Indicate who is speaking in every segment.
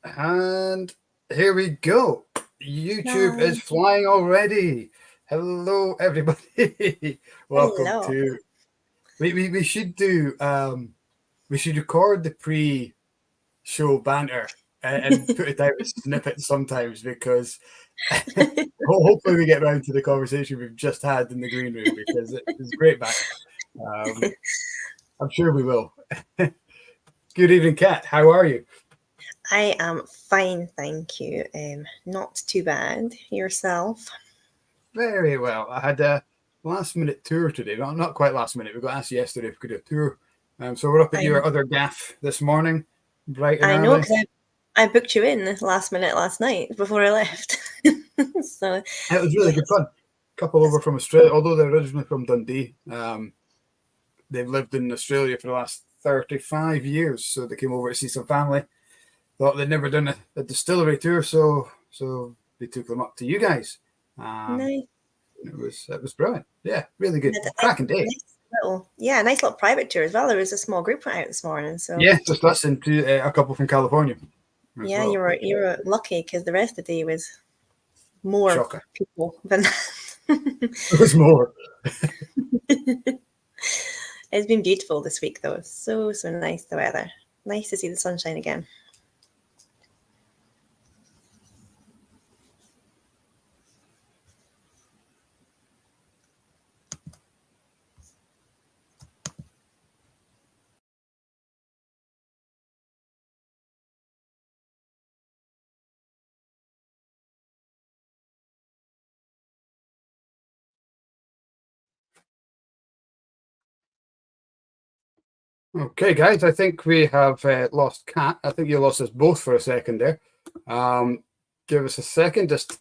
Speaker 1: And here we go. YouTube is
Speaker 2: Nice.
Speaker 1: flying already. Hello, everybody. Welcome
Speaker 2: Hello.
Speaker 1: to. We should do. We should record the pre-show banter and put it out as snippets sometimes because hopefully we get around to the conversation we've just had in the green room because it's great banter. I'm sure we will. Good evening, Kat. How are you?
Speaker 2: I am fine, thank you. Not too bad. Yourself?
Speaker 1: Very well. I had a last minute tour today. Well, not quite last minute. We got asked yesterday if we could do a tour. So we're up at
Speaker 2: I
Speaker 1: your other gaff this morning, bright and
Speaker 2: I know
Speaker 1: early.
Speaker 2: because I booked you in last minute last night before I left. So
Speaker 1: It was really good fun. Couple over from Australia, although they're originally from Dundee. They've lived in Australia for the last 35 years, so they came over to see some family. Thought they'd never done a distillery tour, so they took them up to you guys.
Speaker 2: nice.
Speaker 1: It was brilliant. Yeah, really good. Cracking day.
Speaker 2: Nice little private tour as well. There was a small group went out this morning. So
Speaker 1: Yeah, just us and a couple from California.
Speaker 2: yeah, well. you were lucky because the rest of the day was more
Speaker 1: Shocker.
Speaker 2: People than
Speaker 1: It was more.
Speaker 2: It's been beautiful this week though. So nice the weather. Nice to see the sunshine again.
Speaker 1: Okay, guys, I think we have lost Kat. I think you lost us both for a second there. Give us a second. Just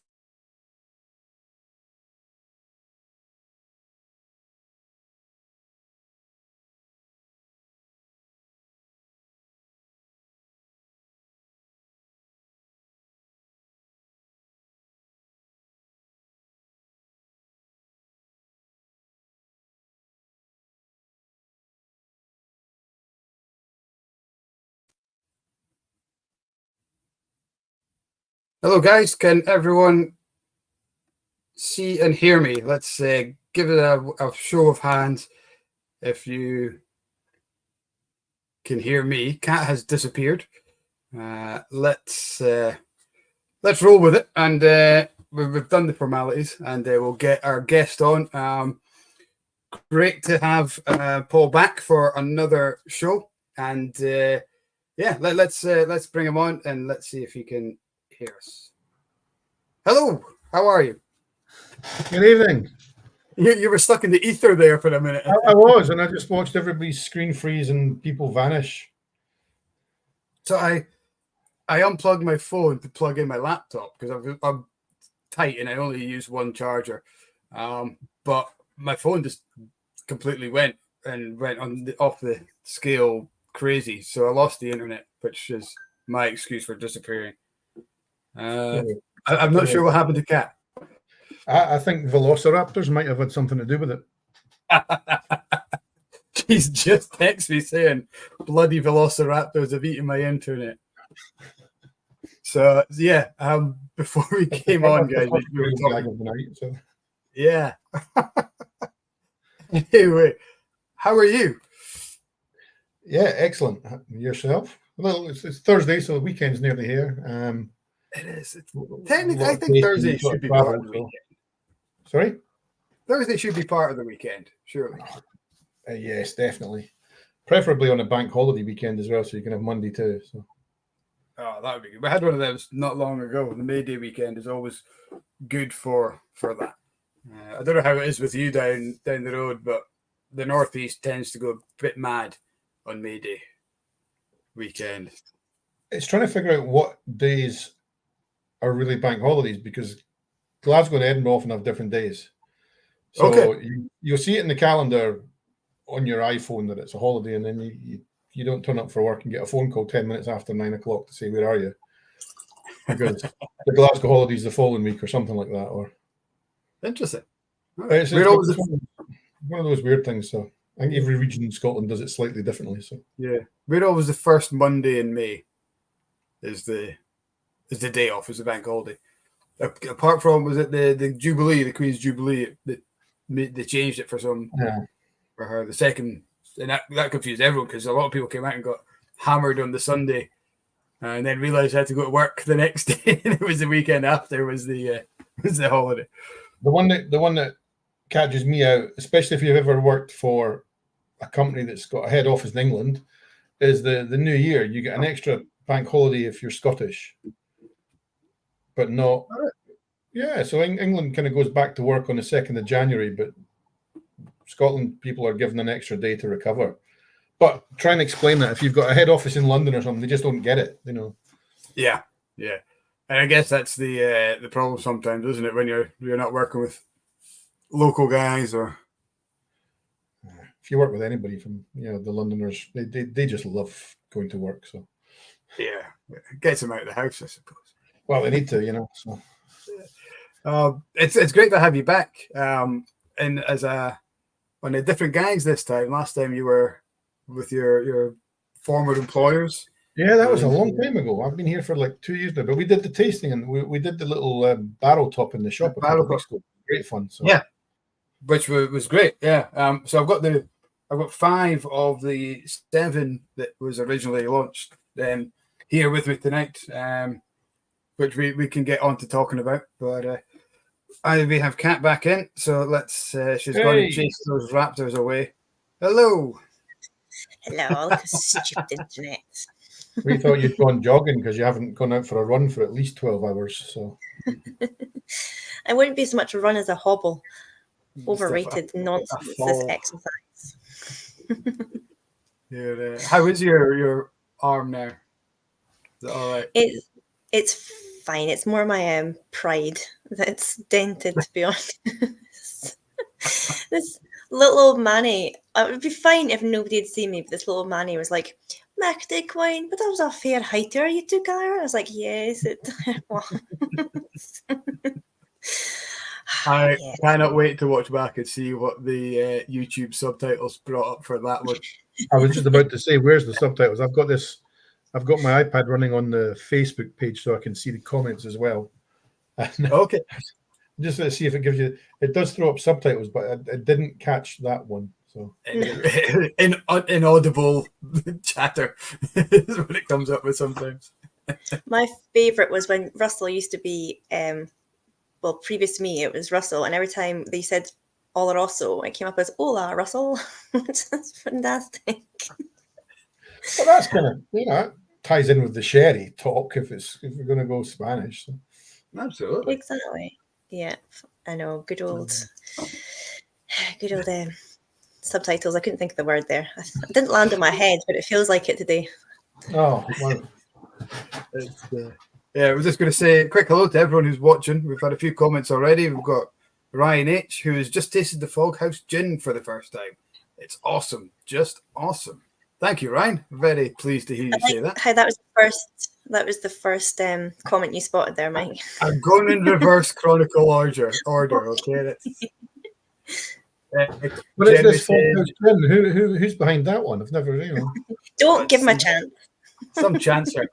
Speaker 1: hello, guys. Can everyone see and hear me? Let's give it a show of hands if you can hear me. Kat has disappeared. Let's roll with it, and we've done the formalities, and we'll get our guest on. Great to have Paul back for another show, and let's bring him on and let's see if he can hear us. Hello, how are you?
Speaker 3: Good evening.
Speaker 1: You were stuck in the ether there for a minute.
Speaker 3: I was, and I just watched everybody's screen freeze and people vanish.
Speaker 1: So I unplugged my phone to plug in my laptop because I'm tight and I only use one charger. But my phone just completely went off the scale crazy. So I lost the internet, which is my excuse for disappearing. I'm not sure what happened to Kat.
Speaker 3: I think velociraptors might have had something to do with it.
Speaker 1: She's just texted me saying bloody velociraptors have eaten my internet. So yeah, before we came on, guys, we were talking
Speaker 3: tonight. So.
Speaker 1: Yeah. Anyway, how are you?
Speaker 3: Yeah, excellent. Yourself? Well, it's Thursday, so the weekend's nearly here.
Speaker 1: It is. Technically, I think Thursday should be part of the weekend.
Speaker 3: Sorry?
Speaker 1: Thursday should be part of the weekend, surely.
Speaker 3: Yes, definitely. Preferably on a bank holiday weekend as well, so you can have Monday too. So.
Speaker 1: Oh, that would be good. We had one of those not long ago. The May Day weekend is always good for that. I don't know how it is with you down the road, but the Northeast tends to go a bit mad on May Day weekend.
Speaker 3: It's trying to figure out what days are really bank holidays because Glasgow and Edinburgh often have different days. So okay. You'll see it in the calendar on your iPhone that it's a holiday, and then you don't turn up for work and get a phone call 10 minutes after 9 o'clock to say, where are you? Because the Glasgow holiday is the following week or something like that. Or
Speaker 1: Interesting.
Speaker 3: It's one of those weird things. So I think every region in Scotland does it slightly differently. So
Speaker 1: yeah, we're always the first Monday in May is the as the day off, as the bank holiday. Apart from, was it the Jubilee, the Queen's Jubilee, that they changed it for for her, the second, and that confused everyone because a lot of people came out and got hammered on the Sunday and then realized they had to go to work the next day, and it was the weekend after was the holiday.
Speaker 3: The one that catches me out, especially if you've ever worked for a company that's got a head office in England, is the New Year. You get an extra bank holiday if you're Scottish, but not. Yeah, so England kind of goes back to work on the 2nd of January, but Scotland people are given an extra day to recover. But try and explain that. If you've got a head office in London or something, they just don't get it, you know. Yeah.
Speaker 1: And I guess that's the problem sometimes, isn't it? When you're not working with local guys, or
Speaker 3: if you work with anybody from the Londoners, they just love going to work. So
Speaker 1: yeah, it gets them out of the house, I suppose.
Speaker 3: Well, they need to, So
Speaker 1: it's great to have you back. And on a different guys this time. Last time you were with your former employers.
Speaker 3: Yeah, that was a long time ago. I've been here for like 2 years now, but we did the tasting and we did the little barrel top in the shop a couple of weeks ago. Great fun. So.
Speaker 1: Yeah, which was great. Yeah. So I've got 5 of the 7 that was originally launched here with me tonight, which we can get on to talking about. But we have Kat back in, so let's. She's going to chase those raptors away. Hello.
Speaker 2: Hello, stupid internet.
Speaker 3: We thought you'd gone jogging because you haven't gone out for a run for at least 12 hours. So
Speaker 2: I wouldn't be so much a run as a hobble. Overrated nonsense. This exercise.
Speaker 1: Yeah. How is your arm now? Is it all right?
Speaker 2: It's fine. It's more my pride that's dented, to be honest. This little old Manny. It would be fine if nobody had seen me, but this little Manny was like, Mac Dick Wine, but that was a fair heighter you took her. I was like, yes, it was.
Speaker 1: I cannot wait to watch back and see what the YouTube subtitles brought up for that one.
Speaker 3: I was just about to say, where's the subtitles? I've got my iPad running on the Facebook page so I can see the comments as well.
Speaker 1: Okay.
Speaker 3: Just to see if it gives you. It does throw up subtitles, but I didn't catch that one. So
Speaker 1: inaudible chatter is what it comes up with sometimes.
Speaker 2: My favourite was when Russell used to be, previous to me, it was Russell, and every time they said "Hola Russell," it came up as "Hola Russell." That's fantastic.
Speaker 3: Well, that's kind of it ties in with the sherry talk if we're going to go Spanish. So.
Speaker 1: Absolutely,
Speaker 2: exactly. Yeah, I know. Good old subtitles. I couldn't think of the word there. It didn't land in my head, but it feels like it today.
Speaker 3: Oh, well.
Speaker 1: I was just going to say a quick hello to everyone who's watching. We've had a few comments already. We've got Ryan H, who has just tasted the Foghouse Gin for the first time. It's awesome, just awesome. Thank you, Ryan. Very pleased to hear you say that.
Speaker 2: How that was the first comment you spotted there, Mike.
Speaker 1: I'm going in reverse chronicle order. Okay,
Speaker 3: But it's this Foghouse Gin. Who's behind that one? I've never,
Speaker 2: Don't give him a chance.
Speaker 1: Some chancer.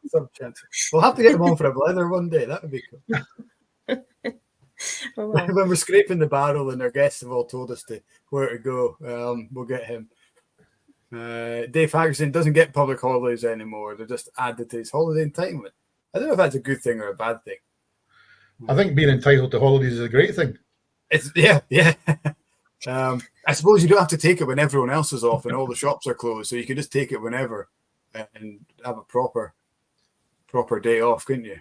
Speaker 1: We'll have to get him on for a Blether one day. That would be cool. When we're scraping the barrel and our guests have all told us where to go, we'll get him. Dave Haggerson doesn't get public holidays anymore. They're just added to his holiday entitlement. I don't know if that's a good thing or a bad thing.
Speaker 3: I think being entitled to holidays is a great thing.
Speaker 1: Yeah. I suppose you don't have to take it when everyone else is off and all the shops are closed, so you can just take it whenever and have a proper day off, couldn't you?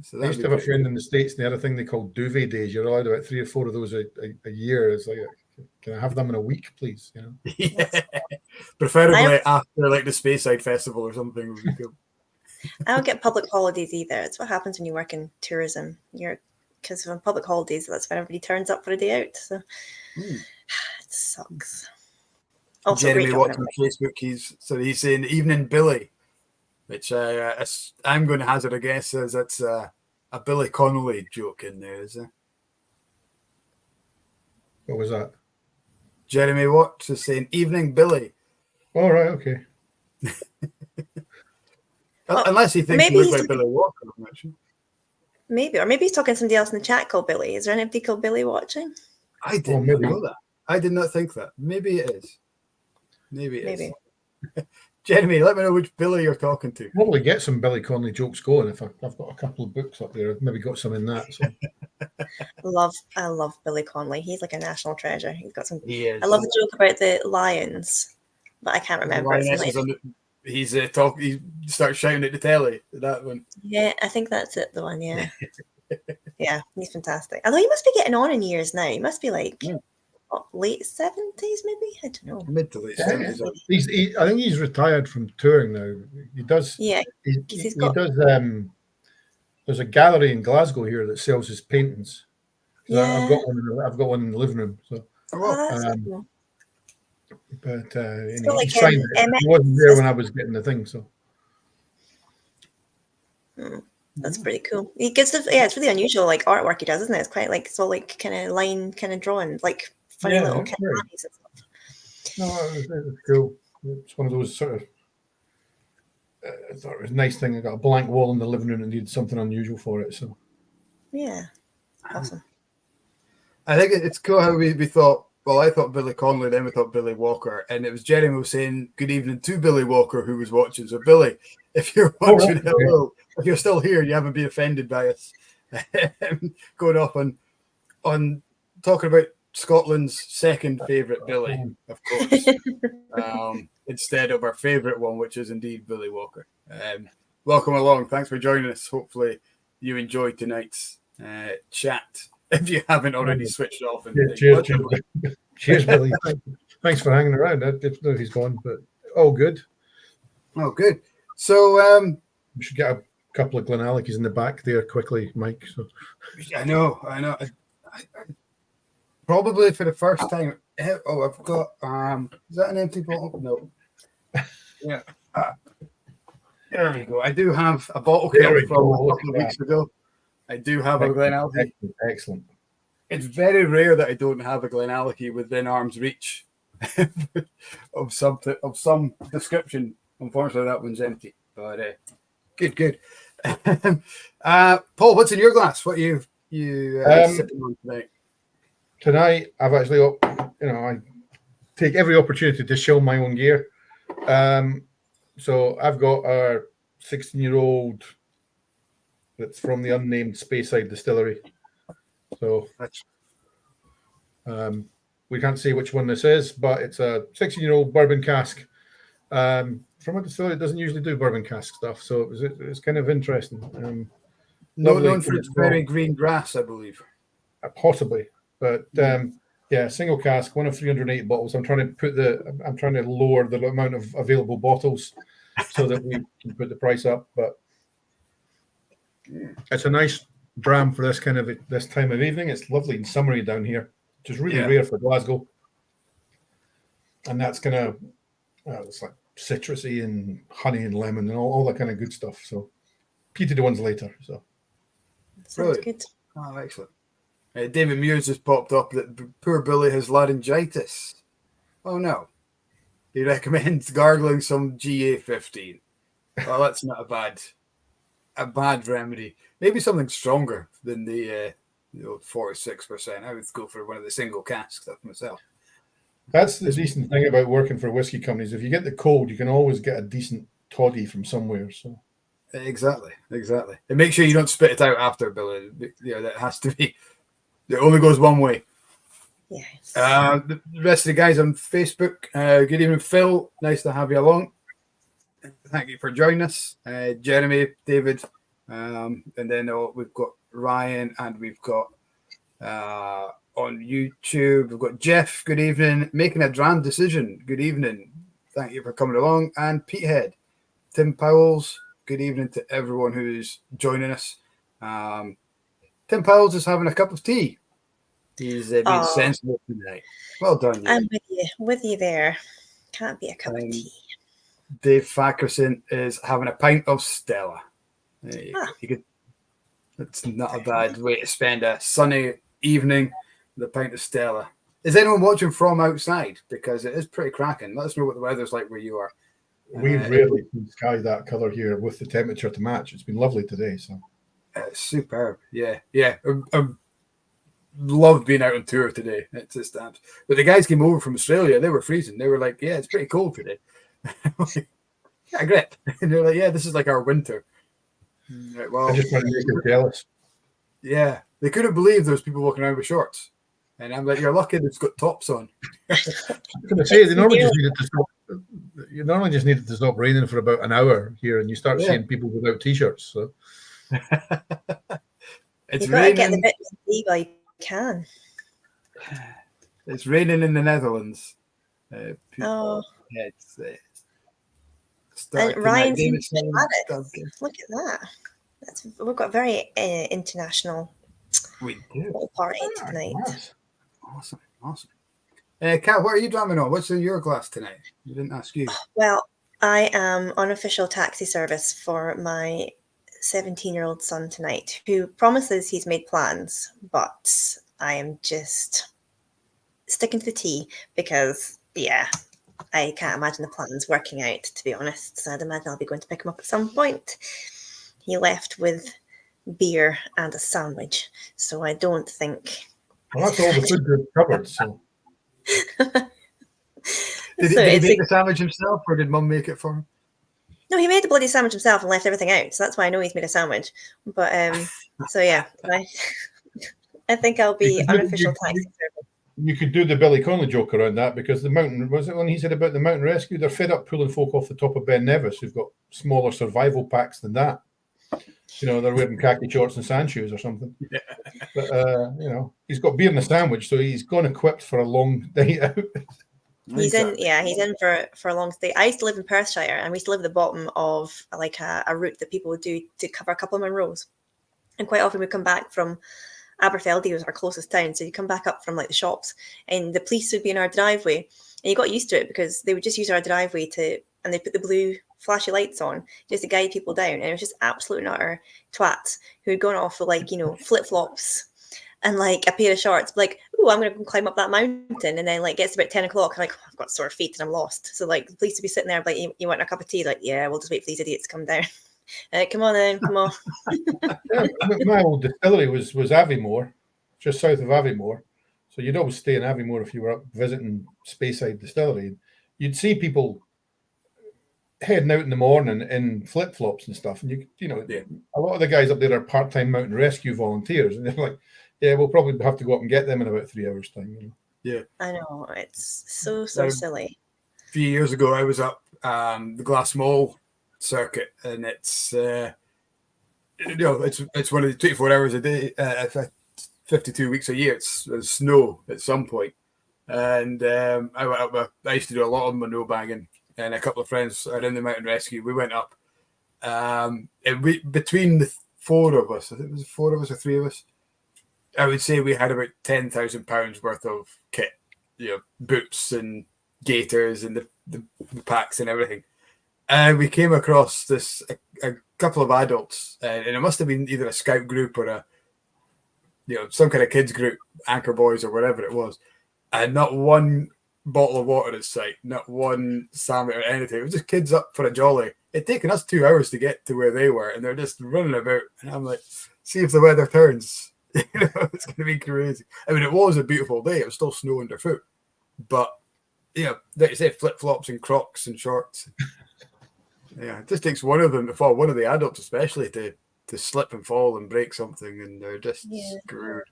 Speaker 1: So
Speaker 3: I used to have a friend in the States, and they had a thing they called duvet days. You're allowed about 3 or 4 of those a year. It's like, can I have them in a week, please?
Speaker 1: Yeah. Preferably after like the Speyside Festival or something would be cool.
Speaker 2: I don't get public holidays either. It's what happens when you work in tourism. Because on public holidays, that's when everybody turns up for a day out. So it sucks. Also,
Speaker 1: Jeremy watching on Facebook, he's saying "Evening Billy," which I'm going to hazard a guess as that's a Billy Connolly joke in there, is there?
Speaker 3: What was that?
Speaker 1: Jeremy Watts is saying "Evening Billy."
Speaker 3: All right, okay.
Speaker 1: Unless he thinks he looks like Billy Walker, actually.
Speaker 2: Maybe. Or maybe he's talking to somebody else in the chat called Billy. Is there anybody called Billy watching?
Speaker 1: I didn't know that. I did not think that. Maybe it is. Maybe it is. Jeremy, let me know which Billy you're talking to.
Speaker 3: Probably get some Billy Connolly jokes going if I've got a couple of books up there. I've maybe got some in that. So.
Speaker 2: I love Billy Connolly. He's like a national treasure. He's got some.
Speaker 1: He is.
Speaker 2: I love the joke about the lions, but I can't remember.
Speaker 1: He starts shouting at the telly. That one.
Speaker 2: Yeah, I think that's it. The one. Yeah. Yeah, he's fantastic. Although he must be getting on in years now. He must be like late 70s, maybe. I don't know.
Speaker 1: Mid to late 70s.
Speaker 3: I think he's retired from touring now. He does.
Speaker 2: Yeah,
Speaker 3: he does. There's a gallery in Glasgow here that sells his paintings. So
Speaker 2: yeah.
Speaker 3: I've got one in the living room. So.
Speaker 2: That's cool.
Speaker 3: But
Speaker 2: like
Speaker 3: he signed it. He wasn't there when I was getting the thing. So.
Speaker 2: That's pretty cool. He gets it's really unusual like artwork he does, isn't it? It's quite like like kind of line kind of drawing, like funny little kind of and stuff.
Speaker 3: No, it's cool. It's one of those sort of I thought it was a nice thing. I got a blank wall in the living room and needed something unusual for it. So
Speaker 2: yeah. Awesome.
Speaker 1: I think it's cool how we thought, well, I thought Billy Connolly, then we thought Billy Walker, and it was Jeremy was saying good evening to Billy Walker who was watching. So Billy, if you're watching, hello. If you're still here, you haven't been offended by us going off on talking about Scotland's second favourite Billy, of course, instead of our favourite one, which is indeed Billy Walker. Welcome along. Thanks for joining us. Hopefully you enjoyed tonight's chat. If you haven't already switched off.
Speaker 3: Cheers, Billy. Thanks for hanging around. I didn't know he's gone, but all good.
Speaker 1: Oh, good. So
Speaker 3: we should get a couple of Glenallachys in the back there quickly, Mike. So
Speaker 1: I know. I probably for the first time. Oh, I've got. Is that an empty bottle? No. Yeah. There we go. I do have a bottle from a couple of weeks ago. I do have a Glenallachie.
Speaker 3: Excellent.
Speaker 1: It's very rare that I don't have a Glenallachie within arm's reach of some description. Unfortunately, that one's empty. But good. Paul, what's in your glass? What you sipping on tonight?
Speaker 3: Tonight, I've actually, I take every opportunity to show my own gear. So I've got our 16-year-old that's from the unnamed Speyside Distillery. So we can't say which one this is, but it's a 16-year-old bourbon cask. From a distillery that doesn't usually do bourbon cask stuff, so it's kind of interesting.
Speaker 1: Known for its very green grass, I believe.
Speaker 3: Possibly, but single cask, one of 308 bottles. I'm trying to lower the amount of available bottles so that we can put the price up. But it's a nice dram for this time of evening. It's lovely and summery down here, which is really rare for Glasgow, and that's it's like citrusy and honey and lemon and all that kind of good stuff. So peated ones later. So
Speaker 2: sounds good.
Speaker 1: Oh, excellent. David Muse has popped up that poor Billy has laryngitis. Oh no. He recommends gargling some GA15. Well, that's not a bad remedy. Maybe something stronger than the 46%. I would go for one of the single cask stuff myself.
Speaker 3: That's the decent thing about working for whiskey companies. If you get the cold, you can always get a decent toddy from somewhere. So
Speaker 1: exactly. And make sure you don't spit it out after, Billy. That has to be. It only goes one way.
Speaker 2: Yes.
Speaker 1: The rest of the guys on Facebook. Good evening, Phil. Nice to have you along. Thank you for joining us, Jeremy, David, and then we've got Ryan, and we've got. On YouTube, we've got Jeff. Good evening. Making a dram decision. Good evening. Thank you for coming along. And Petehead, Tim Powell's. Good evening to everyone who's joining us. Tim Powell's is having a cup of tea. He's being sensible tonight. Well done. You.
Speaker 2: I'm with you there. Can't be a cup of tea.
Speaker 1: Dave Fackerson is having a pint of Stella. It's not a bad way to spend a sunny evening. The pint of Stella. Is anyone watching from outside? Because it is pretty cracking. Let us know what the weather's like where you are.
Speaker 3: We rarely see sky that colour here with the temperature to match. It's been lovely today. So
Speaker 1: Superb. Yeah. Love being out on tour today. It's just that. But the guys came over from Australia. They were freezing. They were like, "Yeah, it's pretty cold today." Like, yeah, great. And they're like, "Yeah, this is like our winter." Like, well,
Speaker 3: I just want to make you jealous.
Speaker 1: Yeah, they couldn't believe there's people walking around with shorts, and I'm like, "You're lucky they've got tops on."
Speaker 3: I was going to say, they normally just needed to stop. You normally just needed to stop raining for about an hour here, and you start seeing people without t-shirts. So
Speaker 1: it's
Speaker 2: You've got to get the
Speaker 1: raining.
Speaker 2: bit of sea while you can.
Speaker 1: It's raining in the Netherlands.
Speaker 2: Oh,
Speaker 1: It's
Speaker 2: and Ryan's
Speaker 1: David
Speaker 2: at it. Look at that. We've got very international
Speaker 1: We do.
Speaker 2: party tonight.
Speaker 3: Nice.
Speaker 1: Awesome. Kat, what are you drumming on? What's in your glass tonight? We didn't ask you.
Speaker 2: Well, I am unofficial taxi service for my 17-year-old son tonight, who promises he's made plans, but I am just sticking to the tea because, I can't imagine the plans working out, to be honest. So I'd imagine I'll be going to pick him up at some point. He left with beer and a sandwich, so I don't think...
Speaker 3: Well, that's all the food group covered. So.
Speaker 1: Did he make the sandwich himself, or did Mum make it for him?
Speaker 2: No, he made the bloody sandwich himself and left everything out, so that's why I know he's made a sandwich. But so yeah, I think I'll be unofficial taxi service.
Speaker 3: You could do the Billy Connolly joke around that, because the mountain, was it when he said about the mountain rescue? They're fed up pulling folk off the top of Ben Nevis who've got smaller survival packs than that. You know, they're wearing khaki shorts and sand shoes or something. Yeah. But you know, he's got beer and a sandwich, so he's gone equipped for a long day out.
Speaker 2: He's in for a long stay. I used to live in Perthshire, and we used to live at the bottom of like a route that people would do to cover a couple of Munros. And quite often we'd come back from Aberfeldy, was our closest town, so you come back up from like the shops, and the police would be in our driveway, and you got used to it because they would just use our driveway and they put the blue flashy lights on just to guide people down, and it was just absolute and utter twats who had gone off with like, you know, flip-flops and like a pair of shorts, like, oh, I'm gonna go climb up that mountain, and then like gets about 10 o'clock, and like, oh, I've got sore feet and I'm lost. So like the police would be sitting there like, you want a cup of tea? Like, yeah, we'll just wait for these idiots to come down. Come on then, come on.
Speaker 3: Yeah, my old distillery was Aviemore, just south of Aviemore. So you'd always stay in Aviemore if you were up visiting Speyside Distillery. You'd see people heading out in the morning in flip-flops and stuff. And you know, a lot of the guys up there are part-time mountain rescue volunteers, and they're like, yeah, we'll probably have to go up and get them in about 3 hours' time. You know? Yeah,
Speaker 2: I know, it's so silly.
Speaker 1: A few years ago, I was up the Glassmall circuit, and it's you know, it's one of the 24 hours a day, 52 weeks a year. It's snow at some point, and I went up. I used to do a lot of Monroe bagging, and a couple of friends are in the mountain rescue. We went up, and between the four of us, I think it was 4 of us or 3 of us, I would say we had about £10,000 worth of kit, you know, boots and gaiters and the packs and everything. And we came across a couple of adults, and it must have been either a scout group or some kind of kids group, Anchor Boys or whatever it was. And not one bottle of water in sight, not one sandwich or anything. It was just kids up for a jolly. It'd taken us 2 hours to get to where they were, and they're just running about. And I'm like, see if the weather turns. It's going to be crazy. I mean, it was a beautiful day. It was still snow underfoot. But, like you say, flip-flops and Crocs and shorts. Yeah, it just takes one of them to fall, one of the adults especially, to slip and fall and break something, and they're just screwed.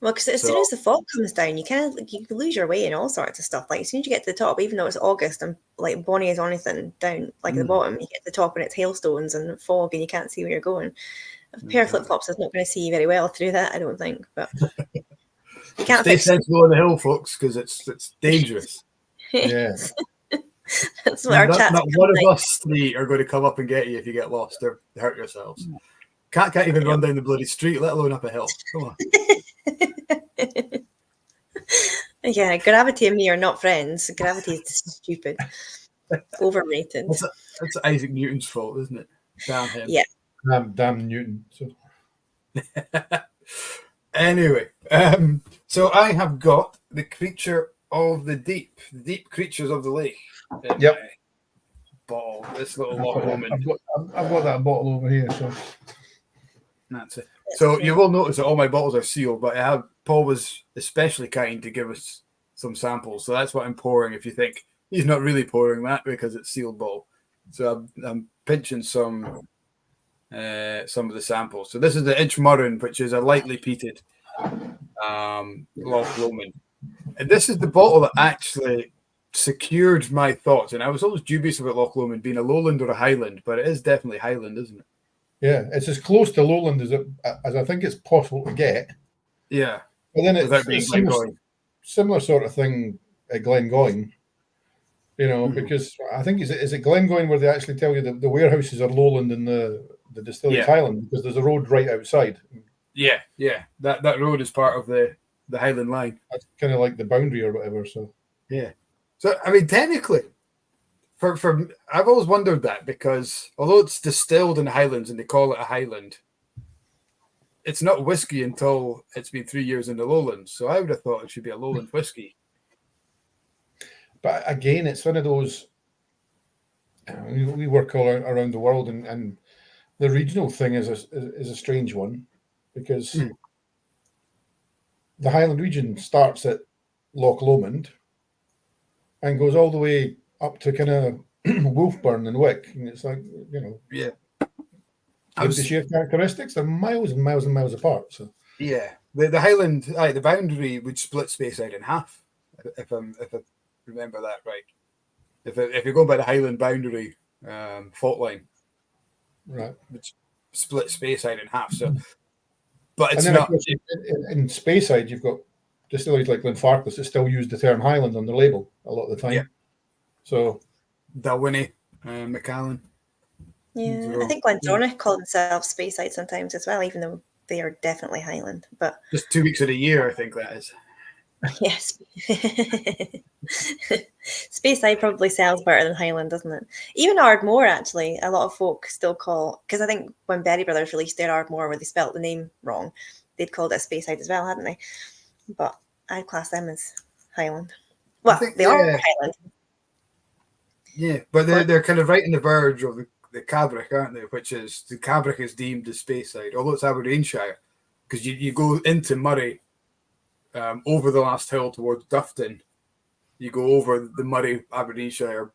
Speaker 2: Well, because as soon as the fog comes down, you lose your way in all sorts of stuff. Like as soon as you get to the top, even though it's August and like Bonnie is anything down like at the bottom, you get to the top and it's hailstones and fog and you can't see where you're going. A pair of flip-flops is not going to see you very well through that, I don't think. But you can't
Speaker 1: stay sensible on the hill, folks, because it's dangerous.
Speaker 3: Yeah.
Speaker 2: That's what our chat's
Speaker 1: not one of us 3 are going to come up and get you if you get lost or hurt yourselves. Can't even run down the bloody street, let alone up a hill. Come on.
Speaker 2: Yeah, gravity and me are not friends. Gravity is stupid. Overrated.
Speaker 1: That's Isaac Newton's fault, isn't it? Damn him.
Speaker 2: Yeah.
Speaker 3: Damn Newton. So.
Speaker 1: Anyway, so I have got the creature of the deep creatures of the lake.
Speaker 3: Yep.
Speaker 1: Bottle. This little Loch Lomond.
Speaker 3: I've got that bottle over here. So
Speaker 1: That's it. So you will notice that all my bottles are sealed, but Paul was especially kind to give us some samples. So that's what I'm pouring. If you think he's not really pouring that because it's sealed bottle, so I'm pinching some of the samples. So this is the Inchmurrin, which is a lightly peated Loch Lomond, and this is the bottle that actually secured my thoughts. And I was always dubious about Loch Lomond being a lowland or a highland, but it is definitely highland, isn't it?
Speaker 3: Yeah, it's as close to lowland as I think it's possible to get.
Speaker 1: Yeah,
Speaker 3: but then it's similar sort of thing at Glengoyne, because I think is it Glengoyne where they actually tell you that the warehouses are lowland and the distillery's highland because there's a road right outside.
Speaker 1: Yeah, that road is part of the Highland line.
Speaker 3: That's kind of like the boundary or whatever. So
Speaker 1: yeah, so I mean technically. For I've always wondered that because although it's distilled in the Highlands and they call it a Highland, it's not whiskey until it's been 3 years in the Lowlands. So I would have thought it should be a Lowland whiskey.
Speaker 3: But again, it's one of those. We work all around the world, and the regional thing is a strange one because the Highland region starts at Loch Lomond and goes all the way up to kind of Wolfburn and Wick, and it's like
Speaker 1: yeah.
Speaker 3: The sheer characteristics are miles and miles and miles apart. So
Speaker 1: yeah, the Highland, the boundary would split Speyside in half, if I remember that right. If you go by the Highland boundary fault line,
Speaker 3: right,
Speaker 1: which split Speyside in half. So, but it's
Speaker 3: and then
Speaker 1: not
Speaker 3: in Speyside. You've got distilleries like Glenfarclas that still use the term Highland on their label a lot of the time.
Speaker 1: Yeah.
Speaker 3: So
Speaker 1: Dalwhinnie, Macallan.
Speaker 2: Yeah, I think Glendronach call themselves Speyside sometimes as well, even though they are definitely Highland. But
Speaker 1: just 2 weeks of the year, I think that is.
Speaker 2: Yes. Speyside probably sells better than Highland, doesn't it? Even Ardmore, actually, a lot of folk still call, because I think when Berry Brothers released their Ardmore, where they spelt the name wrong, they'd called it a Speyside as well, hadn't they? But I'd class them as Highland. Well, they are Highland.
Speaker 1: Yeah, but they're kind of right on the verge of the Cabric, aren't they? Which is, the Cabric is deemed the Speyside, although it's Aberdeenshire, because you go into Murray, over the last hill towards Dufton, you go over the Murray Aberdeenshire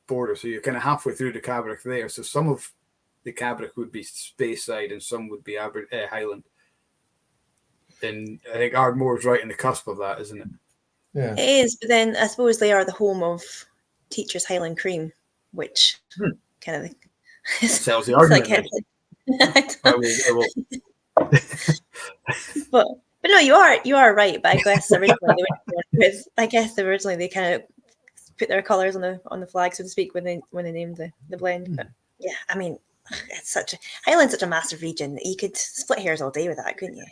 Speaker 1: border, so you're kind of halfway through the Cabric there. So some of the Cabric would be Speyside and some would be Highland. And I think Ardmore's right in the cusp of that, isn't it?
Speaker 3: Yeah,
Speaker 2: it is. But then I suppose they are the home of Teacher's Highland Cream, which kind of
Speaker 1: sells the argument.
Speaker 2: But no, you are right. But I guess originally they kind of put their colours on the flag, so to speak, when they named the blend. But yeah, I mean, it's Highland's such a massive region. You could split hairs all day with that, couldn't you?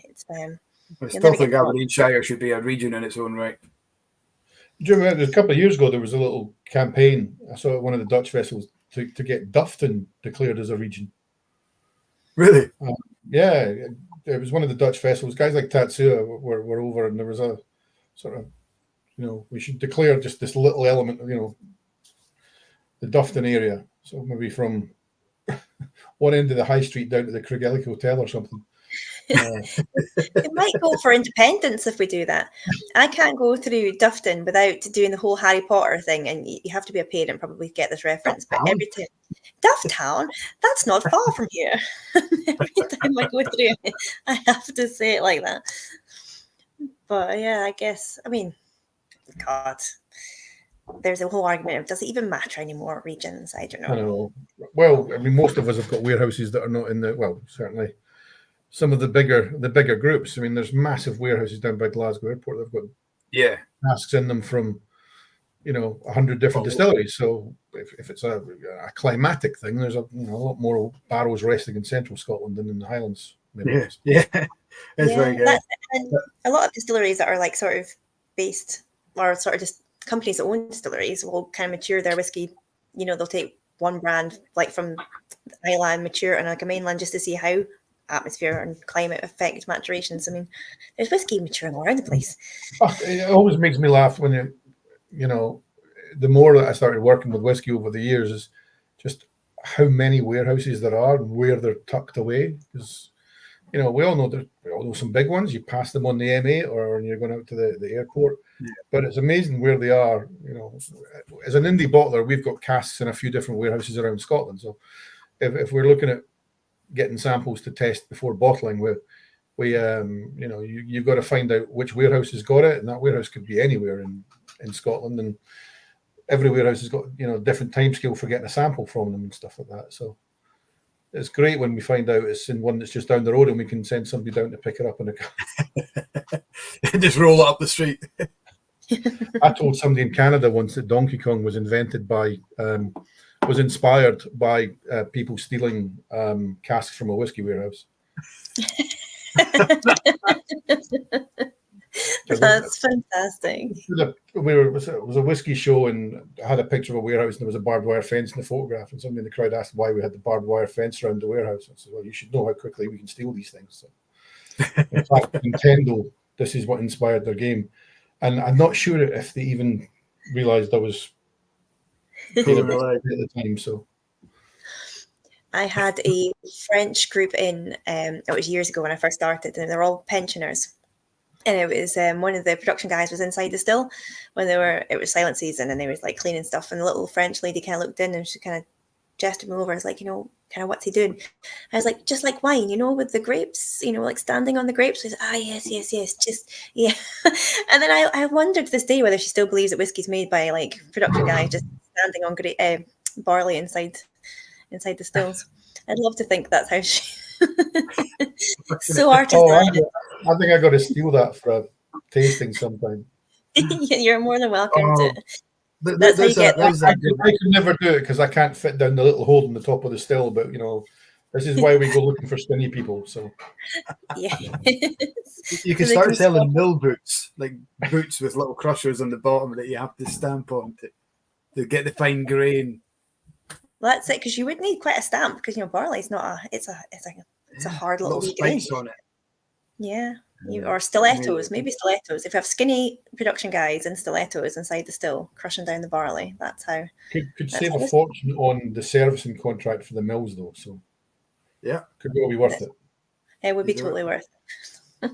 Speaker 1: I still think Aberdeenshire should be a region in its own right.
Speaker 3: Do you remember a couple of years ago there was a little campaign I saw at one of the Dutch vessels to get Dufton declared as a region?
Speaker 1: Really?
Speaker 3: Yeah. It was one of the Dutch vessels. Guys like Tatsua were over, and there was a sort of, we should declare just this little element of, the Dufton area. So maybe from one end of the high street down to the Craigellachie Hotel or something.
Speaker 2: It might go for independence if we do that. I can't go through Dufton without doing the whole Harry Potter thing, and you have to be a parent probably to get this reference. But every time, Dufftown, that's not far from here. Every time I go through it, I have to say it like that. But yeah, I guess, I mean, God, there's a whole argument of, does it even matter anymore, regions? I don't know.
Speaker 3: I don't know. Well, I mean, most of us have got warehouses that are not in certainly some of the bigger groups. I mean, there's massive warehouses down by Glasgow Airport. They've got casks in them from 100 different distilleries. So if it's a climatic thing, there's a lot more barrels resting in central Scotland than in the Highlands. Maybe.
Speaker 1: It's very good.
Speaker 2: A lot of distilleries that are like sort of based, or sort of just companies that own distilleries, will kind of mature their whiskey. They'll take one brand like from the Highland, mature it on like a mainland, just to see how atmosphere and climate affect maturations. I mean, there's whiskey maturing all around the place.
Speaker 3: It always makes me laugh when the more that I started working with whiskey over the years is just how many warehouses there are and where they're tucked away. Because we all know some big ones. You pass them on the M8 or you're going out to the airport. Yeah. But it's amazing where they are. As an indie bottler, we've got casks in a few different warehouses around Scotland. So if we're looking at getting samples to test before bottling, you've got to find out which warehouse has got it, and that warehouse could be anywhere in Scotland, and every warehouse has got different timescale for getting a sample from them and stuff like that. So it's great when we find out it's in one that's just down the road and we can send somebody down to pick it up in a car.
Speaker 1: Just roll it up the street.
Speaker 3: I told somebody in Canada once that Donkey Kong was inspired by people stealing casks from a whiskey warehouse.
Speaker 2: That's fantastic.
Speaker 3: It was a whiskey show, and I had a picture of a warehouse, and there was a barbed wire fence in the photograph, and somebody in the crowd asked why we had the barbed wire fence around the warehouse. I said, well, you should know how quickly we can steal these things. So, in fact, Nintendo, this is what inspired their game, and I'm not sure if they even realized I was at the time. So
Speaker 2: I had a French group in, it was years ago when I first started, and they're all pensioners. And it was one of the production guys was inside the still when it was silent season, and they was like cleaning stuff. And the little French lady kind of looked in and she kind of gestured me over. I was like, kind of what's he doing? I was like, just like wine, with the grapes, like standing on the grapes. She said, yes, just, yeah. And then I wondered this day whether she still believes that whiskey's made by like production guys just standing on barley inside the stills. I'd love to think that's how she. So artistic.
Speaker 3: I think I got to steal that for a tasting sometime.
Speaker 2: You're more than welcome to.
Speaker 3: That's how you get that. I could never do it because I can't fit down the little hole in the top of the still. But this is why we go looking for skinny people. So
Speaker 2: yeah,
Speaker 1: you can start selling mill boots, like boots with little crushers on the bottom that you have to stamp on to get the fine grain.
Speaker 2: Well, that's it, because you would need quite a stamp because barley's not it's a hard little
Speaker 1: spikes on it.
Speaker 2: Yeah, or stilettos, maybe stilettos. If you have skinny production guys and stilettos inside the still crushing down the barley, that's how.
Speaker 3: Could save a fortune on the servicing contract for the mills, though. So
Speaker 1: yeah,
Speaker 3: could well be worth it.
Speaker 2: It would be totally worth it.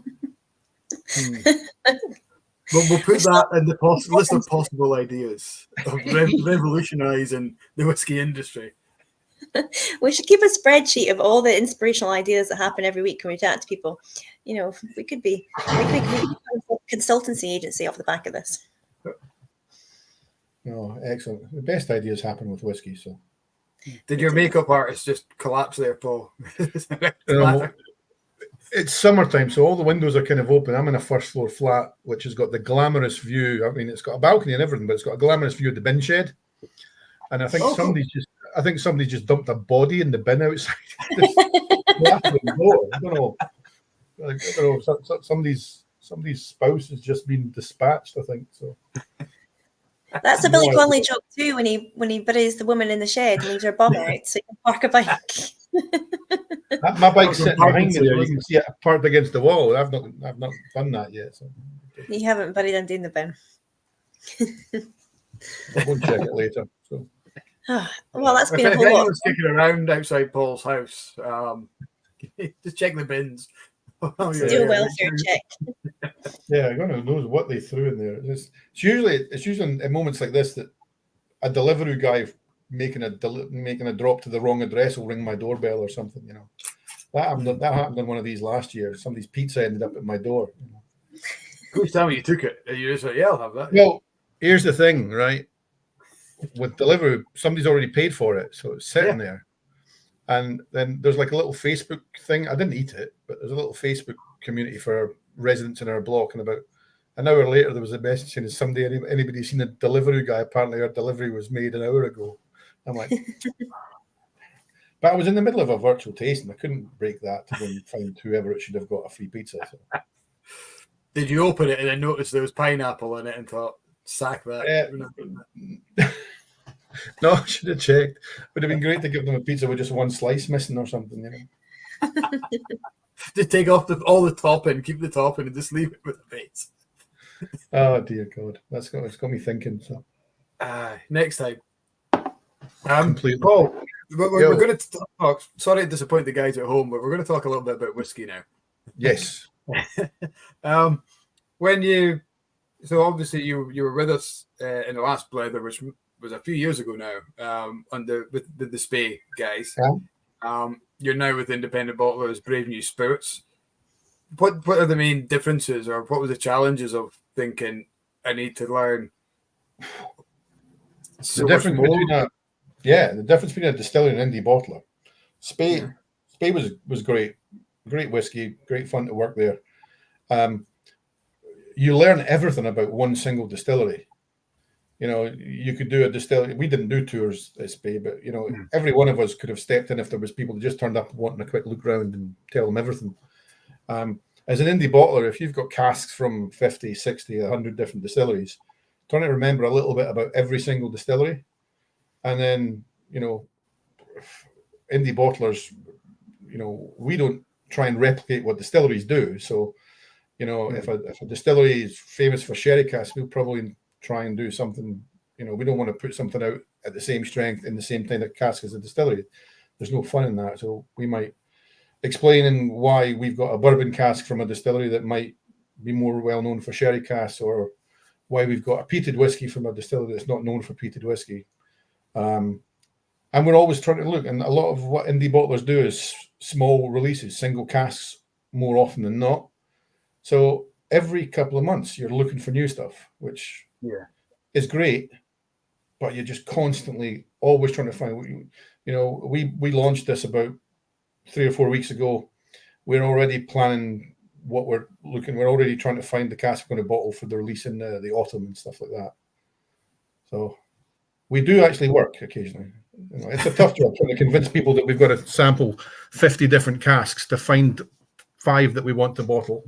Speaker 1: Well, we'll put that in the list of possible ideas of revolutionising the whiskey industry.
Speaker 2: We should keep a spreadsheet of all the inspirational ideas that happen every week when we chat to people. We could be a consultancy agency off the back of this.
Speaker 3: Oh, excellent. The best ideas happen with whiskey. So,
Speaker 1: did your makeup artist just collapse there, Paul?
Speaker 3: It's summertime, so all the windows are kind of open. I'm in a first floor flat, which has got the glamorous view. I mean, it's got a balcony and everything, but it's got a glamorous view of the bin shed. And I think somebody just dumped a body in the bin outside. I don't know. Somebody's spouse has just been dispatched, I think. So
Speaker 2: that's a Billy Connolly joke too. When he buries the woman in the shed and leaves her bum out, so you can park a bike.
Speaker 3: My bike's sitting behind me there. You can see it parked against the wall. I've not done that yet. So.
Speaker 2: You haven't buried Andy in the bin.
Speaker 3: I won't check it later. So.
Speaker 2: Well, that's been
Speaker 1: if
Speaker 2: a whole lot.
Speaker 1: anyone's kicking around outside Paul's house, just check the bins.
Speaker 2: Do a welfare check.
Speaker 3: Yeah, God knows what they threw in there. It's usually in moments like this that a delivery guy making a drop to the wrong address will ring my doorbell or something. That happened on one of these last year. Somebody's pizza ended up at my door.
Speaker 1: Who's telling you took it? You just like, yeah, I'll have that.
Speaker 3: Well, here's the thing, right? With delivery, somebody's already paid for it, so it's sitting there. And then there's like a little Facebook thing. I didn't eat it, but there's a little Facebook community for residents in our block. And about an hour later, there was a message saying, anybody seen a delivery guy? Apparently, our delivery was made an hour ago. I'm like, but I was in the middle of a virtual tasting. I couldn't break that to go and find whoever it should have got a free pizza. So.
Speaker 1: Did you open it and then notice there was pineapple in it and thought, sack that?
Speaker 3: No, I should have checked. Would have been great to give them a pizza with just one slice missing or something,
Speaker 1: Just take off all the topping, keep the topping, and just leave it with the base.
Speaker 3: Oh dear God, it's got me thinking. So,
Speaker 1: next time.
Speaker 3: Completely.
Speaker 1: Paul, we're going to talk. Sorry to disappoint the guys at home, but we're going to talk a little bit about whiskey now.
Speaker 3: Yes.
Speaker 1: When you, so obviously you were with us in the last Blether, which was a few years ago now, with the Spey guys.
Speaker 3: Yeah.
Speaker 1: You're now with independent bottlers, Brave New Spirits. What are the main differences, or what were the challenges of thinking I need to learn so much more?
Speaker 3: The difference between a distillery and indie bottler. Spey was great whiskey, great fun to work there. You learn everything about one single distillery. You know, you could do a distillery. We didn't do tours at Spey, but, you know, every one of us could have stepped in if there was people that just turned up wanting a quick look around and tell them everything. As an indie bottler, if you've got casks from 50, 60, 100 different distilleries, trying to remember a little bit about every single distillery. And then, you know, indie bottlers, you know, we don't try and replicate what distilleries do. So, you know, if a distillery is famous for sherry casks, we'll probably try and do something. You know, we don't want to put something out at the same strength in the same kind of cask as a distillery. There's no fun in that. So we might explain why we've got a bourbon cask from a distillery that might be more well known for sherry casks, or why we've got a peated whiskey from a distillery that's not known for peated whiskey. And we're always trying to look, and a lot of what indie bottlers do is small releases, single casks more often than not. So every couple of months you're looking for new stuff, which is great, but you're just constantly always trying to find. You know, we launched this about 3 or 4 weeks ago. We're already planning what we're looking. We're already trying to find the cask we're going to bottle for the release in the autumn and stuff like that. So we do actually work occasionally. You know, it's a tough job trying to convince people that we've got to sample 50 different casks to find 5 that we want to bottle.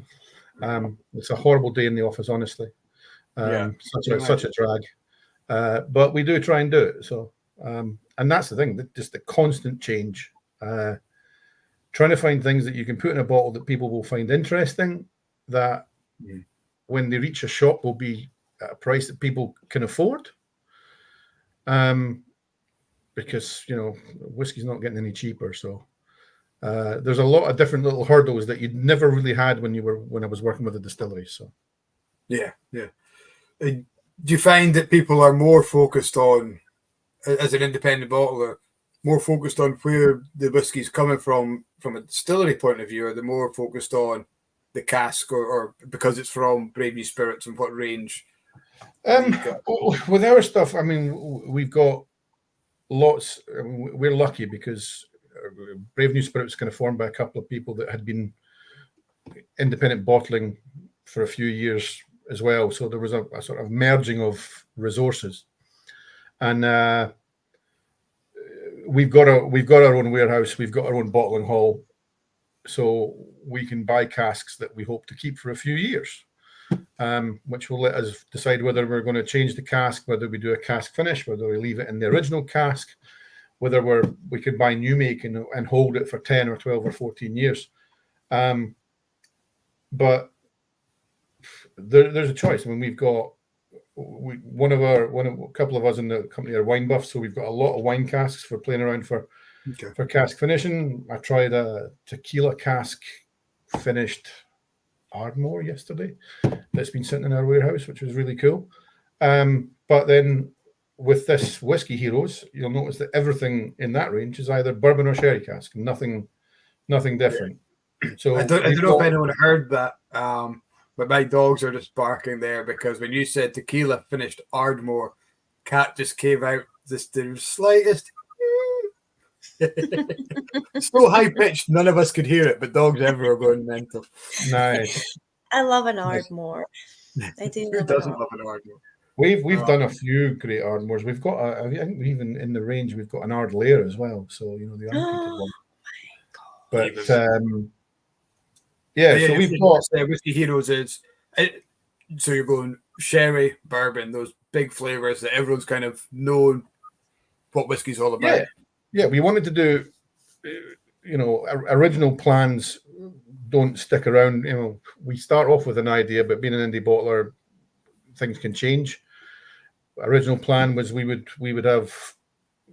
Speaker 3: It's a horrible day in the office, honestly. Such a drag. But we do try and do it. So, and that's the thing, just the constant change. Trying to find things that you can put in a bottle that people will find interesting, that when they reach a shop will be at a price that people can afford. Because, you know, whiskey's not getting any cheaper. So there's a lot of different little hurdles that you'd never really had when I was working with a distillery. So
Speaker 1: do you find that people are more focused on, as an independent bottler, more focused on where the whiskey's coming from a distillery point of view, or they're more focused on the cask, or because it's from Brave New Spirits and what range?
Speaker 3: With our stuff, I mean, we've got lots. I mean, we're lucky because Brave New Spirits kind of formed by a couple of people that had been independent bottling for a few years as well. So there was a sort of merging of resources, and we've got our own warehouse, we've got our own bottling hall, so we can buy casks that we hope to keep for a few years, which will let us decide whether we're going to change the cask, whether we do a cask finish, whether we leave it in the original cask, whether we could buy new make and hold it for 10 or 12 or 14 years. But there's a choice. I mean, we've got a couple of us in the company are wine buffs, so we've got a lot of wine casks for playing around for cask finishing. I tried a tequila cask finished Ardmore yesterday that's been sitting in our warehouse, which was really cool. But then with this Whiskey Heroes, you'll notice that everything in that range is either bourbon or sherry cask, nothing different. So
Speaker 1: I don't know if anyone heard that, but my dogs are just barking there because when you said tequila finished Ardmore, cat just came out just the slightest. So high pitched, none of us could hear it, but dogs ever are going mental.
Speaker 3: Nice.
Speaker 2: I love an Ardmore. I do.
Speaker 1: Who doesn't love an Ardmore?
Speaker 3: We've done a few great Ardmores. We've got I think even in the range we've got an Ard Layer as well. So you know the unpeated one. But so we've got
Speaker 1: Whiskey Heroes so you're going sherry, bourbon, those big flavors that everyone's kind of known what whiskey's all about.
Speaker 3: Yeah, we wanted to do, you know, original plans don't stick around. You know, we start off with an idea, but being an indie bottler, things can change. Original plan was we would have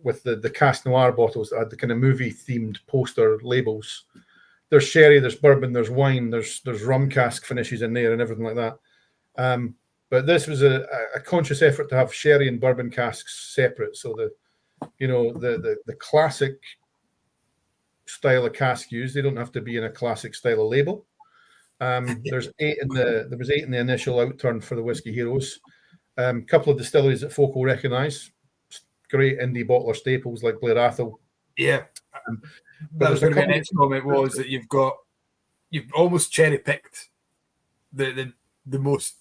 Speaker 3: with the Cast Noir bottles that had the kind of movie themed poster labels. There's sherry, there's bourbon, there's wine, there's rum cask finishes in there and everything like that. But this was a conscious effort to have sherry and bourbon casks separate. So the classic style of cask used, they don't have to be in a classic style of label. There was 8 in the initial outturn for the Whiskey Heroes. Couple of distilleries that folk will recognise, great indie bottler staples like Blether.
Speaker 1: Yeah.
Speaker 3: But
Speaker 1: that was going to be the next comment, was that you've almost cherry picked the most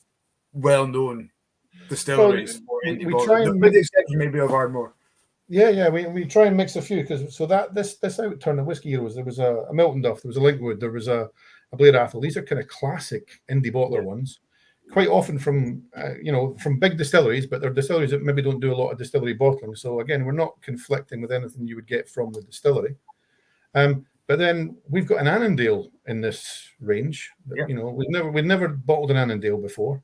Speaker 1: well known distilleries for indie bottlers. With the exception maybe of Ardmore.
Speaker 3: Yeah, we try and mix a few, because this outturn of Whiskey Heroes, there was a Milton Duff, there was a Linkwood, there was a Blair Athol. These are kind of classic indie bottler ones, quite often from big distilleries, but they're distilleries that maybe don't do a lot of distillery bottling. So again, we're not conflicting with anything you would get from the distillery. But then we've got an Annandale in this range. Yeah. We've never bottled an Annandale before.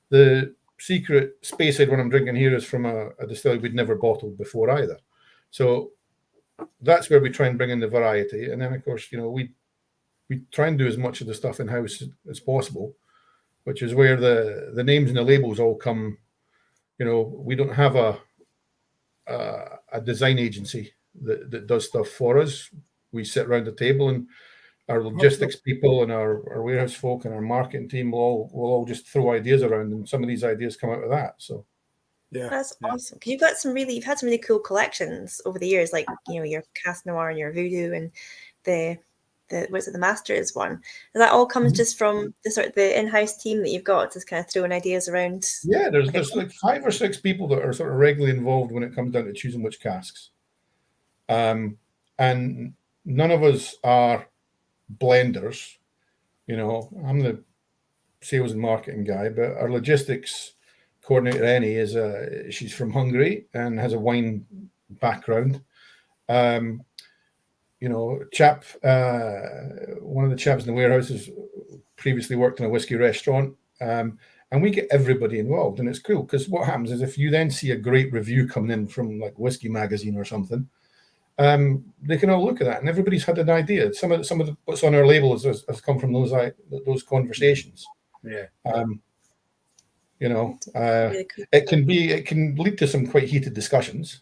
Speaker 3: The secret Speyside one I'm drinking here is from a distillery we'd never bottled before either. So that's where we try and bring in the variety. And then of course, we try and do as much of the stuff in-house as possible, which is where the names and the labels all come. We don't have a design agency that does stuff for us. We sit around the table, and our logistics people and our warehouse folk and our marketing team will all just throw ideas around, and some of these ideas come out of that. So
Speaker 2: yeah, that's awesome. Because you've had some really cool collections over the years, like your Cast Noir and your Voodoo and the Masters one. And that all comes just from the in-house team that you've got, just kind of throwing ideas around.
Speaker 3: Yeah, there's like 5 or 6 people that are sort of regularly involved when it comes down to choosing which casks. And none of us are blenders. I'm the sales and marketing guy, but our logistics coordinator, Annie, she's from Hungary and has a wine background. One of the chaps in the warehouse has previously worked in a whiskey restaurant, and we get everybody involved, and it's cool because what happens is if you then see a great review coming in from like Whiskey Magazine or something, they can all look at that, and everybody's had an idea. Some of the what's on our label has come from those conversations.
Speaker 1: Yeah.
Speaker 2: Really cool.
Speaker 3: It can lead to some quite heated discussions.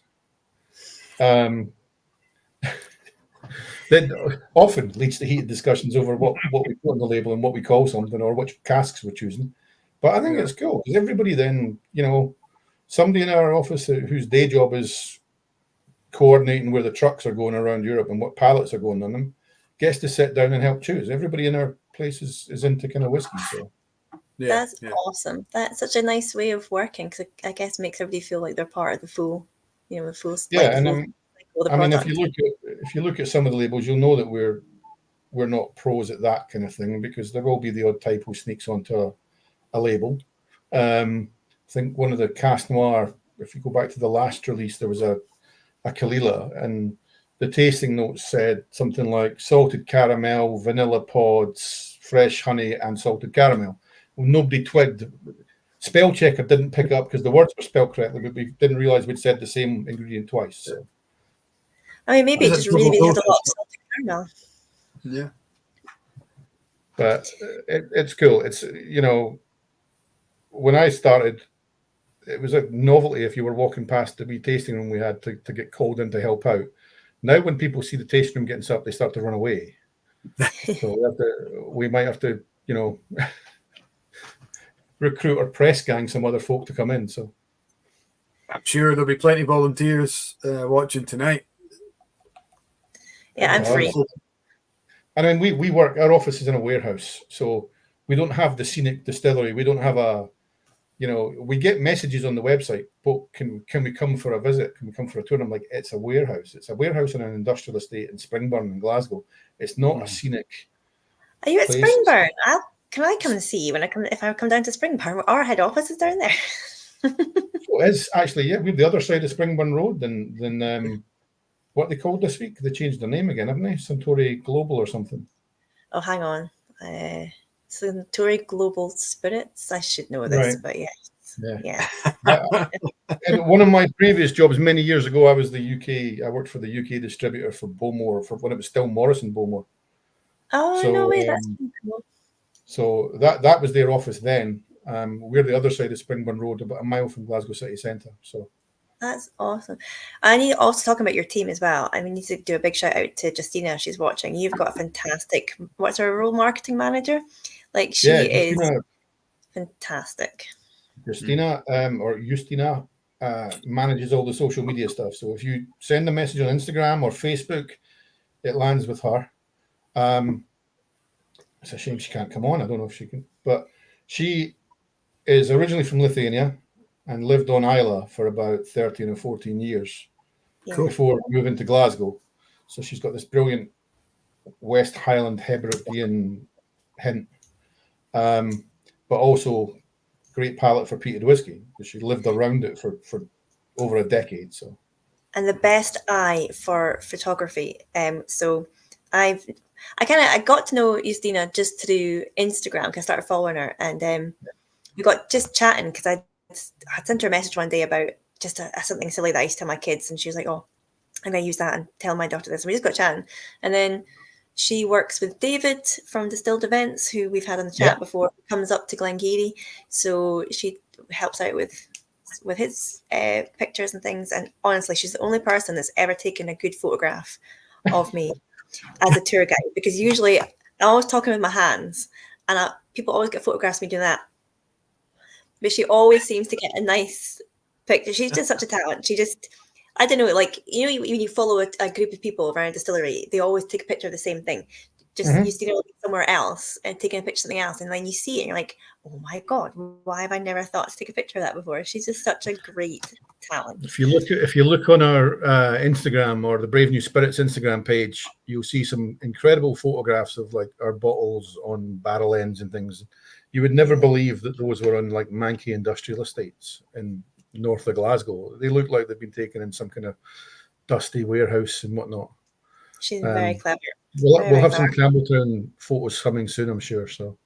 Speaker 3: That often leads to heated discussions over what we put on the label and what we call something, or which casks we're choosing. But I think it's cool because everybody then, somebody in our office whose day job is coordinating where the trucks are going around Europe and what pallets are going on them, gets to sit down and help choose. Everybody in our place is into kind of whiskey. So
Speaker 2: that's awesome. That's such a nice way of working, because I guess it makes everybody feel like they're part of the full, the full.
Speaker 3: Yeah, and if you look at some of the labels, you'll know that we're not pros at that kind of thing, because there will be the odd typo sneaks onto a label. I think one of the Cast Noir, if you go back to the last release, there was a Kalila, and the tasting notes said something like salted caramel, vanilla pods, fresh honey, and salted caramel. Well, nobody twigged. Spell checker didn't pick up because the words were spelled correctly, but we didn't realize we'd said the same ingredient twice. So.
Speaker 2: I mean, maybe it just really had a lot of salted caramel.
Speaker 1: Yeah.
Speaker 3: But it's cool. It's, when I started, it was a novelty if you were walking past the wee tasting room we had to get called in to help out. Now, when people see the tasting room getting set up, they start to run away. So we might have to, recruit or press gang some other folk to come in. So
Speaker 1: I'm sure there'll be plenty of volunteers watching tonight.
Speaker 2: Yeah, I'm free.
Speaker 3: I mean, we work, our office is in a warehouse, so we don't have the scenic distillery. We don't have we get messages on the website, but can we come for a visit? Can we come for a tour? And I'm like, it's a warehouse. It's a warehouse in an industrial estate in Springburn in Glasgow. It's not a scenic.
Speaker 2: Are you at Springburn? Can I come and see you if I come down to Springburn? Our head office is down there.
Speaker 3: It is actually, yeah. We're the other side of Springburn Road than what they called this week. They changed their name again, haven't they? Suntory Global or something.
Speaker 2: Oh, hang on. Suntory Global Spirits. I should know this, but yeah. Yeah.
Speaker 3: And one of my previous jobs many years ago, I worked for the UK distributor for Bowmore for when it was still Morrison Bowmore.
Speaker 2: Oh,
Speaker 3: So,
Speaker 2: no way. That's cool.
Speaker 3: So that was their office then. We're the other side of Springburn Road, about a mile from Glasgow city centre. So
Speaker 2: That's awesome. I need also talking about your team as well. I mean, need to do a big shout out to Justina. She's watching. You've got a fantastic. What's her role? Marketing manager. Like she is fantastic.
Speaker 3: Justina or Justina manages all the social media stuff. So if you send a message on Instagram or Facebook, it lands with her. It's a shame she can't come on. I don't know if she can, but she is originally from Lithuania and lived on Islay for about 13 or 14 years before moving to Glasgow. So she's got this brilliant West Highland Hebridean hint, but also great palate for peated whiskey because she lived around it for over a decade. So,
Speaker 2: and the best eye for photography. So I got to know Justina just through Instagram because I started following her, and we got just chatting because I sent her a message one day about just something silly that I used to tell my kids, and she was like, "Oh, I'm gonna use that and tell my daughter this." And we just got chatting, and then she works with David from Distilled Events, who we've had on the chat before. Comes up to Glengarry, so she helps out with his pictures and things. And honestly, she's the only person that's ever taken a good photograph of me as a tour guide, because usually I'm always talking with my hands, and people always get photographs of me doing that. But she always seems to get a nice picture. She's just such a talent. She just, I don't know, like, you know, when you follow a group of people around a distillery, they always take a picture of the same thing. Just you see them somewhere else and taking a picture of something else, and then you see it and you're like, oh my God, why have I never thought to take a picture of that before? She's just such a great talent.
Speaker 3: If you look on our Instagram or the Brave New Spirits Instagram page, you'll see some incredible photographs of like our bottles on barrel ends and things. You would never believe that those were on like Mankey industrial estates in north of Glasgow. They look like they've been taken in some kind of dusty warehouse and whatnot.
Speaker 2: She's very clever.
Speaker 3: We'll have some Campbeltown photos coming soon, I'm sure. So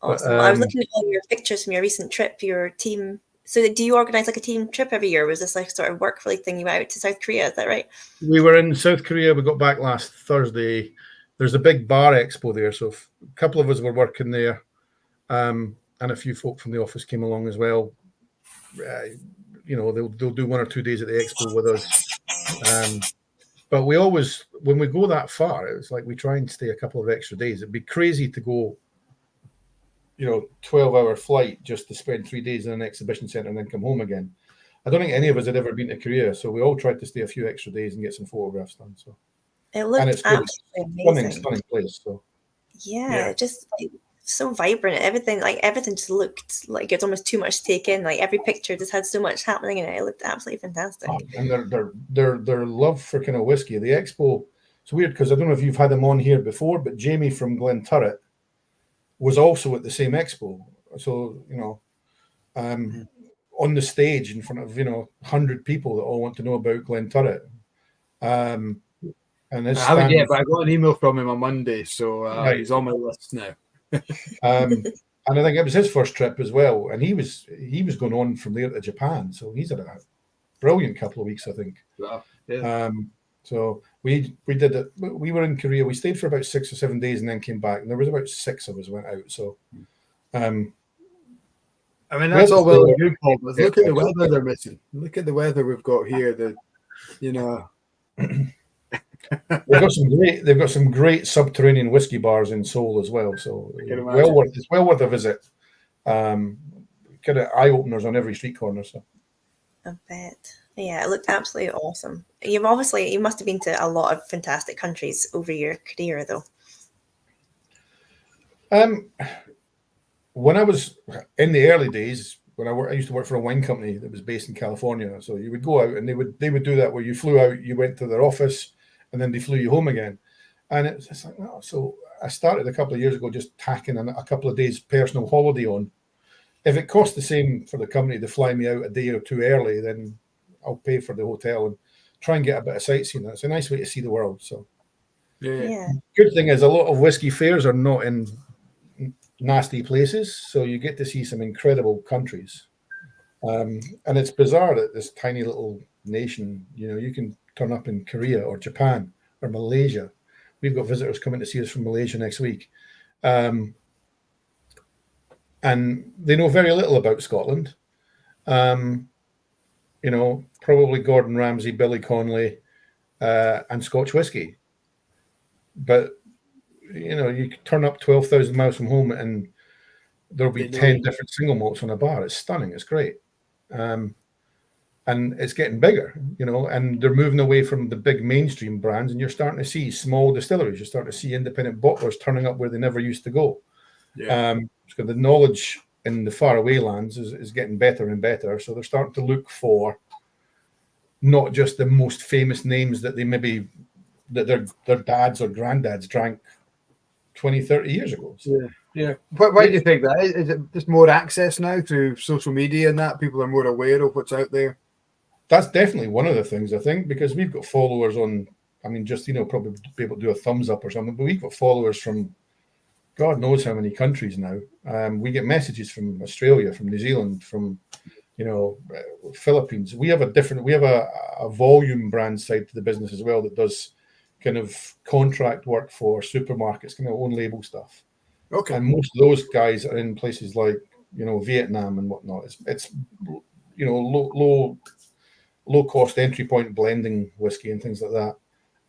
Speaker 2: awesome. But, I was looking at all your pictures from your recent trip, your team. So do you organize like a team trip every year? Or was this like sort of work really thing you went out to South Korea? Is that right?
Speaker 3: We were in South Korea. We got back last Thursday. There's a big bar expo there. So a couple of us were working there. And a few folk from the office came along as well. You know, they'll do 1 or 2 days at the expo with us. But we always, when we go that far, it's like we try and stay a couple of extra days. It'd be crazy to go, 12-hour flight just to spend 3 days in an exhibition centre and then come home again. I don't think any of us had ever been to Korea, so we all tried to stay a few extra days and get some photographs done. So
Speaker 2: it looked absolutely amazing.
Speaker 3: Stunning place. So
Speaker 2: yeah. Just like so vibrant. Everything just looked like it's almost too much to take in. Like every picture just had so much happening in it. It looked absolutely fantastic.
Speaker 3: And their love for kind of whiskey. The expo, it's weird because I don't know if you've had him on here before, but Jamie from Glenturret was also at the same expo. So on the stage in front of 100 people that all want to know about Glenturret. And
Speaker 1: I haven't yet, but I got an email from him on Monday, so he's on my list now.
Speaker 3: And I think it was his first trip as well, and he was going on from there to Japan, so he's had a brilliant couple of weeks, I think.
Speaker 1: Wow. Yeah.
Speaker 3: So we did it. We were in Korea. We stayed for about 6 or 7 days and then came back, and there was about 6 of us went out. So,
Speaker 1: I mean, that's all well and good, Paul, but look at the weather they're missing. Look at the weather we've got here.
Speaker 3: They've got some great subterranean whiskey bars in Seoul as well. So it's well worth a visit. Kind of eye openers on every street corner. So
Speaker 2: I bet. Yeah, it looked absolutely awesome. You must have been to a lot of fantastic countries over your career, though.
Speaker 3: When I was in the early days, I used to work for a wine company that was based in California. So you would go out and they would do that where you flew out, you went to their office, and then they flew you home again. And it's like, no. So I started a couple of years ago just tacking a couple of days personal holiday on. If it costs the same for the company to fly me out a day or two early, then I'll pay for the hotel and try and get a bit of sightseeing. It's a nice way to see the world. So
Speaker 2: yeah.
Speaker 3: Good thing is a lot of whiskey fairs are not in nasty places, so you get to see some incredible countries. And it's bizarre that this tiny little nation, you can turn up in Korea or Japan or Malaysia. We've got visitors coming to see us from Malaysia next week. And they know very little about Scotland. Probably Gordon Ramsay, Billy Connolly, and Scotch whisky. But, you can turn up 12,000 miles from home and there'll be 10 different single malts on a bar. It's stunning. It's great. And it's getting bigger, and they're moving away from the big mainstream brands, and you're starting to see small distilleries. You're starting to see independent bottlers turning up where they never used to go. So the knowledge in the faraway lands is getting better and better. So they're starting to look for not just the most famous names that they maybe that their dads or granddads drank 20, 30 years ago. So,
Speaker 1: yeah. Why do you think that? Is it just more access now through social media and that people are more aware of what's out there?
Speaker 3: That's definitely one of the things, I think, because we've got followers on, probably be able to do a thumbs up or something, but we've got followers from God knows how many countries now. We get messages from Australia, from New Zealand, from, Philippines. We have a volume brand side to the business as well that does kind of contract work for supermarkets, kind of own label stuff.
Speaker 1: Okay.
Speaker 3: And most of those guys are in places like, Vietnam and whatnot. It's low cost entry point blending whiskey and things like that.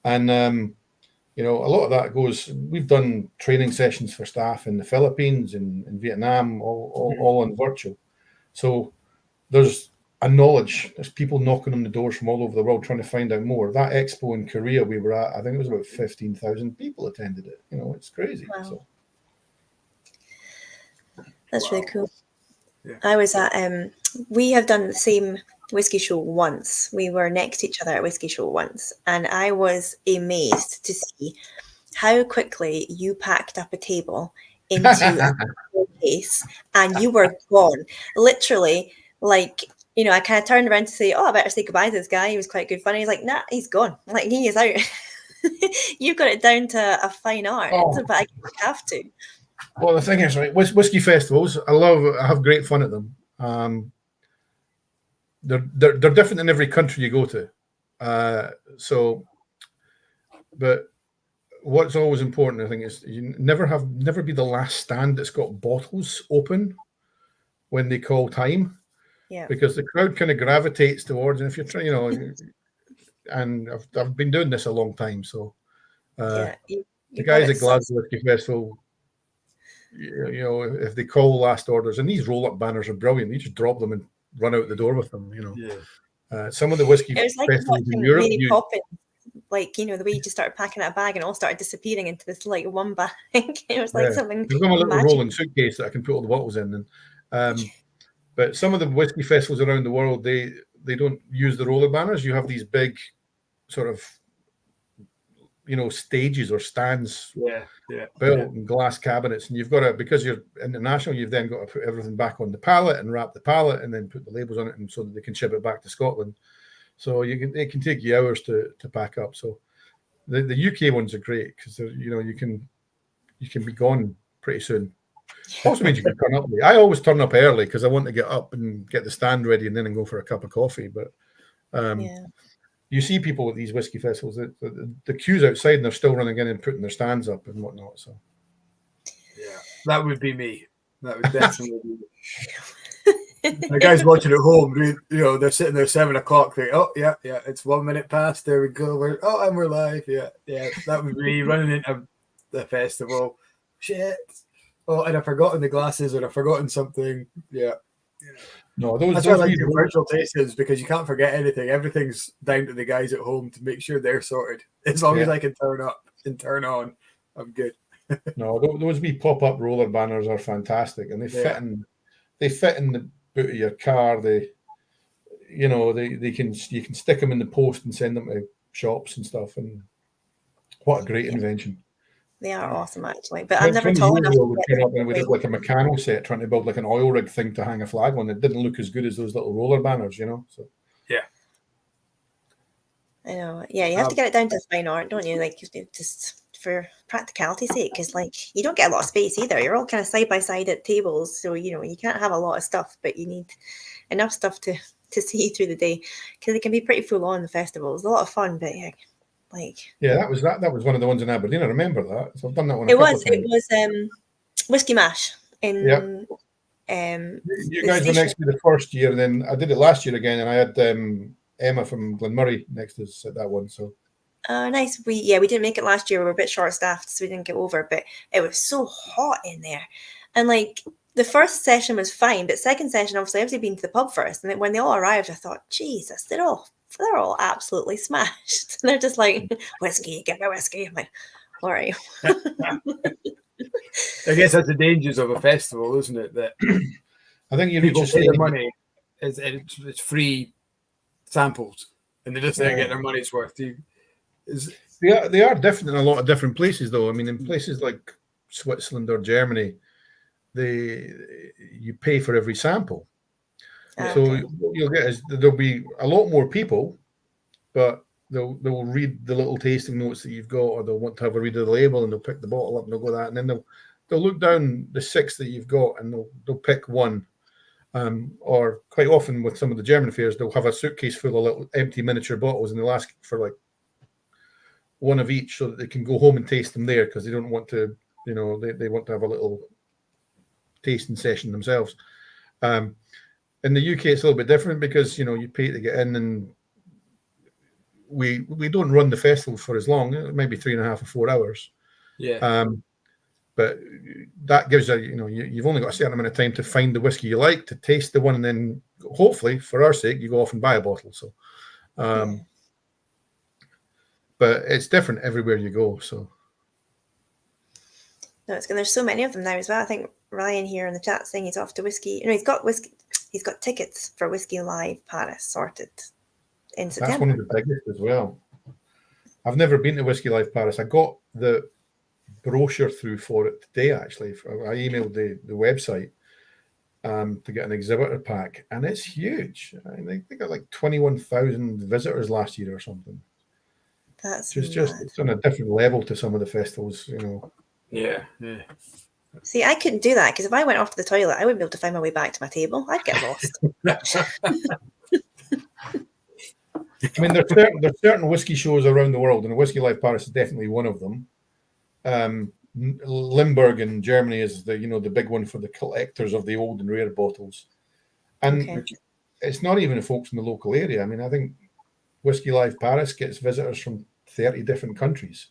Speaker 3: And, a lot of that we've done training sessions for staff in the Philippines, in Vietnam, all on virtual. So there's people knocking on the doors from all over the world trying to find out more. That expo in Korea we were at, I think it was about 15,000 people attended it. It's crazy.
Speaker 2: Wow.
Speaker 3: So
Speaker 2: That's really cool.
Speaker 1: Yeah.
Speaker 2: I was at we have done the same whiskey show once. We were next to each other at whiskey show once, and I was amazed to see how quickly you packed up a table into a case and you were gone. Literally, like, I kind of turned around to say, I better say goodbye to this guy. He was quite good fun. He's like, nah, he's gone. Like, he is out. You've got it down to a fine art, but I have to.
Speaker 3: Well, the thing is, right, whiskey festivals, I have great fun at them. They're different in every country you go to. But what's always important, I think, is you never be the last stand that's got bottles open when they call time.
Speaker 2: Yeah.
Speaker 3: Because the crowd kind of gravitates towards, and if you're trying, and I've been doing this a long time, so the guys at Glasgow Whiskey Festival, if they call last orders, and these roll-up banners are brilliant. You just drop them and run out the door with them. Some of the whiskey festivals in Europe,
Speaker 2: like, the way you just started packing out a bag and all started disappearing into this like one bag. It was like something.
Speaker 3: I've got a little rolling suitcase that I can put all the bottles in. And but some of the whiskey festivals around the world, they don't use the roller banners. You have these big sort of stages or stands built in glass cabinets, and you've got to, because you're international, you've then got to put everything back on the pallet and wrap the pallet and then put the labels on it, and so that they can ship it back to Scotland. So it can take you hours to pack up. So the UK ones are great because you can be gone pretty soon. Also means you can turn up late. I always turn up early because I want to get up and get the stand ready and then go for a cup of coffee. But you see people at these whiskey festivals, the queues outside, and they're still running in and putting their stands up and whatnot. So
Speaker 1: yeah, that would be me. That would definitely be me. The guys watching at home, they're sitting there 7 o'clock. They, it's 1 minute past. There we go. We're live. Yeah. That would be me running into the festival. Shit. Oh, and I've forgotten the glasses, or I've forgotten something. Yeah.
Speaker 3: No,
Speaker 1: that's why I like doing virtual tastings, because you can't forget anything. Everything's down to the guys at home to make sure they're sorted. As long as I can turn up and turn on, I'm good.
Speaker 3: No, those wee pop-up roller banners are fantastic, and they fit in the boot of your car. You can stick them in the post and send them to shops and stuff. And what a great invention!
Speaker 2: They are awesome, actually. But I'm never tall enough.
Speaker 3: We did like a mechanical set trying to build like an oil rig thing to hang a flag on. It didn't look as good as those little roller banners, So
Speaker 2: I know. Yeah, you have to get it down to fine art, don't you? Like, just for practicality's sake, because like you don't get a lot of space either. You're all kind of side by side at tables, so you can't have a lot of stuff, but you need enough stuff to see you through the day, because it can be pretty full on. The festival is a lot of fun, but
Speaker 3: that was one of the ones in Aberdeen. I remember that. So I've done that one.
Speaker 2: It was Whiskey Mash in.
Speaker 3: You guys were next to me the first year, and then I did it last year again, and I had Emma from Glenmurray next to us at that one. So
Speaker 2: nice. We didn't make it last year. We were a bit short staffed, so we didn't get over. But it was so hot in there, and like the first session was fine, but second session, obviously, I've been to the pub first, and then when they all arrived, I thought, Jesus, they're all absolutely smashed. They're just like, whiskey, get my whiskey. I'm like, all right.
Speaker 1: I guess that's the dangers of a festival, isn't it? That
Speaker 3: I think you
Speaker 1: people pay their money. It's free samples, and they just get their money's worth.
Speaker 3: They are different in a lot of different places, though. I mean, in places like Switzerland or Germany, you pay for every sample. So what you'll get is there'll be a lot more people, but they'll read the little tasting notes that you've got, or they'll want to have a read of the label, and they'll pick the bottle up and they'll go that, and then they'll look down the 6 that you've got, and they'll pick one. Or quite often with some of the German fairs, they'll have a suitcase full of little empty miniature bottles, and they'll ask for like one of each so that they can go home and taste them there, because they don't want to, they want to have a little tasting session themselves. In the UK, it's a little bit different because, you pay to get in, and we don't run the festival for as long, maybe 3.5 or 4 hours.
Speaker 1: Yeah.
Speaker 3: But that gives you've only got a certain amount of time to find the whiskey you like, to taste the one, and then hopefully, for our sake, you go off and buy a bottle. So, but it's different everywhere you go. So,
Speaker 2: no, it's good. There's so many of them now as well. I think Ryan here in the chat saying he's off to whiskey. He's got whiskey. He's got tickets for Whiskey Live Paris sorted in September.
Speaker 3: That's one of the biggest as well. I've never been to Whiskey Live Paris. I got the brochure through for it today, actually. I emailed the website to get an exhibitor pack, and it's huge. I think they got like 21,000 visitors last year or something.
Speaker 2: That's
Speaker 3: it's on a different level to some of the festivals,
Speaker 1: Yeah.
Speaker 2: See, I couldn't do that, because if I went off to the toilet, I wouldn't be able to find my way back to my table. I'd get lost.
Speaker 3: I mean, there's certain whiskey shows around the world, and Whiskey Live Paris is definitely one of them. Limburg in Germany is the big one for the collectors of the old and rare bottles, and it's not even the folks in the local area. I mean, I think Whiskey Live Paris gets visitors from 30 different countries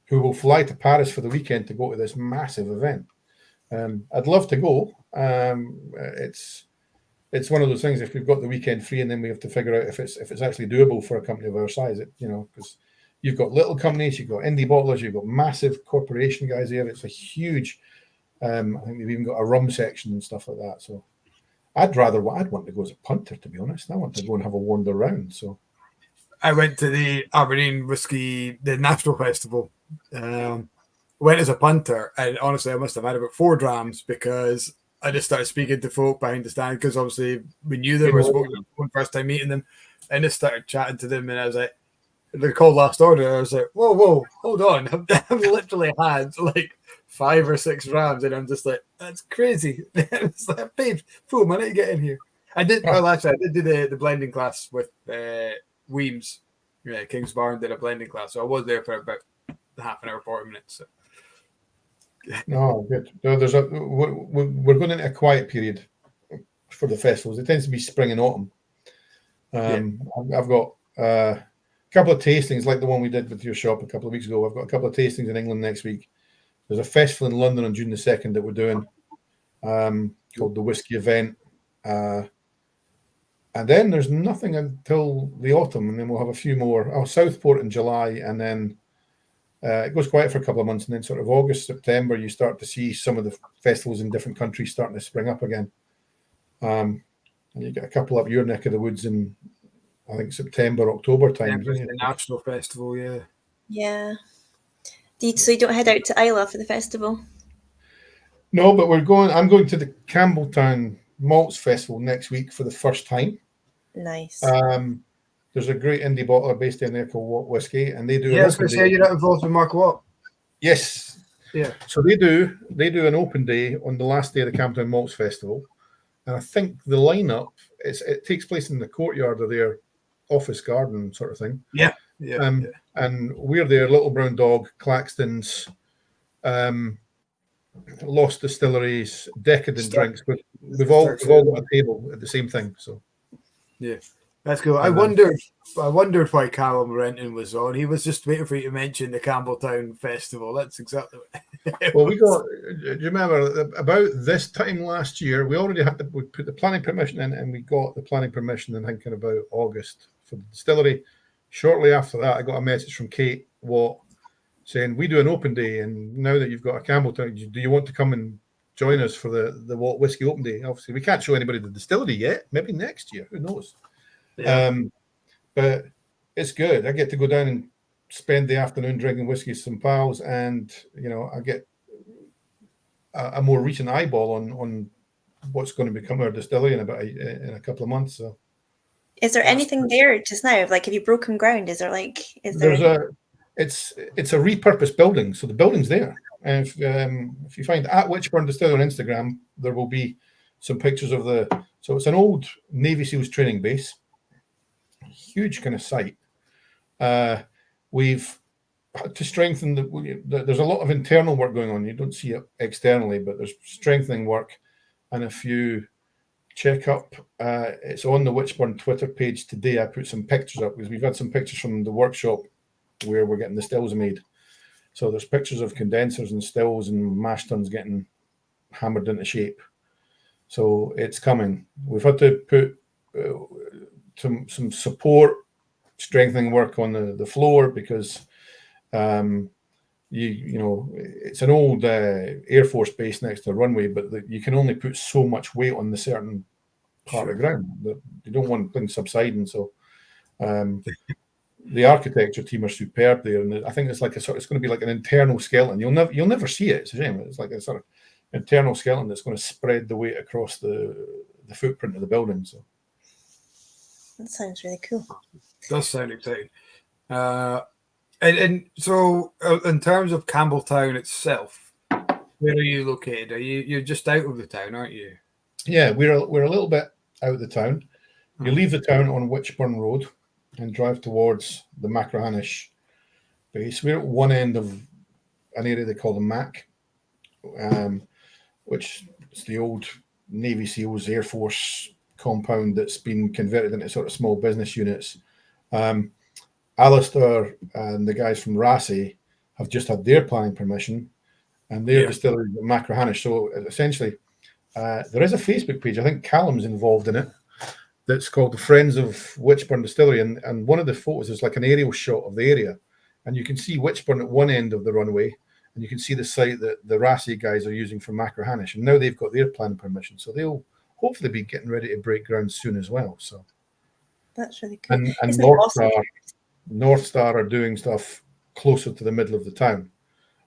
Speaker 3: who will fly to Paris for the weekend to go to this massive event. I'd love to go. It's one of those things. If we've got the weekend free, and then we have to figure out if it's actually doable for a company of our size, because you've got little companies, you've got indie bottlers, you've got massive corporation guys here. It's a huge. I think they've even got a rum section and stuff like that. So I'd want to go as a punter, to be honest. I want to go and have a wander around. So
Speaker 1: I went to the Aberdeen the National Festival. Went as a punter, and honestly, I must have had about 4 drams, because I just started speaking to folk behind the stand, because obviously we knew them, we spoke to them when first time meeting them, and just started chatting to them, and I was like, they called last order. I was like, whoa, hold on. I've literally had like 5 or 6 drams, and I'm just like, that's crazy. It's like, I paid full money to get in here. I did do the blending class with Weems. Yeah, King's Barn did a blending class, so I was there for about half an hour, 40 minutes. So.
Speaker 3: No, good. No, we're going into a quiet period for the festivals. It tends to be spring and autumn. I've got a couple of tastings like the one we did with your shop a couple of weeks ago. I've got a couple of tastings in England next week. There's a festival in London on June the 2nd that we're doing called the Whiskey Event. And then there's nothing until the autumn, and then we'll have a few more. Southport in July, and then it goes quiet for a couple of months, and then sort of August, September, you start to see some of the festivals in different countries starting to spring up again. And you get a couple up your neck of the woods in, I think, September, October time.
Speaker 1: The National Festival, yeah.
Speaker 2: Yeah. So you don't head out to Isla for the festival?
Speaker 3: No, but I'm going to the Campbeltown Malts Festival next week for the first time.
Speaker 2: Nice.
Speaker 3: There's a great indie bottler based down there called Watt Whiskey, and they do.
Speaker 1: Yeah, I was going to say, you're not involved with Mark Watt.
Speaker 3: Yes.
Speaker 1: Yeah.
Speaker 3: So they do an open day on the last day of the Campbeltown Malts Festival, and I think the lineup it takes place in the courtyard of their office garden sort of thing.
Speaker 1: Yeah.
Speaker 3: And we're there. Little Brown Dog, Claxton's, Lost Distilleries, Decadent Drinks. We've all got a table at the same thing. So
Speaker 1: yeah, that's cool. I wondered why Callum Renton was on. He was just waiting for you to mention the Campbeltown Festival. That's exactly what
Speaker 3: well, we got. Do you remember about this time last year? We already had we put the planning permission in, and we got the planning permission in thinking about August for the distillery. Shortly after that, I got a message from Kate Watt saying we do an open day, and now that you've got a Campbeltown, do you want to come and join us for the Watt Whiskey Open Day? Obviously, we can't show anybody the distillery yet. Maybe next year, who knows?
Speaker 1: Yeah.
Speaker 3: But it's good. I get to go down and spend the afternoon drinking whiskey with some pals, and I get a more recent eyeball on what's going to become our distillery in a couple of months. So,
Speaker 2: is there anything there just now? Like, have you broken ground? It's a
Speaker 3: repurposed building, so the building's there. And if you find at Witchburn Distillery on Instagram, there will be some pictures of so it's an old Navy SEALs training base, huge kind of site. We've had to strengthen there's a lot of internal work going on. You don't see it externally, but there's strengthening work. And if you check up, it's on the Witchburn Twitter page today. I put some pictures up because we've had some pictures from the workshop where we're getting the stills made. So there's pictures of condensers and stills and mash tuns getting hammered into shape. So it's coming. We've had to put some support strengthening work on the floor because it's an old Air Force base next to the runway, but you can only put so much weight on the certain part of the ground that you don't want things subsiding. So the architecture team are superb there, and I think it's like it's going to be like an internal skeleton. You'll never see it. It's a shame. It's like a sort of internal skeleton that's going to spread the weight across the footprint of the building. So
Speaker 2: that sounds really cool.
Speaker 1: Does sound exciting. And so, in terms of Campbeltown itself, where are you located? You're just out of the town, aren't you?
Speaker 3: Yeah, we're a little bit out of the town. You leave the town on Witchburn Road and drive towards the Machrihanish base. We're at one end of an area they call the Mac, which is the old Navy SEALs Air Force compound that's been converted into sort of small business units. Alistair and the guys from Rassay have just had their planning permission, and their distillery at Machrihanish. So essentially, there is a Facebook page. I think Callum's involved in it. That's called the Friends of Witchburn Distillery, and one of the photos is like an aerial shot of the area, and you can see Witchburn at one end of the runway, and you can see the site that the Rassay guys are using for Machrihanish, and now they've got their planning permission, so they'll hopefully be getting ready to break ground soon as well. So
Speaker 2: that's really cool.
Speaker 3: And North Star are doing stuff closer to the middle of the town,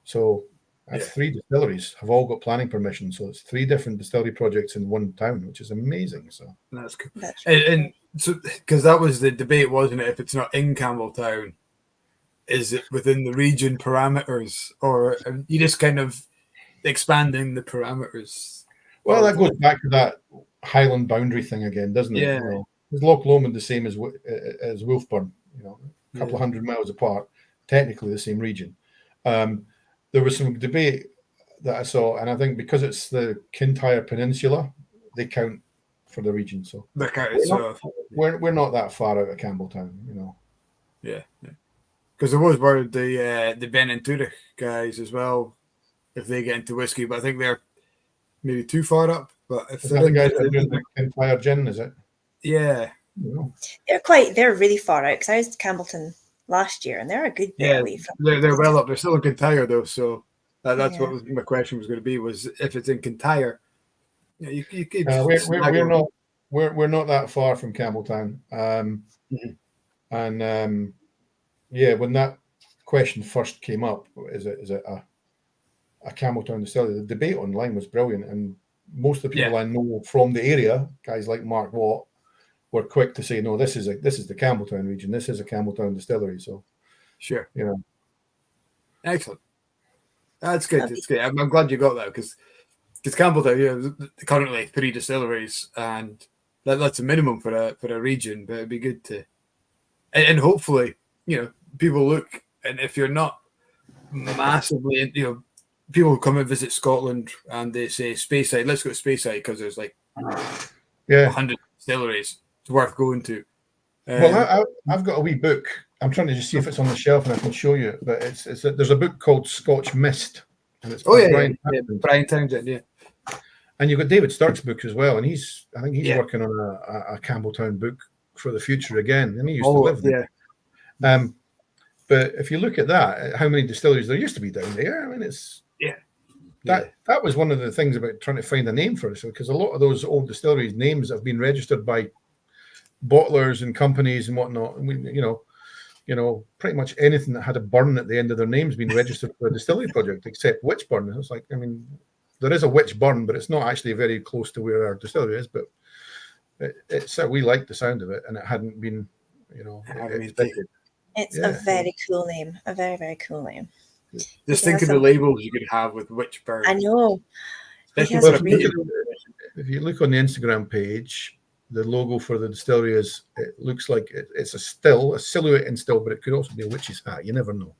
Speaker 3: so that's 3 distilleries have all got planning permission. So it's 3 different distillery projects in one town, which is amazing. So
Speaker 1: that's cool. And so, because that was the debate, wasn't it? If it's not in Campbeltown, is it within the region parameters, or are you just kind of expanding the parameters?
Speaker 3: Well, that goes back to that Highland boundary thing again, doesn't it?
Speaker 1: Yeah.
Speaker 3: Is Loch Lomond the same as Wolfburn? A couple of 100 miles apart, technically the same region. There was some debate that I saw, and I think because it's the Kintyre Peninsula, they count for the region. So we're not that far out of Campbeltown,
Speaker 1: Yeah, because there was word the Benenturich guys as well, if they get into whiskey, but I think they're maybe too far up. But if
Speaker 3: the guys that are doing the Kintyre gin, is it?
Speaker 1: Yeah.
Speaker 2: They're really far out, because I was to Campbeltown last year, and they're a good bit away from.
Speaker 1: They're well up. They're still in Kintyre though, so that's what my question was going to be. Was if it's in Kintyre, you could.
Speaker 3: We're not that far from Campbeltown, and when that question first came up, is it a Campbeltown distillery? The debate online was brilliant, and most of the people I know from the area, guys like Mark Watt, were quick to say, no, this is the Campbeltown region. This is a Campbeltown distillery. So,
Speaker 1: sure,
Speaker 3: Excellent.
Speaker 1: That's good. It's good. I'm glad you got that because Campbeltown, currently 3 distilleries, and that's a minimum for a region. But it'd be good to, and hopefully, people look, and if you're not massively, people come and visit Scotland and they say Speyside, let's go to Speyside because there's like 100 distilleries. It's worth going to.
Speaker 3: Well, I've got a wee book. I'm trying to just see if it's on the shelf and I can show you. But there's a book called Scotch Mist, and it's
Speaker 1: Brian Townsend, yeah.
Speaker 3: And you've got David Sturck's book as well, and I think he's working on a Campbeltown book for the future again. And he used to live there. But if you look at that, how many distilleries there used to be down there? I mean, that was one of the things about trying to find a name for us, because a lot of those old distilleries' names have been registered by bottlers and companies and whatnot. And we, pretty much anything that had a burn at the end of their name's been registered for a distillery project, except Witchburn. It's like, I mean, there is a Witchburn, but it's not actually very close to where our distillery is. But we liked the sound of it, and it hadn't been,
Speaker 2: It's a very cool name. A very, very cool name.
Speaker 1: Just think of the labels you could have with Witchburn.
Speaker 2: I know.
Speaker 3: If you look on the Instagram page, the logo for the distillery it looks like it's a silhouette and still, but it could also be a witch's hat. You never know.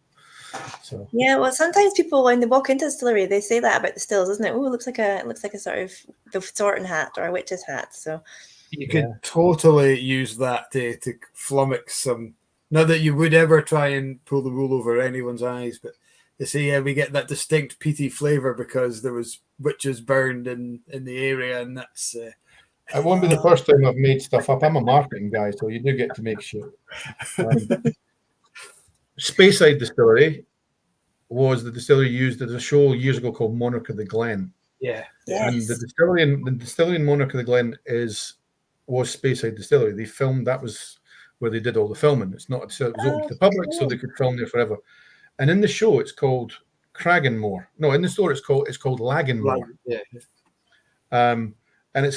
Speaker 3: So
Speaker 2: yeah, well, sometimes people when they walk into a distillery, they say that about the stills, doesn't it? Oh, it looks like a sort of the sorting hat or a witch's hat. So
Speaker 1: you could totally use that to flummox some. Not that you would ever try and pull the wool over anyone's eyes, but they say we get that distinct peaty flavour because there was witches burned in the area, and that's.
Speaker 3: It won't be the first time I've made stuff up. I'm a marketing guy, so you do get to make shit. Speyside Distillery was the distillery used as a show years ago called Monarch of the Glen.
Speaker 2: Yeah.
Speaker 3: And the distillery in Monarch of the Glen was Speyside Distillery. They filmed, that was where they did all the filming. It was open to the public, so they could film there forever. And in the show, it's called Cragganmore. No, in the store, it's called Lagganmore. And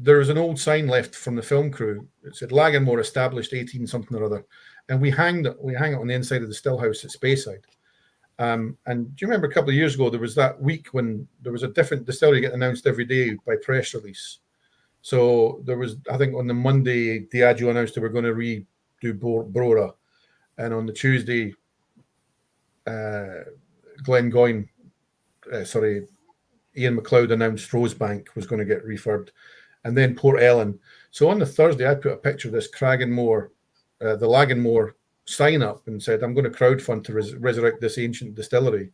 Speaker 3: there's an old sign left from the film crew. It said Lagganmore established 18 something or other, and we hang it on the inside of the still house at Speyside. And do you remember a couple of years ago there was that week when there was a different distillery getting announced every day by press release? So there was, I think, on the Monday Diageo announced they were going to redo Brora, and on the Tuesday, Ian McLeod announced Rosebank was going to get refurbed, and then Port Ellen. So on the Thursday, I put a picture of this Cragganmore, the Lagganmore sign up and said, I'm going to crowdfund to resurrect this ancient distillery.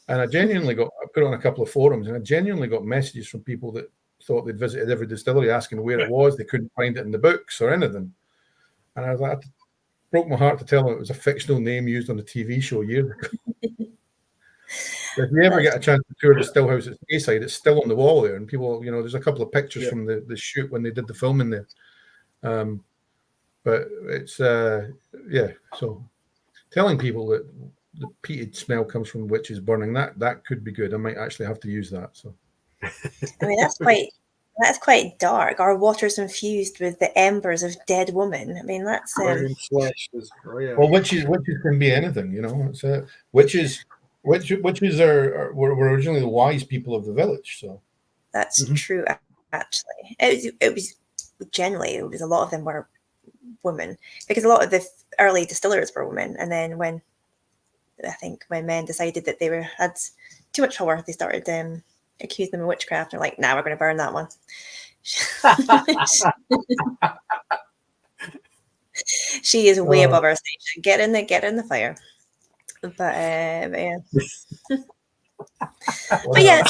Speaker 3: And I put on a couple of forums, and I genuinely got messages from people that thought they'd visited every distillery asking where it was. They couldn't find it in the books or anything. And I was like, it broke my heart to tell them it was a fictional name used on a TV show years ago. If you ever get a chance to tour the still house at Speyside, it's still on the wall there, and people, there's a couple of pictures from the shoot when they did the filming there. But it's so telling people that the peated smell comes from witches burning, that could be good. I might actually have to use that. So
Speaker 2: I mean, that's quite dark. Our water's infused with the embers of dead women. I mean, that's
Speaker 1: flesh.
Speaker 3: Well, witches can be anything, It's witches were originally the wise people of the village. So
Speaker 2: that's true. Actually, it was generally a lot of them were women, because a lot of the early distillers were women, and then when men decided that they had too much power, they started accusing them of witchcraft. They're like, "Now we're going to burn that one." She is way above our station. Get in the fire. But yeah. But yeah,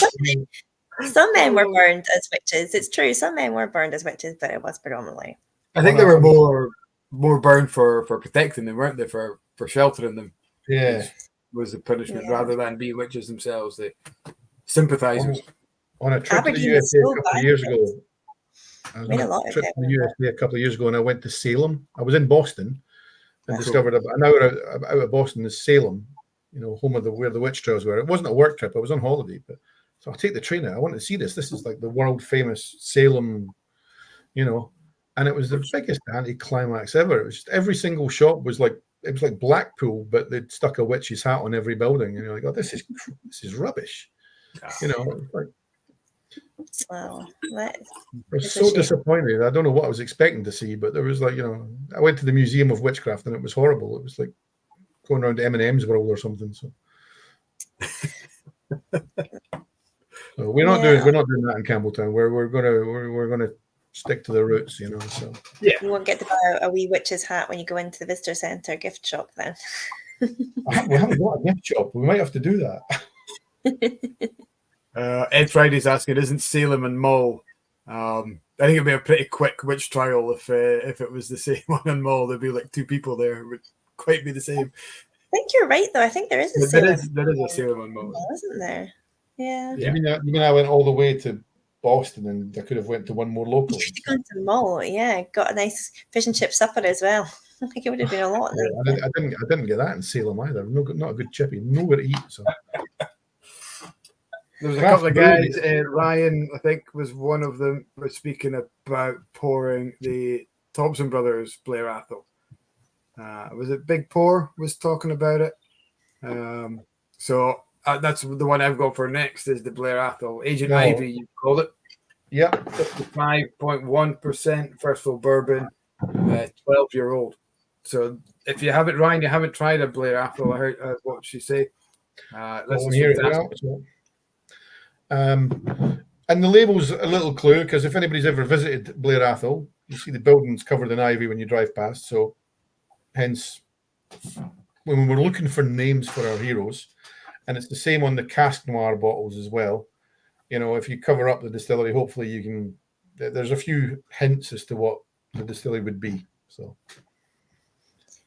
Speaker 2: some men were burned as witches. It's true. Some men were burned as witches, but it was predominantly.
Speaker 1: I think they were more burned for protecting them, weren't they? For sheltering them.
Speaker 3: Yeah.
Speaker 1: Was the punishment rather than being witches themselves. The sympathizers.
Speaker 3: On a trip to the USA a couple of years ago. I was on a trip to the USA a couple of years ago, and I went to Salem. I was in Boston. And discovered an hour out of Boston is Salem, home of where the witch trials were. It wasn't a work trip; I was on holiday. But so I'll take the train out. I wanted to see this. This is like the world famous Salem, and it was the biggest anticlimax ever. It was just every single shop was like like Blackpool, but they'd stuck a witch's hat on every building, and you're like, oh, this is rubbish. You know, like,
Speaker 2: Well,
Speaker 3: I was so disappointed. I don't know what I was expecting to see, but there was like, you know, I went to the Museum of Witchcraft and it was horrible. It was like going around to Eminem's world or something. So, we're not doing that in Campbeltown. We're gonna stick to the roots, you know. So
Speaker 2: you won't get to buy a wee witch's hat when you go into the visitor centre gift shop then.
Speaker 3: We haven't got a gift shop. We might have to do that.
Speaker 1: Ed Friday's asking, isn't Salem and Mull? I think it'd be a pretty quick witch trial if it was the same one in Mull. There'd be like 2 people there. It would quite be the same.
Speaker 2: I think you're right, though. I think there is a Salem.
Speaker 1: There is a Salem and Mull,
Speaker 2: isn't there? Yeah.
Speaker 3: You mean I went all the way to Boston and I could have went to one more local?
Speaker 2: You should have gone to Mull. Yeah, got a nice fish and chip supper as well. I think it would have been a lot.
Speaker 3: I didn't get that in Salem either. Not a good chippy. Nowhere to eat. So.
Speaker 1: There was a couple of guys. Ryan, I think, was one of them. Was speaking about pouring the Thompson Brothers Blair Athol. Was it Big Pour was talking about it? So that's the one I've got for next is the Blair Athol. Agent Ivy, you called it.
Speaker 3: Yep.
Speaker 1: 55.1% first full bourbon, 12-year-old. So if you haven't, Ryan, you haven't tried a Blair Athol. I heard what she say. Let's hear it out.
Speaker 3: And the label's a little clue because if anybody's ever visited Blair Athol, you see the buildings covered in ivy when you drive past. So, hence, when we're looking for names for our heroes, and it's the same on the cask noir bottles as well. You know, if you cover up the distillery, hopefully you can. There's a few hints as to what the distillery would be. So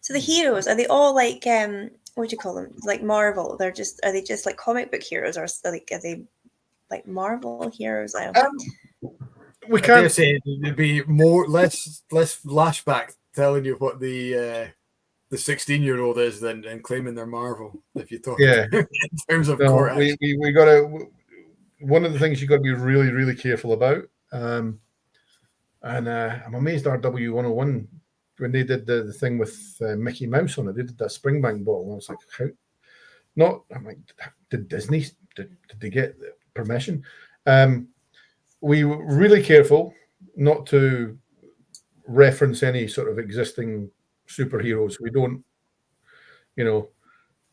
Speaker 2: the heroes, are they all like what do you call them? Like Marvel? Are they just like comic book heroes, or are they like Marvel heroes?
Speaker 1: We can't say there'd be less flashback telling you what the 16-year-old is than claiming they're Marvel. If you talk, in terms of core,
Speaker 3: we got to. One of the things you got to be really, really careful about, and I'm amazed RW101 when they did the thing with Mickey Mouse on it. They did that Springbank bottle. And I was like, how? I'm like, did Disney? Did they get permission? We were really careful not to reference any sort of existing superheroes. We don't,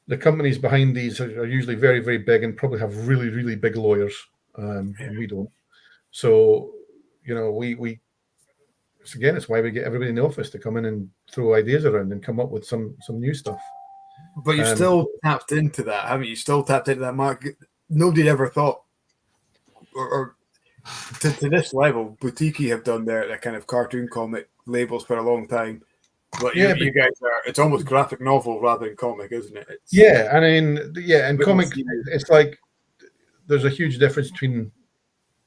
Speaker 3: the companies behind these are usually very, very big and probably have really, really big lawyers, and we don't. So, it's why we get everybody in the office to come in and throw ideas around and come up with some new stuff.
Speaker 1: But you've still tapped into that, haven't you? Still tapped into that market. Nobody ever thought, or to this level, Boutique have done their kind of cartoon comic labels for a long time. But you guys are, it's almost graphic novel rather than comic, isn't it?
Speaker 3: And comic, it's like there's a huge difference between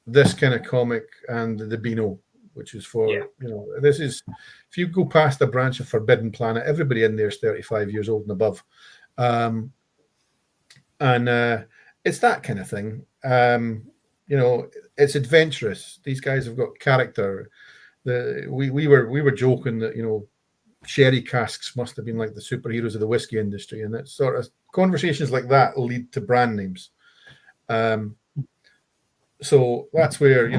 Speaker 3: this kind of comic and the Beano, which is for, this is, if you go past a branch of Forbidden Planet, everybody in there is 35 years old and above. It's that kind of thing. It's adventurous. These guys have got character. We were joking that, sherry casks must have been like the superheroes of the whiskey industry, and it's sort of conversations like that lead to brand names. So that's where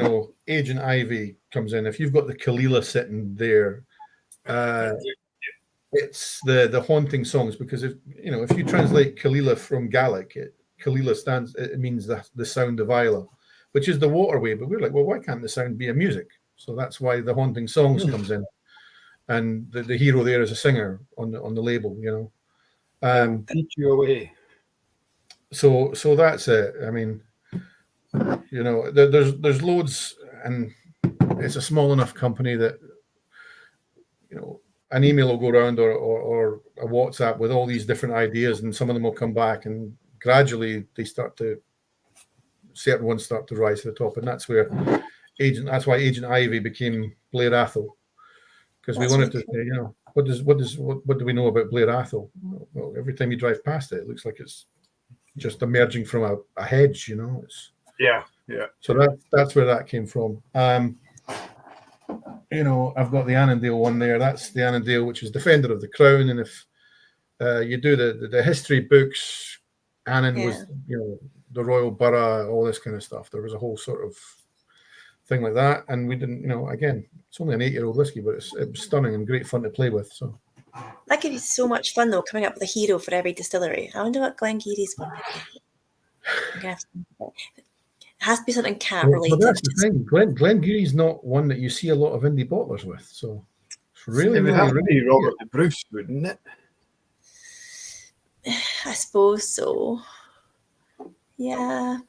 Speaker 3: Agent Ivy comes in. If you've got the Kalila sitting there, it's the haunting songs, because if you translate Kalila from Gaelic, Kalila it means the sound of Isla, which is the waterway. But we're like, well, why can't the sound be a music? So that's why the haunting songs comes in. And the hero there is a singer on the label,
Speaker 1: teach you away.
Speaker 3: So that's it. I mean, there's loads, and it's a small enough company that an email will go around or a WhatsApp with all these different ideas, and some of them will come back, and gradually certain ones start to rise to the top, and that's why Agent Ivy became Blair Athol. Because we wanted to say, what do we know about Blair Athol? Well, every time you drive past it, it looks like it's just emerging from a hedge,
Speaker 1: Yeah.
Speaker 3: So that's where that came from. I've got the Annandale one there. That's the Annandale, which is Defender of the Crown. And if you do the history books. Annan
Speaker 2: Yeah.
Speaker 3: was, the royal borough, all this kind of stuff. There was a whole sort of thing like that, and we didn't, again, it's only an 8-year-old whiskey, but it was stunning and great fun to play with. So
Speaker 2: that could be so much fun though, coming up with a hero for every distillery. I wonder what Glengarry's one would be. I'm gonna have to think about it. It has to be something cat related.
Speaker 3: Well, that's the thing. Glengarry's not one that you see a lot of indie bottlers with, so it's really,
Speaker 1: It would
Speaker 3: really,
Speaker 1: have to
Speaker 3: really
Speaker 1: be Robert the Bruce, wouldn't it?
Speaker 2: I suppose so. Yeah,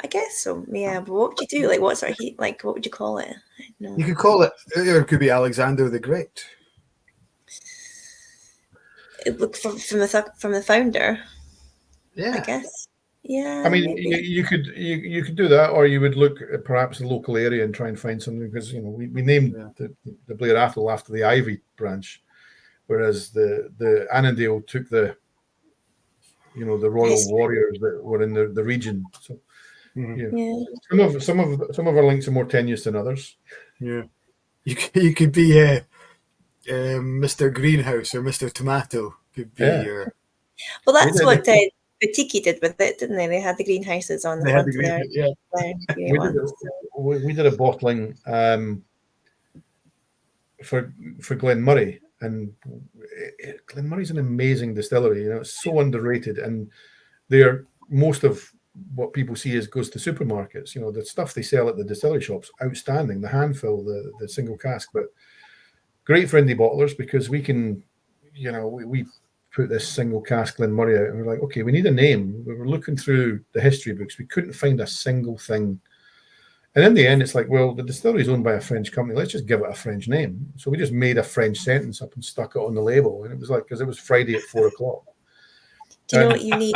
Speaker 2: I guess so. Yeah, but what would you do? Like, what sort of heat? Like, what would you call it?
Speaker 1: You could call it, or it could be Alexander the Great.
Speaker 2: Look from the founder.
Speaker 1: Yeah,
Speaker 2: I guess. Yeah.
Speaker 3: I mean,
Speaker 2: maybe.
Speaker 3: you could do that, or you would look at perhaps the local area and try and find something, because we named the Blair Athol after the Ivy branch, whereas the Annandale took the royal warriors that were in the region. So some of our links are more tenuous than others.
Speaker 1: Yeah, you could be Mr. Greenhouse or Mr. Tomato. Could be your.
Speaker 2: Well, that's what Batiki did with it, didn't they? They had the greenhouses on the front of their
Speaker 3: we did a bottling for Glenmurray, and Glenmurray's an amazing distillery. It's so underrated, and most of what people see goes to supermarkets. The stuff they sell at the distillery shops, outstanding. The hand fill, the single cask, but great for indie bottlers, because we can, we put this single cask Glenmurray out, and we're like, okay, we need a name. We were looking through the history books, we couldn't find a single thing. And in the end, it's like, well, the distillery is owned by a French company. Let's just give it a French name. So we just made a French sentence up and stuck it on the label. And it was like, because it was Friday at 4:00.
Speaker 2: Do you know what you need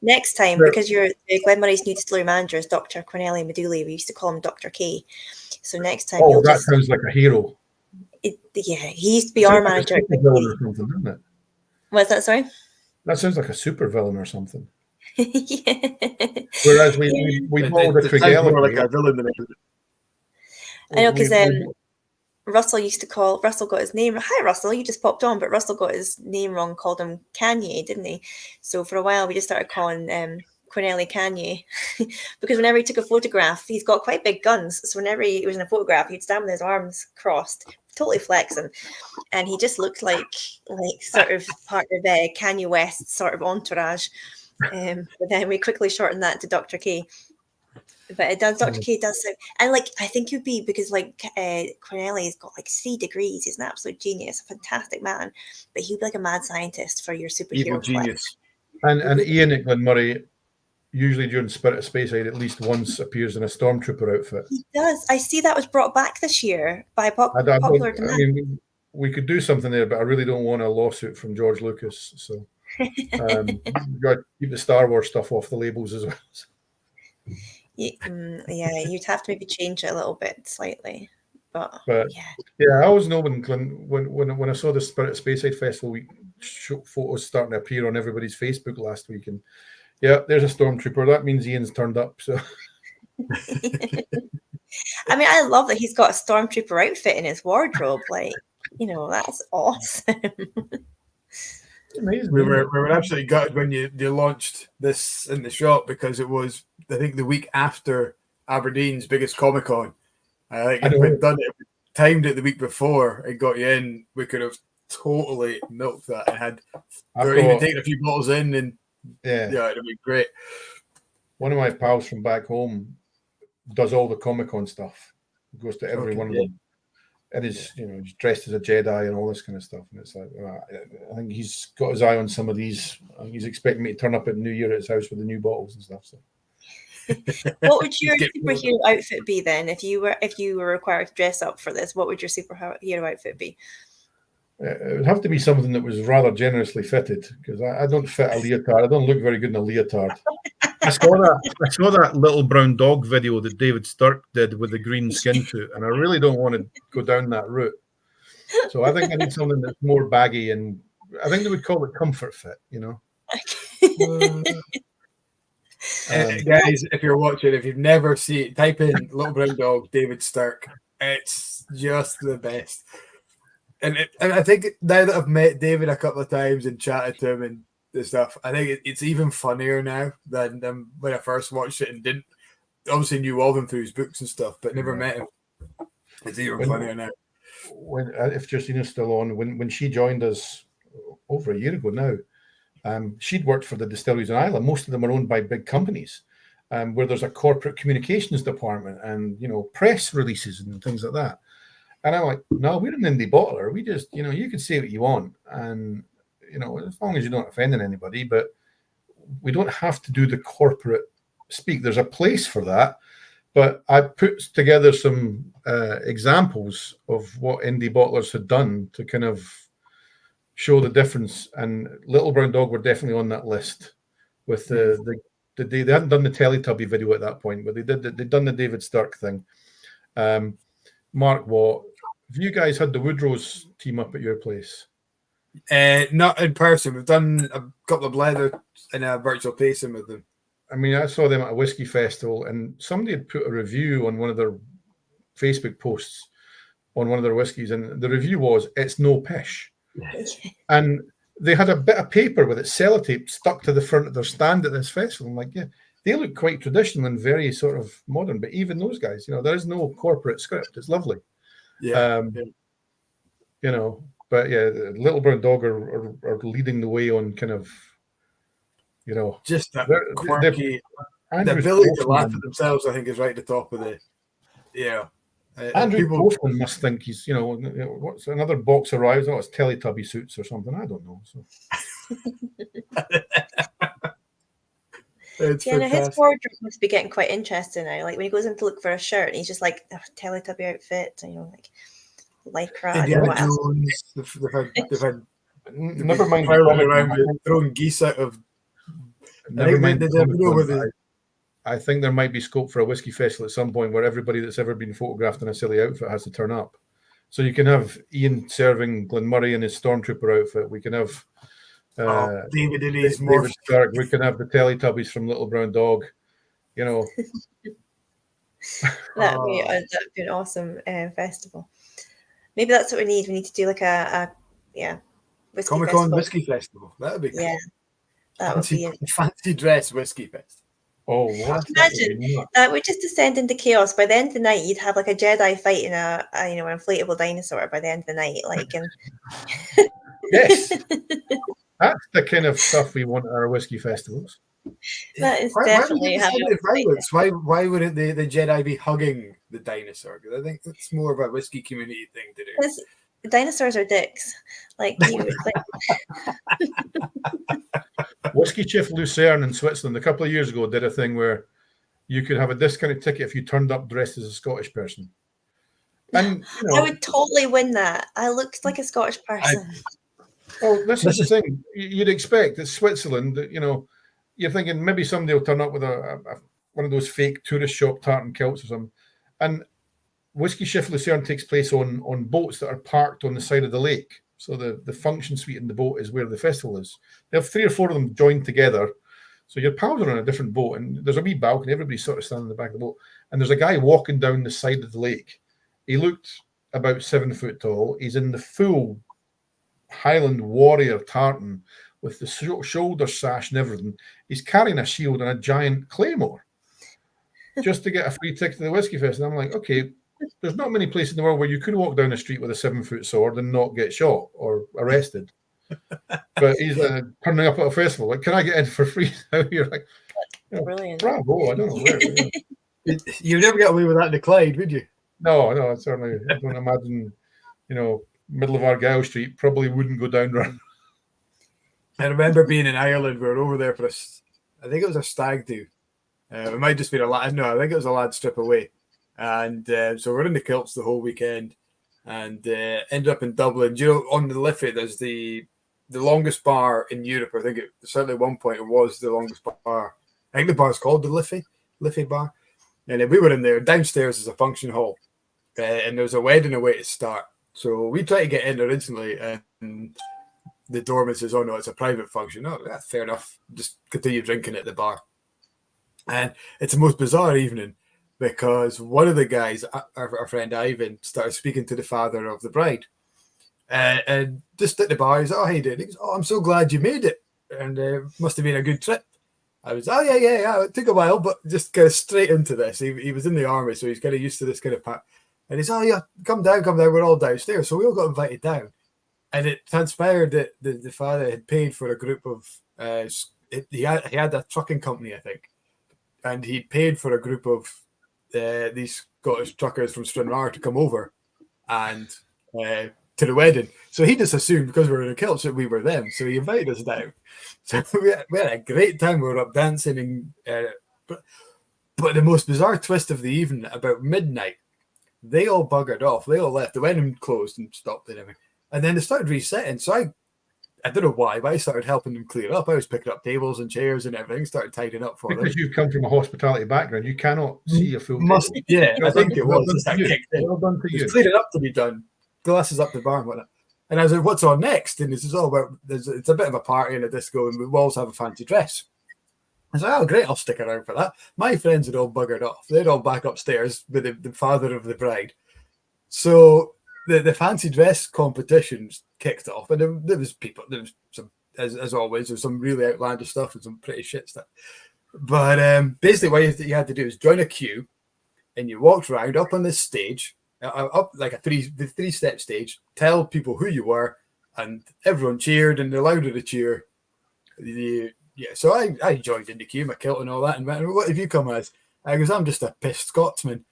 Speaker 2: next time? Because you're Glenmurray's new distillery manager is Dr. Corneli Meduli. We used to call him Dr. K. So next time,
Speaker 3: sounds like a hero.
Speaker 2: He used to be our manager. What's that? Sorry.
Speaker 3: That sounds like a super villain or something.
Speaker 2: Yeah.
Speaker 3: Whereas we called the Trigella
Speaker 1: more like a villain than
Speaker 2: I know, because Russell got his name. Hi, Russell, you just popped on, but Russell got his name wrong, called him Kanye, didn't he? So for a while, we just started calling Corneli Kanye, because whenever he took a photograph, he's got quite big guns. So whenever he was in a photograph, he'd stand with his arms crossed, totally flexing, and he just looked like sort of part of Kanye West's sort of entourage. But then we quickly shortened that to Dr. K. But it does, Dr. K does sound, and I think you'd be, because Corneli's got 3 degrees. He's an absolute genius, a fantastic man. But he'd be like a mad scientist for your superhero.
Speaker 1: Evil genius.
Speaker 3: And Ian at Glenmurray, usually during Spirit of Speyside, at least once appears in a stormtrooper outfit.
Speaker 2: He does. I see that was brought back this year by popular demand.
Speaker 3: I mean, we could do something there, but I really don't want a lawsuit from George Lucas. So you've got to keep the Star Wars stuff off the labels as well.
Speaker 2: Yeah, you'd have to maybe change it a little bit slightly. But I always know when I saw the Spirit of Speyside Festival, photos starting to appear on everybody's Facebook last week, and there's a stormtrooper. That means Ian's turned up. So I mean, I love that he's got a stormtrooper outfit in his wardrobe. That's awesome.
Speaker 3: Amazing.
Speaker 1: We were absolutely gutted when you launched this in the shop, because it was, I think, the week after Aberdeen's biggest Comic-Con. I think if we'd done it, timed it the week before and got you in, we could have totally milked that and had even taken a few bottles in, and it'd be great.
Speaker 3: One of my pals from back home does all the Comic-Con stuff. He goes to every one of them. And he's dressed as a Jedi and all this kind of stuff. And it's like, I think he's got his eye on some of these. He's expecting me to turn up at New Year at his house with the new bottles and stuff. So,
Speaker 2: what would your superhero outfit be then, if you were required to dress up for this? What would your superhero outfit be?
Speaker 3: It would have to be something that was rather generously fitted, because I don't fit a leotard. I don't look very good in a leotard. I saw that little brown dog video that David Sturck did with the green skin suit, and I really don't want to go down that route. So I think I need something that's more baggy, and I think they would call it comfort fit,
Speaker 1: Guys, if you're watching, if you've never seen it, type in Little Brown Dog David Sturck. It's just the best. And I think now that I've met David a couple of times and chatted to him and stuff, I think it's even funnier now than when I first watched it and didn't obviously knew of him through his books and stuff, but never met him. It's even funnier now.
Speaker 3: When if Justina's still on, when she joined us over a year ago now, she'd worked for the distilleries in Ireland. Most of them are owned by big companies, where there's a corporate communications department and press releases and things like that. And I'm like, no, we're an indie bottler. We just, you can say what you want, and as long as you're not offending anybody, but we don't have to do the corporate speak. There's a place for that. But I put together some examples of what indie bottlers had done to kind of show the difference. And Little Brown Dog were definitely on that list. With they hadn't done the Teletubby video at that point, but they'd done the David Stirk thing. Mark Watt, have you guys had the Woodrow's team up at your place?
Speaker 1: Not in person. We've done a couple of Blether in a virtual tasting with them.
Speaker 3: I mean, I saw them at a whiskey festival, and somebody had put a review on one of their Facebook posts on one of their whiskeys, and the review was, "It's no pish." And they had a bit of paper with it sellotape stuck to the front of their stand at this festival. I'm like, yeah, they look quite traditional and very sort of modern, but even those guys, there is no corporate script. It's lovely.
Speaker 1: Yeah.
Speaker 3: But yeah, Little Brown Dog are leading the way on kind of,
Speaker 1: just that quirky, the ability to laugh at themselves, I think, is right at the top of the,
Speaker 3: Andrew Postman must think he's, what's another box arrives? Oh, it's Teletubby suits or something. I don't know. So.
Speaker 2: His wardrobe must be getting quite interesting now. Like when he goes in to look for a shirt, he's just like Teletubby outfit, like lycra.
Speaker 1: Indiana Jones. They've had
Speaker 3: never mind
Speaker 1: around throwing geese out of.
Speaker 3: I think there might be scope for a whiskey festival at some point where everybody that's ever been photographed in a silly outfit has to turn up. So you can have Ian serving Glenmurray in his Stormtrooper outfit. We can have
Speaker 1: David
Speaker 3: Stark. We can have the Teletubbies from Little Brown Dog.
Speaker 2: That'd be an awesome festival. Maybe that's what we need. We need to do like a
Speaker 1: Comic-Con whiskey festival. That'd be cool.
Speaker 2: Yeah. That would be
Speaker 1: a fancy dress whiskey fest.
Speaker 3: Oh,
Speaker 2: imagine that would just descend into chaos. By the end of the night, you'd have like a Jedi fighting an inflatable dinosaur. By the end of the night,
Speaker 3: yes, that's the kind of stuff we want at our whiskey festivals.
Speaker 2: That is definitely how
Speaker 1: violence. Why wouldn't the Jedi be hugging the dinosaur? Because I think that's more of a whiskey community thing to do.
Speaker 2: Dinosaurs are dicks.
Speaker 3: Whiskey Chief Lucerne in Switzerland a couple of years ago did a thing where you could have a discounted ticket if you turned up dressed as a Scottish person. And
Speaker 2: I would totally win that. I looked like a Scottish person.
Speaker 3: This is the thing. You'd expect that Switzerland, you're thinking maybe somebody will turn up with one of those fake tourist shop tartan kilts or something. And Whiskey Shift Lucerne takes place on boats that are parked on the side of the lake. So the function suite in the boat is where the festival is. They have 3 or 4 of them joined together. So your pals are on a different boat, and there's a wee balcony. Everybody's sort of standing in the back of the boat. And there's a guy walking down the side of the lake. He looked about 7 foot tall. He's in the full Highland warrior tartan with the shoulder sash and everything. He's carrying a shield and a giant claymore just to get a free ticket to the Whiskey Fest. And I'm like, okay, there's not many places in the world where you could walk down the street with a 7-foot sword and not get shot or arrested. But he's turning up at a festival. Like, can I get in for free? You're like,
Speaker 2: brilliant.
Speaker 3: Bravo! I don't know where.
Speaker 1: You'd never get away with that in the Clyde, would you?
Speaker 3: No, certainly. I don't imagine. Middle of Argyle Street probably wouldn't go down run.
Speaker 1: I remember being in Ireland. We were over there for I think it was a stag do. It might just be a lad. No, I think it was a lad strip away. And so we're in the kilts the whole weekend, and ended up in Dublin. On the Liffey, there's the longest bar in Europe. I think certainly at one point it was the longest bar. I think the bar's called the Liffey Bar. And we were in there. Downstairs is a function hall, and there was a wedding away to start. So we try to get in there instantly, and the doorman says, "Oh no, it's a private function." Oh, that's fair enough. Just continue drinking at the bar. And it's the most bizarre evening, because one of the guys, our friend Ivan, started speaking to the father of the bride. And just at the bar, he's, oh, hey, dude. He goes, oh, I'm so glad you made it. And must have been a good trip. I was, oh, yeah. It took a while, but just kind of straight into this. He was in the army, so he's kind of used to this kind of pack. And he's, oh, yeah, come down. We're all downstairs. So we all got invited down. And it transpired that the father had paid for a group of, he had a trucking company, I think. And he paid for a group of these Scottish truckers from Stranraer to come over and to the wedding. So he just assumed because we were in a kilt that we were them. So he invited us down. So we had a great time. We were up dancing. But the most bizarre twist of the evening, about midnight, they all buggered off. They all left. The wedding closed and stopped and everything. And then they started resetting. So I don't know why, but I started helping them clear up. I was picking up tables and chairs and everything, started tidying up for them.
Speaker 3: Because you've come from a hospitality background, you cannot see a full table.
Speaker 1: Yeah, I think it was.
Speaker 3: Well done to you.
Speaker 1: There's cleaning up to be done. Glasses up the bar and whatnot. And I was like, what's on next? And this is all about, it's a bit of a party and a disco, and we always have a fancy dress. I was like, oh, great, I'll stick around for that. My friends had all buggered off. They'd all back upstairs with the father of the bride. So the fancy dress competitions kicked off, and there was some, as always, there's some really outlandish stuff and some pretty shit stuff. But basically what you had to do is join a queue, and you walked around up on this stage, up like a three-step stage, tell people who you were, and everyone cheered, and the louder the cheer, so I joined in the queue, my kilt and all that, and went, what have you come as? I goes, I'm just a pissed Scotsman.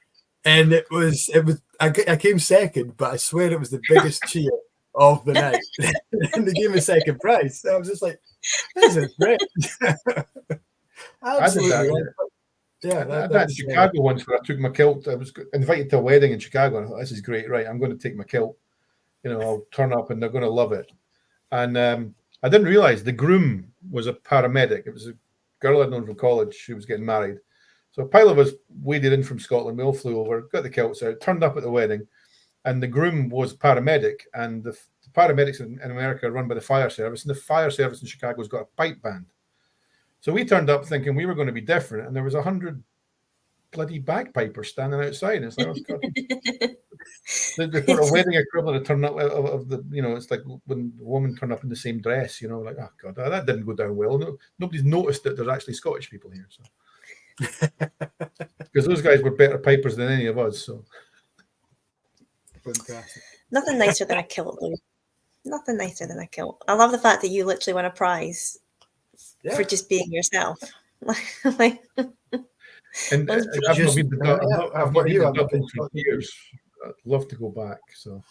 Speaker 1: And it was I came second, but I swear it was the biggest cheer of the night. And they gave me second prize. So I was just like, this is great. Absolutely.
Speaker 3: I did Chicago once where I took my kilt. I was invited to a wedding in Chicago, and I thought, this is great. Right, I'm going to take my kilt. I'll turn up and they're going to love it. And I didn't realize the groom was a paramedic. It was a girl I'd known from college. She was getting married. So a pile of us waded in from Scotland. We all flew over, got the kilts out, turned up at the wedding, and the groom was paramedic. And the paramedics in America are run by the fire service, and the fire service in Chicago's got a pipe band. So we turned up thinking we were going to be different, and there was 100 bloody bagpipers standing outside. And it's like, oh, God. They've got a wedding equivalent of turn up of the, it's like when the woman turned up in the same dress, like, oh God, that didn't go down well. No, nobody's noticed that there's actually Scottish people here. So. Because those guys were better pipers than any of us. So
Speaker 1: fantastic.
Speaker 2: Nothing nicer than a kilt, though. Nothing nicer than a kilt. I love the fact that you literally won a prize for just being yourself.
Speaker 3: And I've not been to Dublin for years. I'd love to go back. So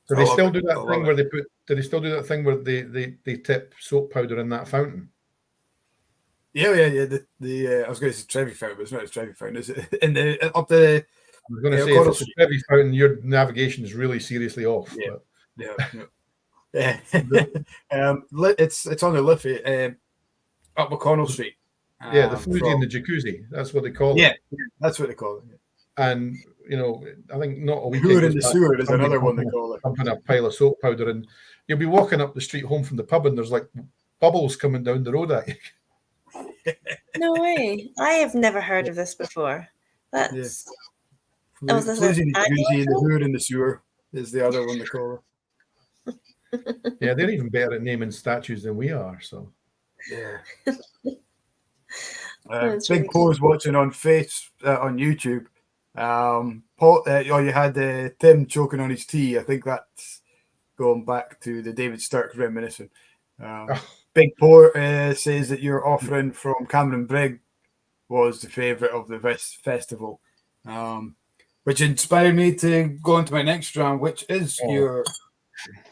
Speaker 3: they still do that thing where they put. Do they still do that thing where they tip soap powder in that fountain?
Speaker 1: Yeah. The I was going to say Trevi fountain, but it's not a Trevi fountain, is it? In the up the.
Speaker 3: I was going to say if it's a Trevi fountain, your navigation is really seriously off.
Speaker 1: Yeah. It's on the Liffey, up McConnell Street.
Speaker 3: The floozy and the jacuzzi. That's what they call it.
Speaker 1: Yeah, that's what they call it.
Speaker 3: And I think not a week.
Speaker 1: Hoor in the sewer is another one they call it.
Speaker 3: Pumping a pile of soap powder, and you'll be walking up the street home from the pub, and there's like bubbles coming down the road at you.
Speaker 2: No way! I have never heard of this before. That's
Speaker 1: floozy in the jacuzzi and the hoor in the sewer is the other one they call it.
Speaker 3: Yeah, they're even better at naming statues than we are. So
Speaker 1: yeah. Big Paul's watching on on YouTube. Paul, you had Tim choking on his tea. I think that's going back to the David Stirk reminiscing. Big Paul says that your offering from Cameron Brigg was the favourite of the festival, which inspired me to go on to my next round, which is your.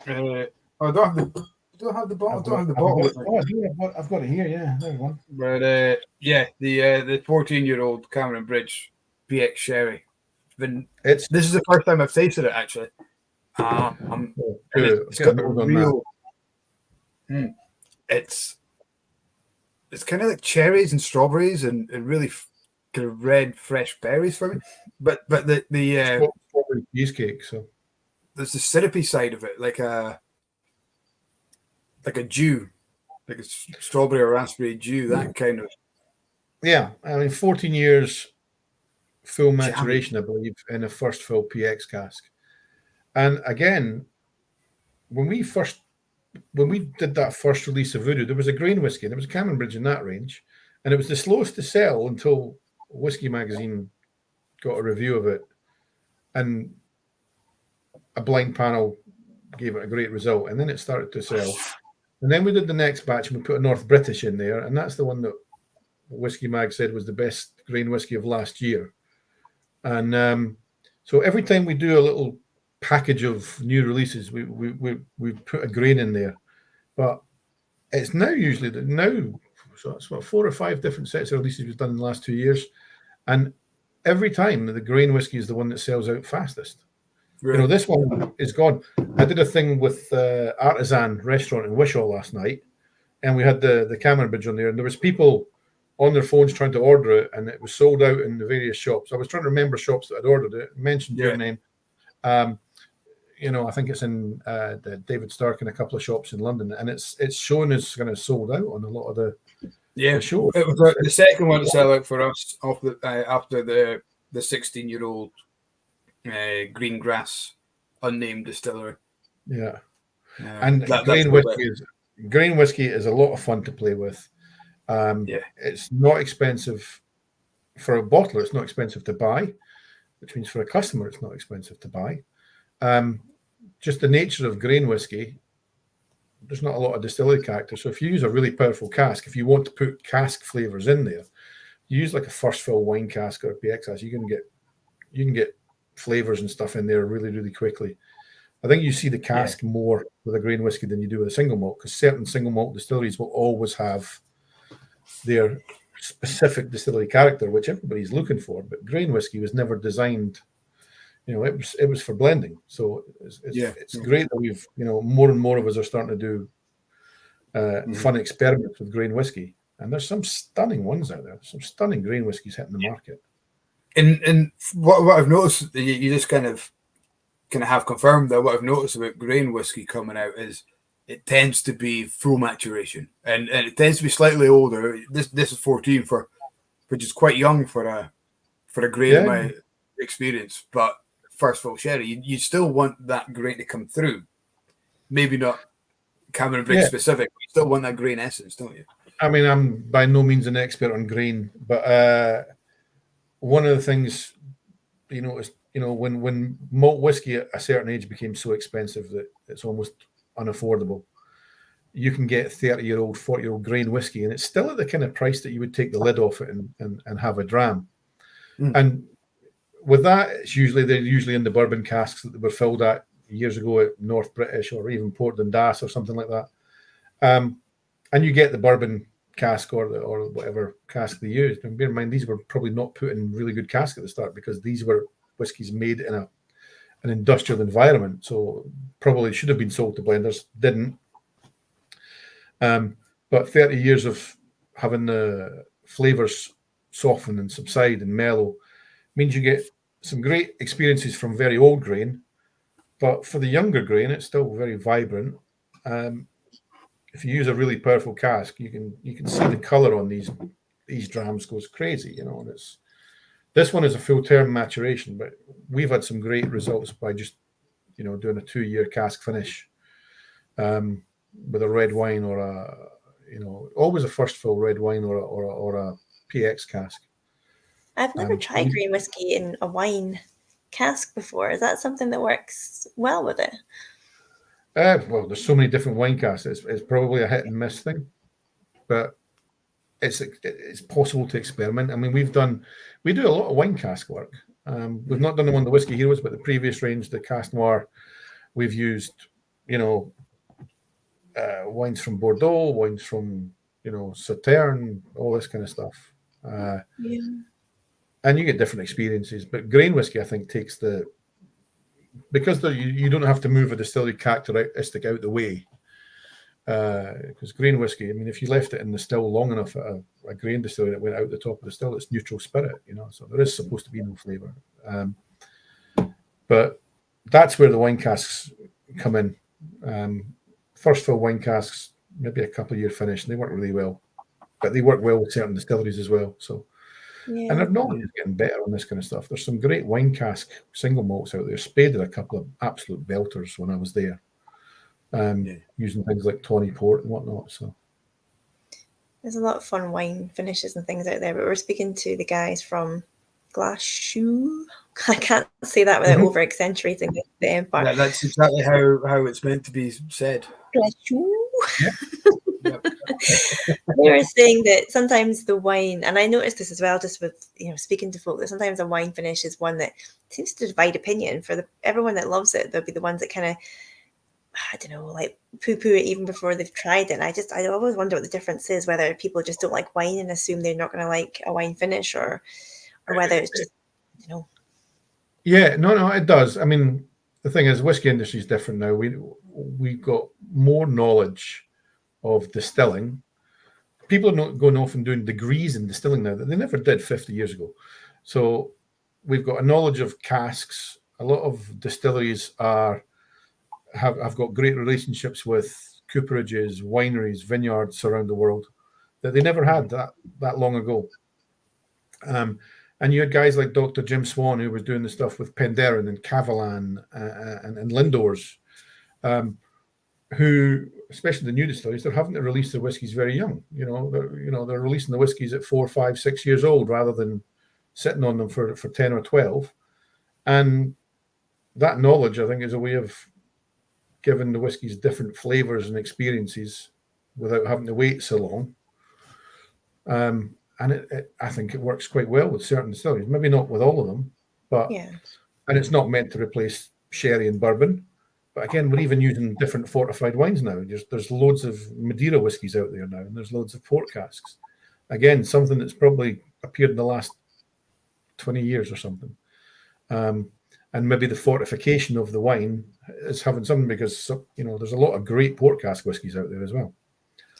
Speaker 1: Do I have the bottle?
Speaker 3: I've got it here. Yeah, there's one.
Speaker 1: But the 14-year-old Cameron Bridge PX Sherry. This is the first time I've tasted it actually. It's got a real. It's kind of like cherries and strawberries and really kind of red fresh berries for me. But the
Speaker 3: strawberry cheesecake. So
Speaker 1: there's the syrupy side of it, like a dew, like a strawberry or raspberry dew, that kind of.
Speaker 3: Yeah, 14 years full maturation, I believe, in a first full PX cask. And again, when we did that first release of Voodoo, there was a grain whiskey, and there was a Cameron in that range, and it was the slowest to sell until Whiskey Magazine got a review of it, and a blind panel gave it a great result, and then it started to sell. And then we did the next batch, and we put a North British in there, and that's the one that Whiskey Mag said was the best grain whiskey of last year. And so every time we do a little package of new releases, we put a grain in there. But it's now usually so it's what 4 or 5 different sets of releases we've done in the last 2 years, and every time the grain whiskey is the one that sells out fastest. Right. This one is gone. I did a thing with Artisan Restaurant in Wishaw last night, and we had the Cameron Bridge on there, and there was people on their phones trying to order it, and it was sold out in the various shops. I was trying to remember shops that had ordered it. Mentioned your name. I think it's in the David Stark in a couple of shops in London, and it's shown as kind of sold out on a lot of the shows.
Speaker 1: It was the second one to sell out for us after the 16-year-old Greengrass unnamed distillery.
Speaker 3: Yeah, and grain whiskey is a lot of fun to play with. It's not expensive for a bottler. It's not expensive to buy, which means for a customer, it's not expensive to buy. Just the nature of grain whiskey, there's not a lot of distillery character. So if you use a really powerful cask, if you want to put cask flavors in there, you use like a first fill wine cask or a PX cask, you can get flavors and stuff in there really, really quickly. I think you see the cask more with a grain whiskey than you do with a single malt, because certain single malt distilleries will always have their specific distillery character, which everybody's looking for. But grain whiskey was never designed. It was for blending. So it's great that we've more and more of us are starting to do fun experiments with grain whiskey, and there's some stunning ones out there. Some stunning grain whiskies hitting the market.
Speaker 1: And what I've noticed, you just kind of have confirmed that what I've noticed about grain whiskey coming out is it tends to be full maturation, and it tends to be slightly older. This is 14 which is quite young for a grain in my experience. But first fill sherry, you still want that grain to come through. Maybe not Cameron Briggs specific, but you still want that grain essence, don't you?
Speaker 3: I mean, I'm by no means an expert on grain, but one of the things you notice, when malt whiskey at a certain age became so expensive that it's almost unaffordable, you can get 30-year-old, 40-year-old grain whiskey, and it's still at the kind of price that you would take the lid off it and have a dram. And with that, they're usually in the bourbon casks that they were filled at years ago at North British or even Port Dundas or something like that. And you get the bourbon cask or whatever cask they used. And bear in mind, these were probably not put in really good cask at the start, because these were whiskies made in an industrial environment. So probably should have been sold to blenders, didn't. But 30 years of having the flavors soften and subside and mellow means you get some great experiences from very old grain. But for the younger grain, it's still very vibrant. If you use a really powerful cask, you can see the color on these drams goes crazy, and this one is a full term maturation, but we've had some great results by just doing a 2-year cask finish with a red wine or always a first fill red wine or a PX cask.
Speaker 2: I've never tried grain whiskey in a wine cask before. Is that something that works well with it?
Speaker 3: Well, there's so many different wine casks. It's probably a hit and miss thing, but it's possible to experiment. I mean, we do a lot of wine cask work. We've not done them on the Whiskey Heroes, but the previous range, the Cask Noir, we've used, wines from Bordeaux, wines from, Sauternes, all this kind of stuff. And you get different experiences. But grain whiskey, I think, takes because you don't have to move a distillery characteristic out the way. Because grain whiskey, I mean, if you left it in the still long enough at a grain distillery that went out the top of the still, it's neutral spirit, so there is supposed to be no flavour. But that's where the wine casks come in. First fill wine casks, maybe a couple of year finish, and they work really well. But they work well with certain distilleries as well. So
Speaker 2: Yeah.
Speaker 3: And their knowledge is getting better on this kind of stuff. There's some great wine cask single malts out there. Spade had a couple of absolute belters when I was there, using things like Tawny Port and whatnot. So
Speaker 2: there's a lot of fun wine finishes and things out there. But we're speaking to the guys from Glass Shoe. I can't say that without over accentuating the empire.
Speaker 1: That's exactly how it's meant to be said.
Speaker 2: Glass Shoe.
Speaker 3: Yeah.
Speaker 1: Yep.
Speaker 2: They were saying that sometimes the wine, and I noticed this as well, just with speaking to folk, that sometimes a wine finish is one that seems to divide opinion. For everyone that loves it, there'll be the ones that kind of, I don't know, like poo-poo it even before they've tried it. And I always wonder what the difference is, whether people just don't like wine and assume they're not going to like a wine finish, or whether it's just,
Speaker 3: Yeah, no, it does. I mean, the thing is, whiskey industry is different now. We've got more knowledge of distilling. People are not going off and doing degrees in distilling now that they never did 50 years ago. So we've got a knowledge of casks. A lot of distilleries have got great relationships with cooperages, wineries, vineyards around the world that they never had that long ago. And you had guys like Dr. Jim Swan, who was doing the stuff with Penderyn and Cavallan and Lindors, who, especially the new distilleries, they're having to release their whiskies very young. They're releasing the whiskies at 4, 5, 6 years old rather than sitting on them for 10 or 12. And that knowledge, I think, is a way of giving the whiskies different flavors and experiences without having to wait so long. And I think it works quite well with certain distilleries. Maybe not with all of them, but and it's not meant to replace sherry and bourbon. But again, we're even using different fortified wines now. There's loads of Madeira whiskies out there now, and there's loads of port casks. Again, something that's probably appeared in the last 20 years or something. And maybe the fortification of the wine is having something, because there's a lot of great port cask whiskies out there as well.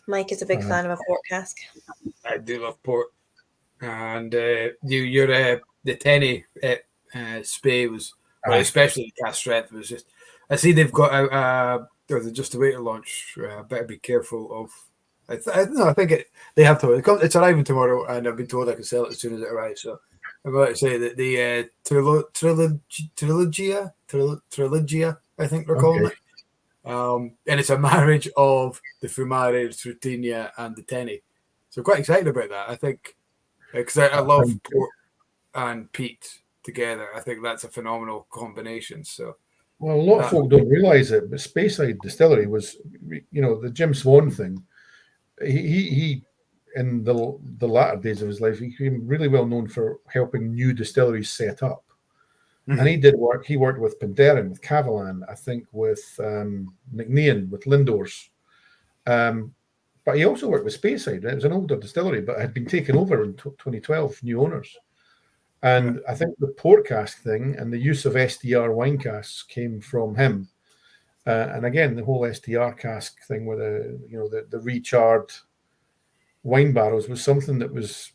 Speaker 2: Mike is a big fan of a port cask.
Speaker 1: I do love port, and the Tenny Spey was, especially the cask strength, was just. I see they've got out or just a way to launch. Better be careful of. I think they have to. It's arriving tomorrow, and I've been told I can sell it as soon as it arrives. So I'm about to say that the Trilogia, I think they're calling it. And it's a marriage of the Fumare, Trutinia, and the Tenny. So quite excited about that. I think because I love port and peat together. I think that's a phenomenal combination. So.
Speaker 3: Well, a lot of folk don't realise it, but Speyside Distillery was, the Jim Swan thing. He in the latter days of his life, he became really well known for helping new distilleries set up. Mm-hmm. And he did work. He worked with Penderyn, with Cavallan, I think with McNean, with Lindors. But he also worked with Speyside. It was an older distillery, but had been taken over in 2012, new owners. And I think the port cask thing and the use of STR wine casks came from him. And again, the whole STR cask thing with the recharred wine barrels was something that was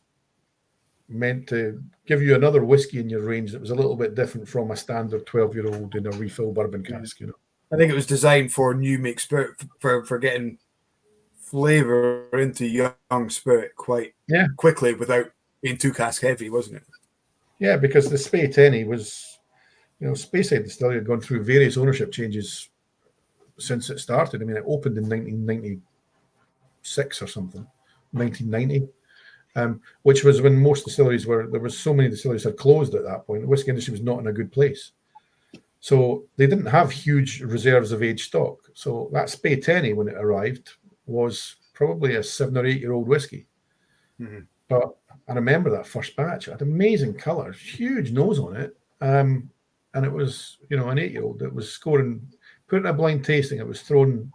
Speaker 3: meant to give you another whiskey in your range that was a little bit different from a standard 12-year-old in a refill bourbon cask.
Speaker 1: I think it was designed for new make spirit, for getting flavor into young spirit quite quickly without being too cask heavy, wasn't it?
Speaker 3: Yeah, because the Spey Tenny was, Speyside Distillery had gone through various ownership changes since it started. I mean, it opened in 1996 or something, 1990, which was when most distilleries there was so many distilleries had closed at that point. The whiskey industry was not in a good place. So they didn't have huge reserves of aged stock. So that Spey Tenny, when it arrived, was probably a 7 or 8 year old whiskey. Mm-hmm. But I remember that first batch. It had amazing colour, huge nose on it. And it was, an 8-year-old that was scoring, put in a blind tasting. It was throwing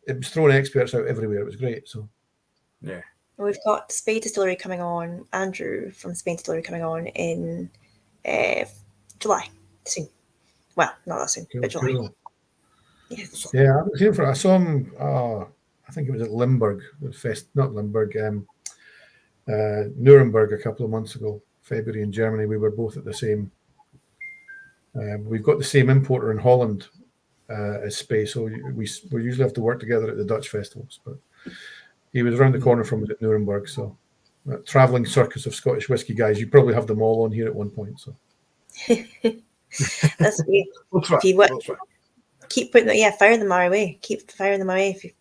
Speaker 3: experts out everywhere. It was great. So,
Speaker 1: yeah.
Speaker 2: We've got Spey Distillery coming on, Andrew from Spey Distillery coming on in July soon. Well, not that soon, but July.
Speaker 3: Cool.
Speaker 2: Yes.
Speaker 3: Yeah, I saw him, I think it was at Limburg, Nuremberg a couple of months ago, February in Germany. We were both at the same. We've got the same importer in Holland as Spey, so we usually have to work together at the Dutch festivals. But he was around the corner from us at Nuremberg, so traveling circus of Scottish whiskey guys. You probably have them all on here at one point. So
Speaker 2: That's
Speaker 1: We'll try.
Speaker 2: if you
Speaker 1: We'll try.
Speaker 2: keep putting fire them our way. Keep firing them away. If you,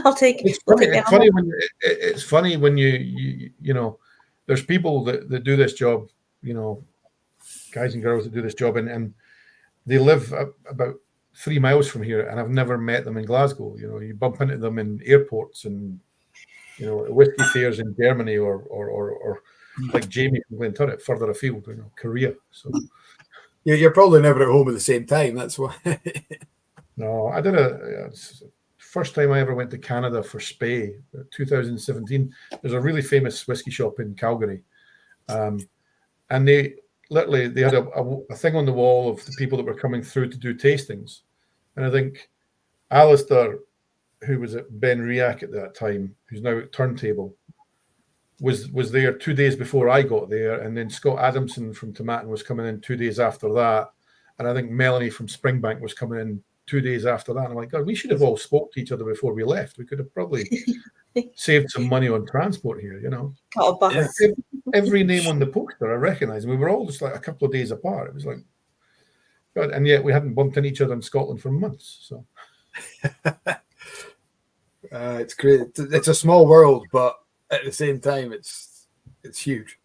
Speaker 2: I'll take.
Speaker 3: It's
Speaker 2: We'll
Speaker 3: funny.
Speaker 2: take the
Speaker 3: It's funny
Speaker 2: ammo.
Speaker 3: when it's funny when you know, there's people that do this job. You know, guys and girls that do this job, and they live about 3 miles from here, and I've never met them in Glasgow. You know, you bump into them in airports and, you know, whiskey fairs in Germany or like Jamie from Glenturret, further afield, you know, Korea. So
Speaker 1: You're probably never at home at the same time. That's why.
Speaker 3: no, I did first time I ever went to Canada for Spey, 2017. There's a really famous whiskey shop in Calgary, and they had a thing on the wall of the people that were coming through to do tastings, and I think Alistair, who was at Ben Riach at that time, who's now at Turntable, was there 2 days before I got there, and then Scott Adamson from Tomatin was coming in 2 days after that, and I think Melanie from Springbank was coming in 2 days after that. And I'm like, God, we should have all spoke to each other before we left. We could have probably saved some money on transport here, you know.
Speaker 2: Got a bus.
Speaker 1: Yeah.
Speaker 3: Every name on the poster I recognized, and we were all just like a couple of days apart. It was like, God, and yet we hadn't bumped into each other in Scotland for months. So
Speaker 1: It's great. It's a small world, but at the same time, it's huge.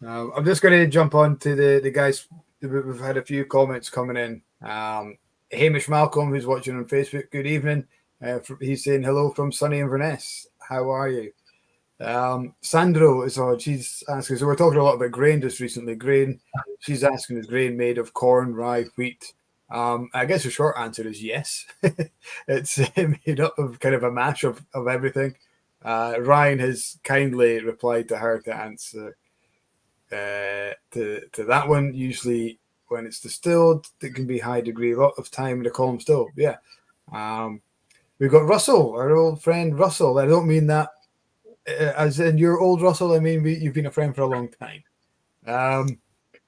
Speaker 1: I'm just going to jump on to the guys. We've had a few comments coming in. Hamish Malcolm, who's watching on Facebook, good evening. He's saying hello from sunny Inverness. How are you? Sandro is on. She's asking. So we're talking a lot about grain just recently. Grain. She's asking, is grain made of corn, rye, wheat? I guess the short answer is yes. It's made up of kind of a mash of everything. Ryan has kindly replied to her to answer to that one. Usually when it's distilled, it can be high degree, a lot of time in the column still. Yeah. We've got Russell, our old friend Russell. I don't mean that as in your old Russell. I mean, you've been a friend for a long time.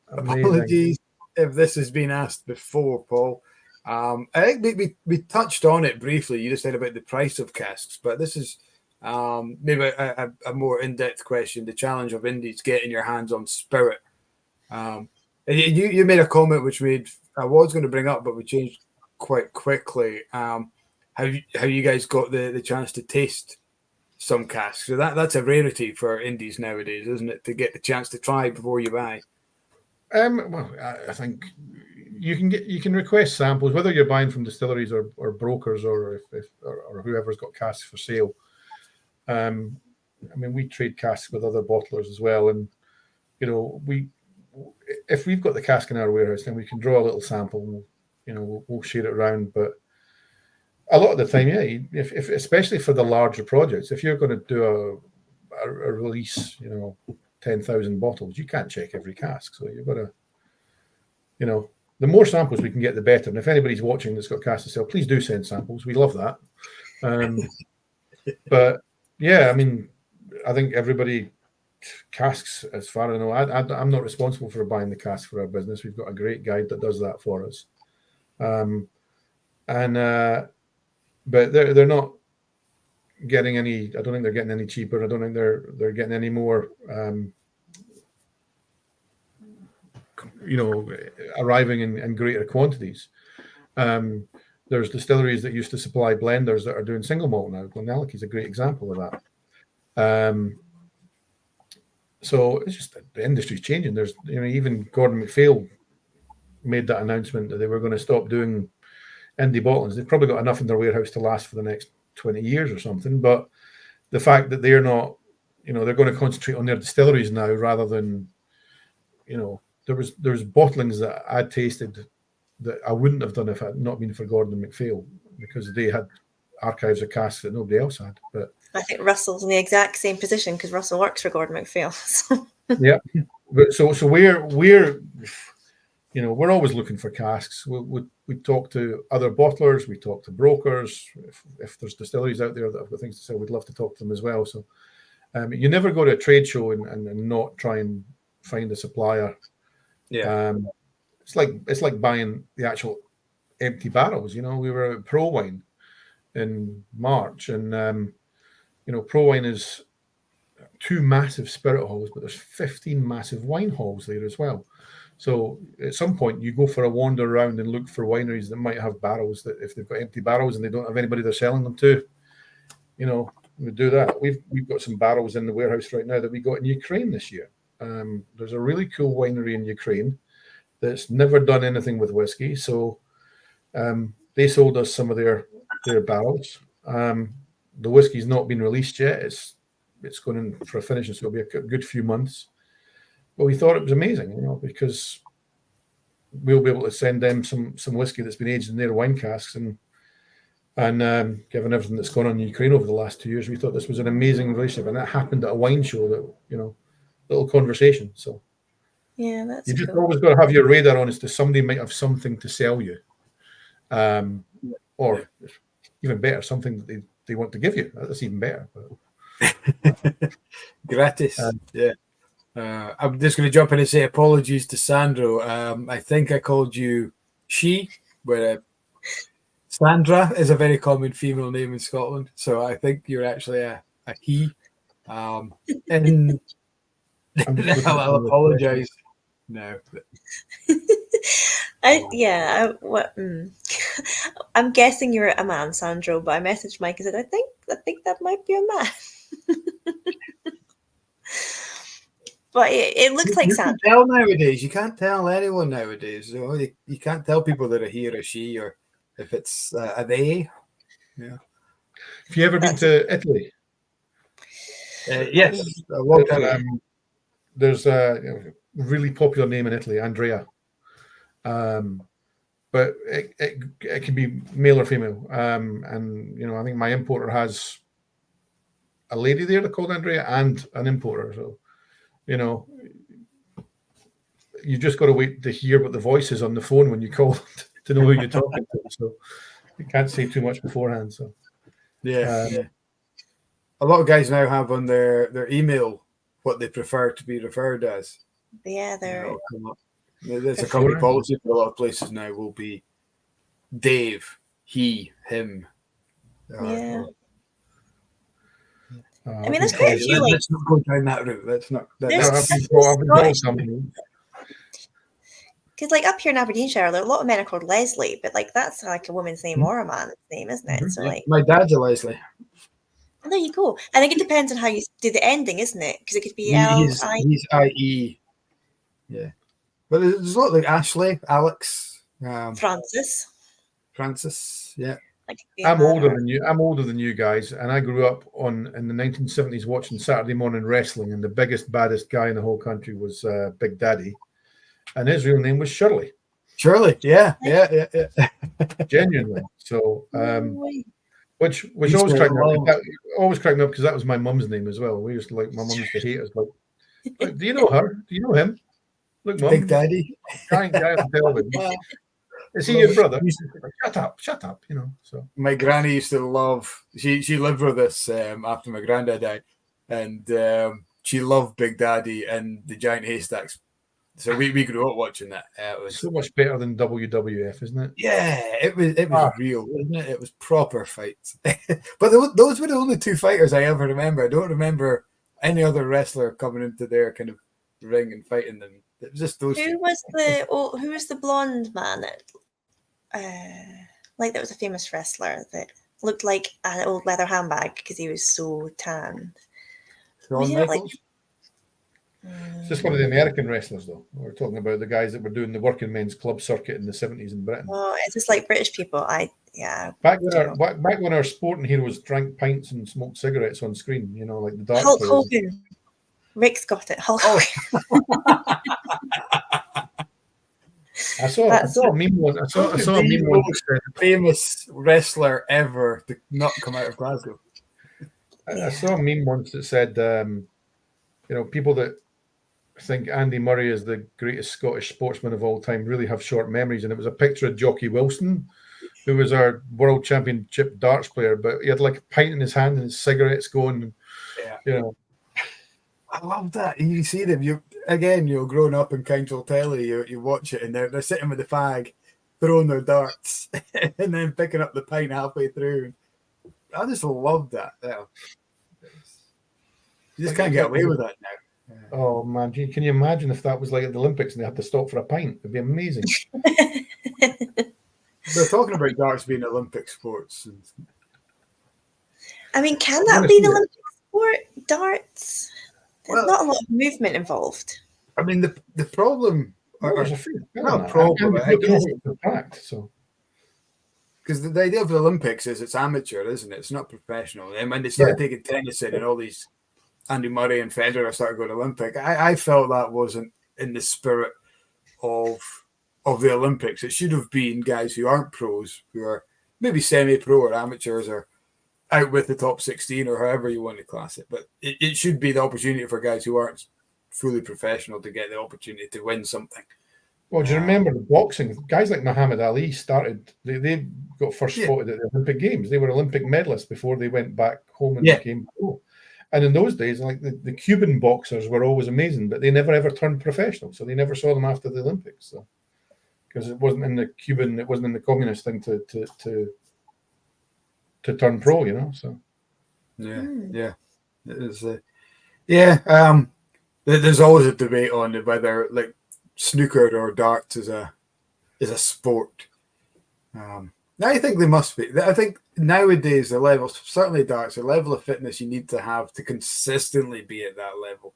Speaker 1: Apologies if this has been asked before, Paul. I think we touched on it briefly. You just said about the price of casks, but this is maybe a more in-depth question. The challenge of indies getting your hands on spirit. You made a comment which I was going to bring up, but we changed quite quickly. How you guys got the chance to taste some casks? So that's a rarity for indies nowadays, isn't it? To get the chance to try before you buy.
Speaker 3: Well, I think you can request samples, whether you're buying from distilleries or brokers or or whoever's got casks for sale. I mean, we trade casks with other bottlers as well, and you know, if we've got the cask in our warehouse, then we can draw a little sample. You know, we'll share it around. But a lot of the time, yeah, if especially for the larger projects, if you're going to do a release, you know, 10,000 bottles, you can't check every cask. So you've got to, you know, the more samples we can get, the better. And if anybody's watching that's got casks to sell, please do send samples. We love that. But yeah, I mean, I think everybody casks, as far as I know, I'm not responsible for buying the casks for our business. We've got a great guide that does that for us. But they're not getting any. I don't think they're getting any cheaper. I don't think they're getting any more. You know, arriving in greater quantities. There's distilleries that used to supply blenders that are doing single malt now. Glenelg is a great example of that. So it's just the industry's changing. There's, you know, even Gordon MacPhail made that announcement that they were going to stop doing indie bottlings. They've probably got enough in their warehouse to last for the next 20 years or something. But the fact that they're not, you know, they're going to concentrate on their distilleries now rather than, you know, there's bottlings that I tasted that I wouldn't have done if it had not been for Gordon MacPhail, because they had archives of casks that nobody else had. But
Speaker 2: I think Russell's in the exact same position because Russell works for Gordon MacPhail. So.
Speaker 3: Yeah, but so we're you know, we're always looking for casks. We talk to other bottlers, we talk to brokers. If there's distilleries out there that have got things to say, we'd love to talk to them as well. So you never go to a trade show and not try and find a supplier.
Speaker 1: Yeah.
Speaker 3: It's like buying the actual empty barrels. You know, we were at Pro Wine in March, and you know, Pro Wine is 2 massive spirit halls, but there's 15 massive wine halls there as well. So at some point, you go for a wander around and look for wineries that might have barrels, that if they've got empty barrels and they don't have anybody they're selling them to, we do that. We've got some barrels in the warehouse right now that we got in Ukraine this year. There's a really cool winery in Ukraine that's never done anything with whiskey. So they sold us some of their barrels. The whiskey's not been released yet. It's going in for a finish, so it'll be a good few months. But we thought it was amazing, because we'll be able to send them some whiskey that's been aged in their wine casks, and given everything that's gone on in Ukraine over the last 2 years, we thought this was an amazing relationship, and that happened at a wine show. That little conversation. So
Speaker 2: yeah, that's
Speaker 3: you just
Speaker 2: cool.
Speaker 3: always got to have your radar on as to somebody might have something to sell you, or even better, something that they want to give you. That's even better.
Speaker 1: Gratis. Yeah. I'm just going to jump in and say apologies to Sandro. I think I called you she, where Sandra is a very common female name in Scotland. So I think you're actually a he. And I'll apologise. No.
Speaker 2: I'm guessing you're a man, Sandro, but I messaged Mike and said, I think that might be a man. But it looks like Sandro.
Speaker 1: You can't tell nowadays. You can't tell anyone nowadays. You can't tell people that are he or a she, or if it's a they. Yeah.
Speaker 3: Have you ever been to Italy?
Speaker 1: Yes.
Speaker 3: There's a really popular name in Italy, Andrea. But it can be male or female. And I think my importer has a lady there called Andrea and an importer. So, you just got to wait to hear what the voice is on the phone when you call to know who you're talking to. So you can't say too much beforehand. So
Speaker 1: yeah. A lot of guys now have on their email what they prefer to be referred as.
Speaker 2: Yeah,
Speaker 1: there's a company policy for a lot of places now. Will be Dave, he, him.
Speaker 2: Yeah. I mean, there's quite a few.
Speaker 1: Let's not go down that route. Let's not.
Speaker 2: Because up here in Aberdeenshire, there are a lot of men are called Leslie, but that's like a woman's name or a man's name, isn't it?
Speaker 1: Mm-hmm. So my dad's a Leslie.
Speaker 2: Oh, there you go. I think it depends on how you do the ending, isn't it? Because it could be
Speaker 1: he's IE. Yeah, but there's a lot like Ashley, Alex, Francis. Yeah.
Speaker 3: I'm older than you guys, and I grew up in the 1970s watching Saturday morning wrestling, and the biggest, baddest guy in the whole country was Big Daddy, and his real name was Shirley.
Speaker 1: Shirley, yeah.
Speaker 3: Genuinely. So, which always cracked me up because that was my mum's name as well. We used to my mum used to hate us. Like, do you know her? Do you know him? Look, Mum.
Speaker 1: Big Daddy.
Speaker 3: Giant guy on television. Is he your brother? Shut up, So
Speaker 1: my granny used to love. She lived with us after my granddad died, and she loved Big Daddy and the Giant Haystacks. So we grew up watching that. It was
Speaker 3: so much better than WWF, isn't it?
Speaker 1: Yeah, it was real, wasn't it? It was proper fights. But those were the only two fighters I ever remember. I don't remember any other wrestler coming into their kind of ring and fighting them. It was just those.
Speaker 2: Who was the blonde man? That was a famous wrestler that looked like an old leather handbag because he was so tanned.
Speaker 1: Shawn Michaels?
Speaker 3: It's just one of the American wrestlers, though. We're talking about the guys that were doing the working men's club circuit in the 70s in Britain.
Speaker 2: Oh, it's just like British people.
Speaker 3: Back when our sporting heroes drank pints and smoked cigarettes on screen, like the dark
Speaker 2: Hulk Hogan. Rick's got it. Hulk Hogan.
Speaker 3: I saw a meme once. I saw a meme once.
Speaker 1: Famous wrestler ever to not come out of Glasgow.
Speaker 3: I saw a meme once that said, people that think Andy Murray is the greatest Scottish sportsman of all time really have short memories. And it was a picture of Jockey Wilson, who was our world championship darts player, but he had like a pint in his hand and his cigarettes going.
Speaker 1: Yeah. I love that. You see them. You're growing up in Council Telly, you watch it, and they're sitting with the fag, throwing their darts, and then picking up the pint halfway through. I just love that. You just can't get away with that now.
Speaker 3: Oh man, can you imagine if that was like at the Olympics and they had to stop for a pint? It'd be amazing.
Speaker 1: They're talking about darts being Olympic sports.
Speaker 2: I mean, can that be an Olympic sport? Darts? There's not a lot of movement involved.
Speaker 1: I mean, the problem,
Speaker 3: there's a few.
Speaker 1: Not a problem, I guess.
Speaker 3: So.
Speaker 1: Because the idea of the Olympics is it's amateur, isn't it? It's not professional. And when they started taking tennis in and all these Andy Murray and Federer started going Olympic, I felt that wasn't in the spirit of the Olympics. It should have been guys who aren't pros, who are maybe semi-pro or amateurs or out with the top 16 or however you want to class it. But it should be the opportunity for guys who aren't fully professional to get the opportunity to win something.
Speaker 3: Well, do you remember the boxing? Guys like Muhammad Ali started, they got first spotted at the Olympic Games. They were Olympic medalists before they went back home and became pro. And in those days, like the Cuban boxers were always amazing, but they never ever turned professional. So they never saw them after the Olympics. So because it wasn't in the communist thing to turn pro, you know. So
Speaker 1: it is. There's always a debate on whether like snooker or darts is a sport. I think they must be. I think nowadays the level, certainly darts, the level of fitness you need to have to consistently be at that level.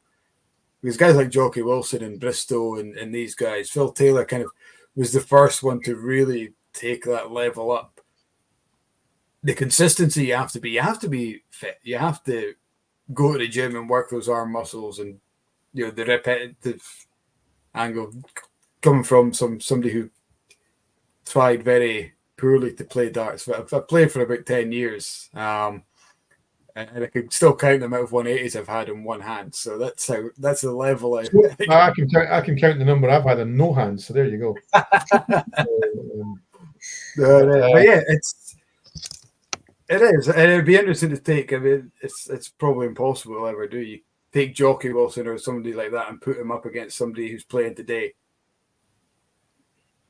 Speaker 1: Because guys like Jockey Wilson and Bristow and these guys, Phil Taylor kind of was the first one to really take that level up. The consistency you have to be fit. You have to go to the gym and work those arm muscles and the repetitive angle coming from somebody who tried very poorly to play darts. I've played for about 10 years, and I can still count the amount of 180s I've had in one hand. So that's the level I
Speaker 3: can count the number I've had in no hands. So there you go.
Speaker 1: But yeah, it is, and it'd be interesting to take. I mean, it's probably impossible to ever do. You take Jockey Wilson or somebody like that and put him up against somebody who's playing today.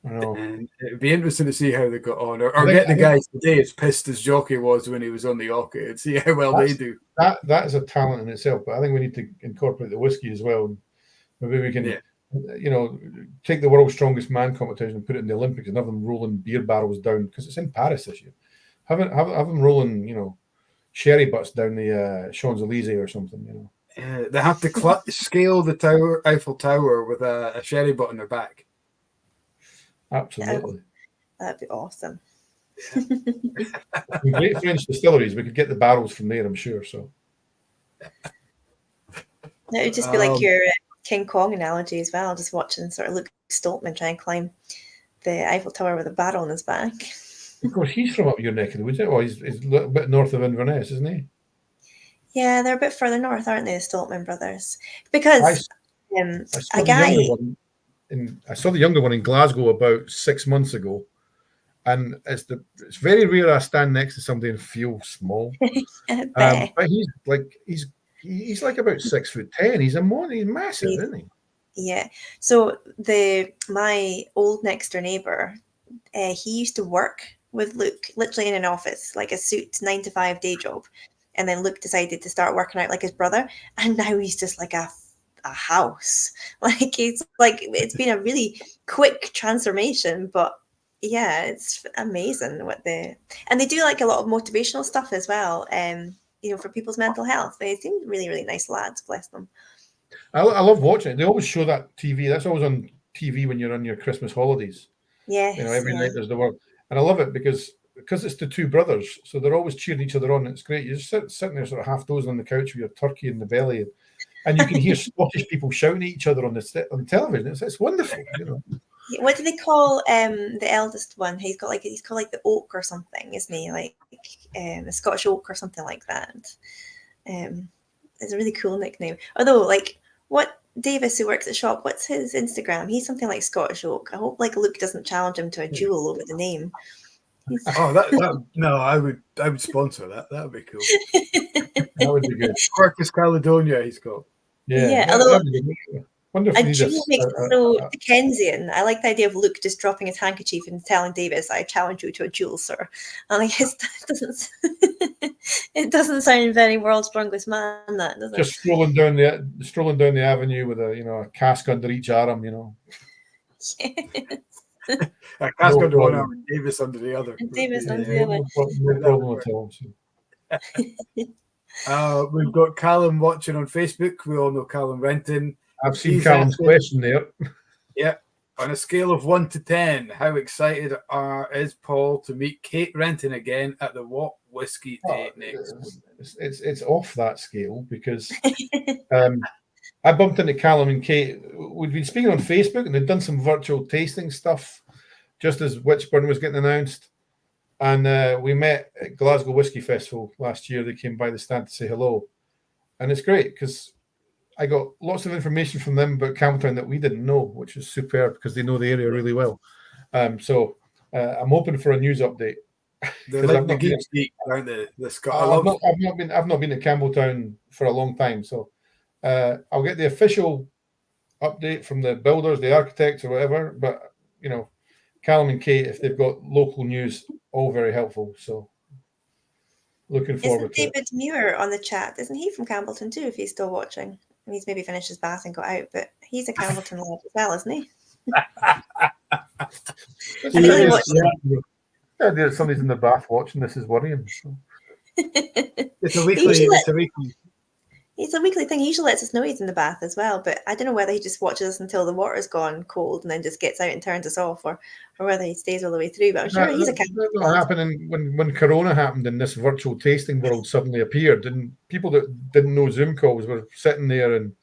Speaker 1: And it'd be interesting to see how they got on, or get the guys today as pissed as Jockey was when he was on the Ocker and see how well they do.
Speaker 3: That is a talent in itself, but I think we need to incorporate the whiskey as well. Maybe we can, take the world's strongest man competition and put it in the Olympics and have them rolling beer barrels down because it's in Paris this year. Have them rolling, sherry butts down the Champs-Elysees or something.
Speaker 1: They have to scale the Eiffel Tower with a sherry butt on their back.
Speaker 3: Absolutely.
Speaker 2: That'd be awesome.
Speaker 3: Great French distilleries. We could get the barrels from there, I'm sure. So
Speaker 2: it would just be like your King Kong analogy as well, just watching sort of Luke Stoltman try and climb the Eiffel Tower with a barrel on his back.
Speaker 3: Of course, he's from up your neck of the woods. Oh, he's a little bit north of Inverness, isn't he?
Speaker 2: Yeah, they're a bit further north, aren't they, the Stoltman brothers? Because a guy...
Speaker 3: I saw the younger one in Glasgow about 6 months ago, and it's very rare I stand next to somebody and feel small. But he's like about 6'10". He's massive, isn't he?
Speaker 2: Yeah. So my old next door neighbor, he used to work with Luke, literally in an office, like a suit 9-to-5 day job, and then Luke decided to start working out like his brother, and now he's just like a house. It's been a really quick transformation, but yeah, it's amazing and they do like a lot of motivational stuff as well, for people's mental health. They seem really, really nice lads, bless them.
Speaker 3: I love watching it. They always show that TV. That's always on TV when you're on your Christmas holidays.
Speaker 2: Yes,
Speaker 3: every night there's the world, and I love it because it's the two brothers, so they're always cheering each other on. It's great. You're just sitting there sort of half dozing on the couch with your turkey in the belly, and you can hear Scottish people shouting at each other on the television. It's wonderful,
Speaker 2: What do they call the eldest one? He's called like the Oak or something, isn't he? Like the Scottish Oak or something like that. It's a really cool nickname. Although, like, what Davis, who works at shop, what's his Instagram? He's something like Scottish Oak. I hope like Luke doesn't challenge him to a duel over the name.
Speaker 1: No, I would sponsor that. That would be cool.
Speaker 3: That would be good.
Speaker 1: Quercus Caledonia, he's got.
Speaker 2: Yeah. Although
Speaker 3: Wonder if
Speaker 2: A
Speaker 3: we need
Speaker 2: duel makes it so Dickensian. I like the idea of Luke just dropping his handkerchief and telling Davis, "I challenge you to a duel, sir." And I guess that doesn't. It doesn't sound very world's strongest man. That does it?
Speaker 3: Just strolling down the avenue with a cask under each arm,
Speaker 2: Yes.
Speaker 1: A cask
Speaker 3: No
Speaker 1: under one
Speaker 3: problem.
Speaker 1: arm and Davis under the other.
Speaker 2: And Davis under
Speaker 3: No,
Speaker 2: the other.
Speaker 3: no problem at all.
Speaker 1: We've got Callum watching on Facebook. We all know Callum Renton.
Speaker 3: I've seen
Speaker 1: He's
Speaker 3: Callum's
Speaker 1: asking-
Speaker 3: question there.
Speaker 1: Yeah. On a scale of 1 to 10, how excited is Paul to meet Kate Renton again at the What Whiskey Day next week?
Speaker 3: It's off that scale because I bumped into Callum and Kate. We'd been speaking on Facebook and they'd done some virtual tasting stuff just as Witchburn was getting announced. And we met at Glasgow Whisky Festival last year. They came by the stand to say hello. And it's great because I got lots of information from them about Campbeltown that we didn't know, which is superb because they know the area really well. So I'm hoping for a news update.
Speaker 1: They're like the geek, aren't they?
Speaker 3: I've not been to Campbeltown for a long time, so I'll get the official update from the builders, the architects, or whatever. But Callum and Kate, if they've got local news, all very helpful. So looking forward to it.
Speaker 2: Isn't David Muir on the chat? Isn't he from Campbeltown too? If he's still watching, he's maybe finished his bath and got out, but he's a Campbeltown lad as well, isn't he?
Speaker 3: There's somebody's in the bath watching. This is worrying. So.
Speaker 1: It's a weekly.
Speaker 2: It's a weekly thing. He usually lets us know he's in the bath as well, but I don't know whether he just watches us until the water's gone cold and then just gets out and turns us off, or whether he stays all the way through. But I'm sure he's a Campbeltown.
Speaker 3: That's what happened when Corona happened and this virtual tasting world suddenly appeared, and people that didn't know Zoom calls were sitting there and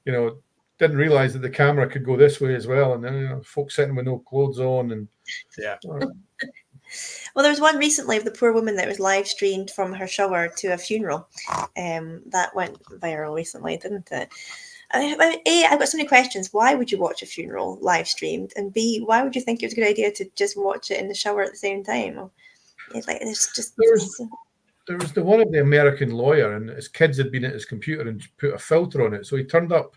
Speaker 3: didn't realize that the camera could go this way as well, and then folks sitting with no clothes on and
Speaker 2: Well, there was one recently of the poor woman that was live streamed from her shower to a funeral. That went viral recently, didn't it? A, I've got so many questions. Why would you watch a funeral live streamed? And B, why would you think it was a good idea to just watch it in the shower at the same time? It's like
Speaker 3: there was the one of the American lawyer, and his kids had been at his computer and put a filter on it, so he turned up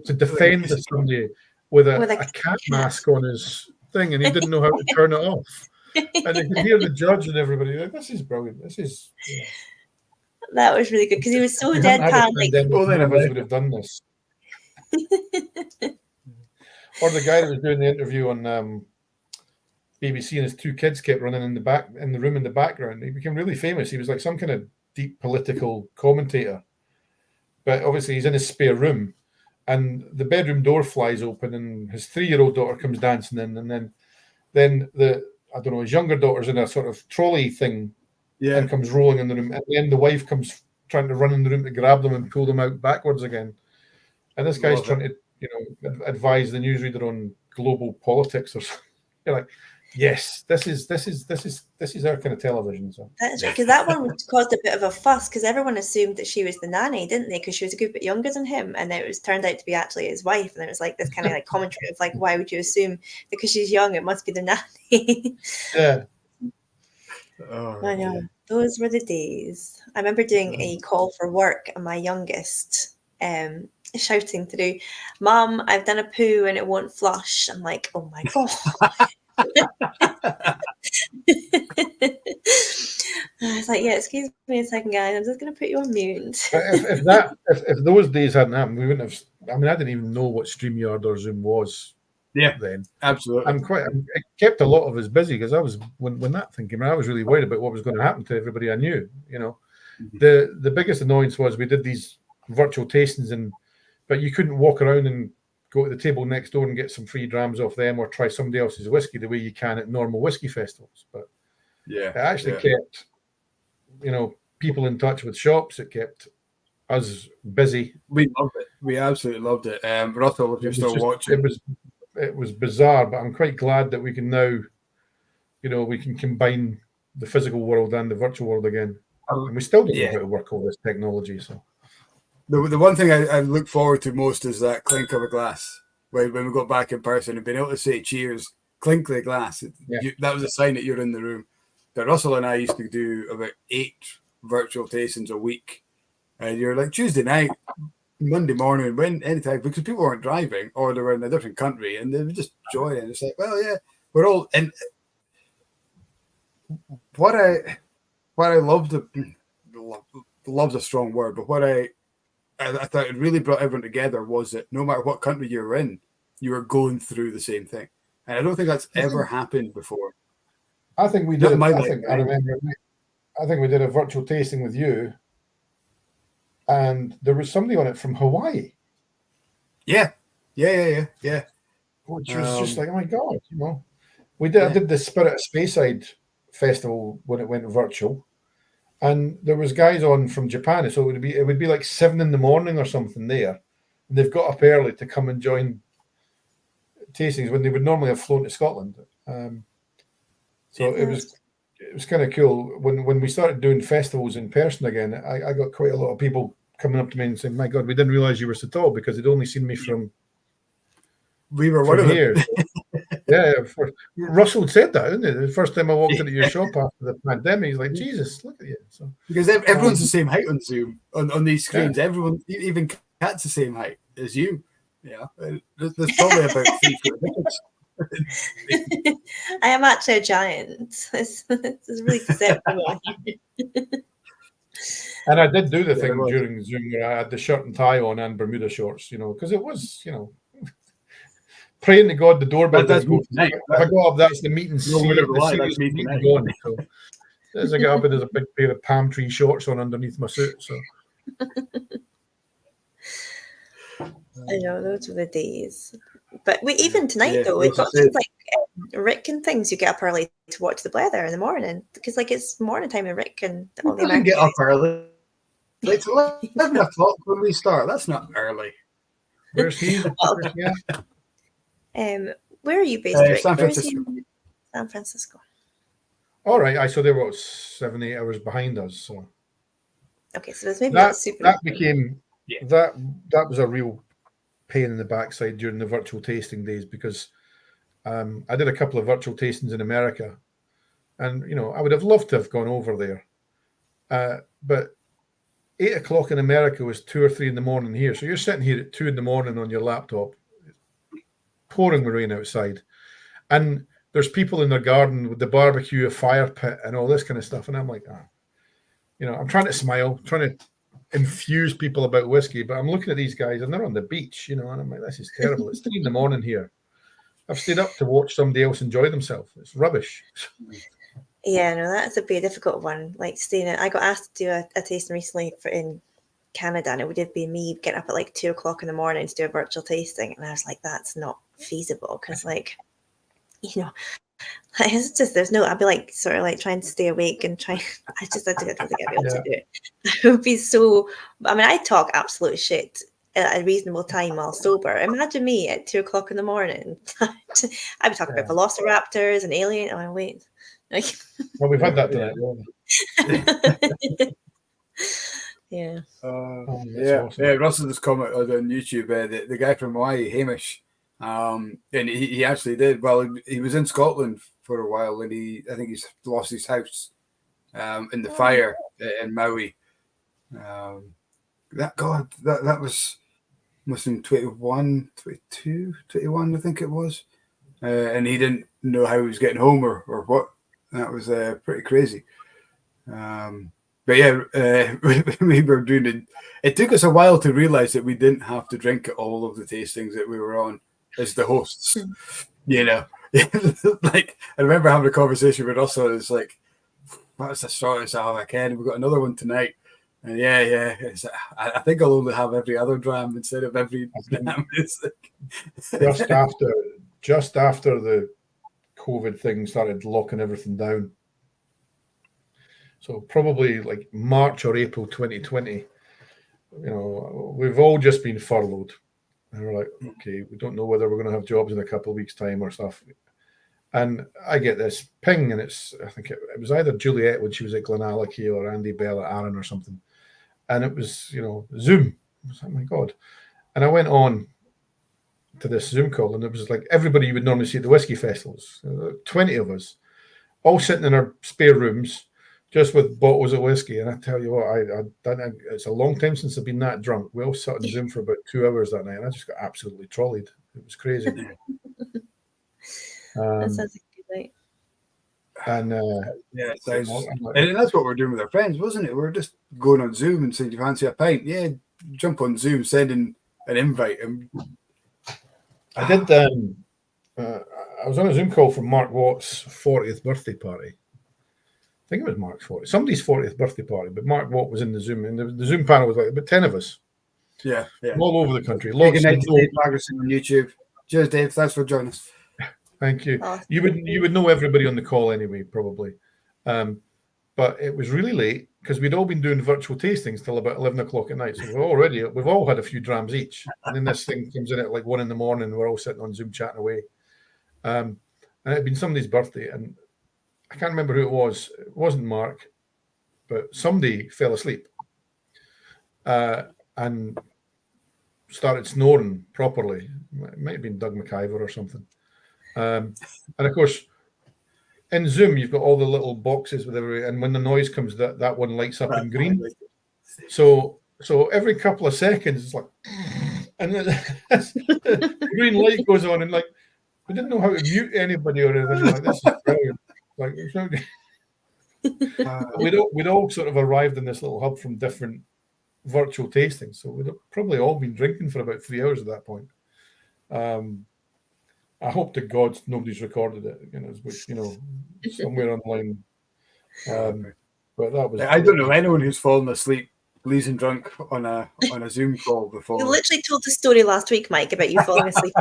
Speaker 3: to defend somebody with a cat mask on his thing, and he didn't know how to turn it off. And you could hear the judge and everybody like, "This is brilliant. This is." Yeah.
Speaker 2: That was really good because he was so deadpan.
Speaker 3: None of us would have done this. Or the guy that was doing the interview on BBC, and his two kids kept running in the room in the background. He became really famous. He was like some kind of deep political commentator, but obviously he's in his spare room, and the bedroom door flies open, and his 3-year-old daughter comes dancing in, and then his younger daughter's in a sort of trolley thing, and comes rolling in the room, and then the wife comes trying to run in the room to grab them and pull them out backwards again, and this guy's trying to advise the newsreader on global politics or something. You're like, yes, this is our kind of television. So
Speaker 2: that's right, because that one caused a bit of a fuss because everyone assumed that she was the nanny, didn't they? Because she was a good bit younger than him, and it was turned out to be actually his wife. And it was like this kind of like commentary of like, why would you assume because she's young it must be the nanny?
Speaker 3: Yeah.
Speaker 2: I know. Those were the days. I remember doing a call for work and my youngest shouting through, "Mum, I've done a poo and it won't flush." I'm like, oh my God. I was like, yeah, excuse me a second, guys. I'm just going to put you on mute.
Speaker 3: If those days hadn't happened, we wouldn't have. I mean, I didn't even know what StreamYard or Zoom was.
Speaker 1: Yeah,
Speaker 3: then
Speaker 1: absolutely.
Speaker 3: It kept a lot of us busy because I was when that thing came out, I was really worried about what was going to happen to everybody I knew. The biggest annoyance was we did these virtual tastings, but you couldn't walk around and go to the table next door and get some free drams off them or try somebody else's whiskey the way you can at normal whiskey festivals. But it actually kept people in touch with shops. It kept us busy.
Speaker 1: We loved it. We absolutely loved it. Russell, if you're still watching,
Speaker 3: it was bizarre, but I'm quite glad that we can now, we can combine the physical world and the virtual world again. And we still don't know how to work all this technology. So
Speaker 1: the one thing I look forward to most is that clink of a glass. When we got back in person and being able to say cheers, clink the glass. That was a sign that you're in the room. But Russell and I used to do about 8 virtual tastings a week. And you're like, Tuesday night, Monday morning, anytime, because people weren't driving or they were in a different country and they were just joining. It's like, well, yeah, we're all. And what I loved, love's a strong word, but what I thought it really brought everyone together was that no matter what country you're in, you were going through the same thing. And I don't think that's ever happened before.
Speaker 3: I think we did. I remember. I think we did a virtual tasting with you, and there was somebody on it from Hawaii.
Speaker 1: Yeah.
Speaker 3: Which was just like, oh my God, you know. We did. I did the Spirit of Speyside festival when it went virtual, and there was guys on from Japan. So it would be like 7 a.m. or something there, and they've got up early to come and join tastings when they would normally have flown to Scotland. It was kind of cool when we started doing festivals in person again. I got quite a lot of people coming up to me and saying, "My God, we didn't realize you were so tall," because they'd only seen me from.
Speaker 1: We were one of them.
Speaker 3: Here. Yeah, Russell said that, didn't he? The first time I walked into your shop after the pandemic, he's like, "Jesus, look at you!" So
Speaker 1: because everyone's the same height on Zoom on these screens. Yeah. Everyone, even Kat's the same height as you. Yeah, there's probably about 3 foot difference.
Speaker 2: I am actually a giant. It's really deceptive.
Speaker 3: And I did do the thing during Zoom where I had the shirt and tie on and Bermuda shorts, you know, because it was, you know, praying to God the doorbell doesn't go. If I go up, that's the meeting. That's meeting gone. So as I get up, there's a big pair of palm tree shorts on underneath my suit. So
Speaker 2: I know those were the days. But even tonight though, we've got things like Rick and things. You get up early to watch the Blether in the morning because like it's morning time and Rick and all the Americans
Speaker 1: get up early. It's 11 o'clock when we start. That's not early.
Speaker 3: Where's he?
Speaker 2: Where are you based, Rick?
Speaker 1: San Francisco.
Speaker 2: San Francisco.
Speaker 3: All right. So they were 7-8 hours behind us. So
Speaker 2: okay, so there's maybe not super.
Speaker 3: That became that was a real pain in the backside during the virtual tasting days because I did a couple of virtual tastings in America, and you know I would have loved to have gone over there, but 8 o'clock in America was 2 or 3 in the morning here. So you're sitting here at 2 in the morning on your laptop, pouring rain outside, and there's people in their garden with the barbecue, a fire pit, and all this kind of stuff, and I'm like, you know, I'm trying to smile, trying to infuse people about whiskey, but I'm looking at these guys and they're on the beach, you know, and I'm like, this is terrible. It's 3 in the morning here. I've stayed up to watch somebody else enjoy themselves. It's rubbish.
Speaker 2: Yeah, no, that's a pretty difficult one. Like staying I got asked to do a tasting recently in Canada, and it would have been me getting up at like 2 o'clock in the morning to do a virtual tasting, and I was like, that's not feasible because, like, you know, it's just there's no. I'd be like sort of like trying to stay awake and try. I don't think I'd be able to do it. It would be so. I mean, I talk absolute shit at a reasonable time while sober. Imagine me at 2 o'clock in the morning. I'd be talking about velociraptors and alien. Oh, wait. Like,
Speaker 3: well, we've had that tonight.
Speaker 2: Yeah.
Speaker 1: Awesome. Russell just commented on YouTube. The guy from Hawaii, Hamish, and he actually did. Well, he was in Scotland for a while, and I think he's lost his house in the fire in Maui. That was must have been 21, 22, 21, I think it was, and he didn't know how he was getting home or what. That was pretty crazy. But yeah, we were doing it. It took us a while to realize that we didn't have to drink at all of the tastings that we were on as the hosts. You know, like I remember having a conversation with Russell. It's like, what's the shortest I can? We've got another one tonight. And I think I'll only have every other dram instead of every dram.
Speaker 3: Just after the COVID thing started locking everything down. So probably like March or April 2020, you know, we've all just been furloughed. And we're like, okay, we don't know whether we're going to have jobs in a couple of weeks' time or stuff. And I get this ping, and I think it was either Juliet when she was at Glenallachie or Andy Bell at Arran or something. And it was, you know, Zoom. I was like, oh my God. And I went on to this Zoom call, and it was like everybody you would normally see at the whiskey festivals, 20 of us, all sitting in our spare rooms, just with bottles of whiskey. And I tell you what, it's a long time since I've been that drunk. We all sat on Zoom for about 2 hours that night, and I just got absolutely trolleyed. It was crazy.
Speaker 2: That sounds like a good night.
Speaker 3: And
Speaker 1: and that's what we're doing with our friends, wasn't it? We're just going on Zoom and saying, "Do you fancy a pint?" Yeah, jump on Zoom, send in an invite. And
Speaker 3: I did. I was on a Zoom call for Mark Watt's 40th birthday party. I think it was Mark's 40th, somebody's 40th birthday party, but Mark Watt was in the Zoom, and the Zoom panel was like about 10 of us.
Speaker 1: Yeah.
Speaker 3: All over the country.
Speaker 1: Good night to Dave Maggerson on YouTube. Cheers, Dave. Thanks for joining us.
Speaker 3: Thank you.
Speaker 2: Awesome.
Speaker 3: You would know everybody on the call anyway, probably. But it was really late because we'd all been doing virtual tastings till about 11 o'clock at night. So we've all had a few drams each. And then this thing comes in at like 1 a.m. and we're all sitting on Zoom chatting away. And it had been somebody's birthday, and I can't remember who it was. It wasn't Mark, but somebody fell asleep and started snoring properly. It might have been Doug McIver or something. And of course, in Zoom, you've got all the little boxes with every, and when the noise comes, that one lights up in green. So every couple of seconds, it's like, and the green light goes on, and like, we didn't know how to mute anybody or anything. Like, this is brilliant. Like, we'd all sort of arrived in this little hub from different virtual tastings, so we'd probably all been drinking for about 3 hours at that point. I hope to God nobody's recorded it, somewhere online. But that was.
Speaker 1: I don't know anyone who's fallen asleep, bleeding drunk on a Zoom call before.
Speaker 2: You literally told the story last week, Mike, about you falling asleep.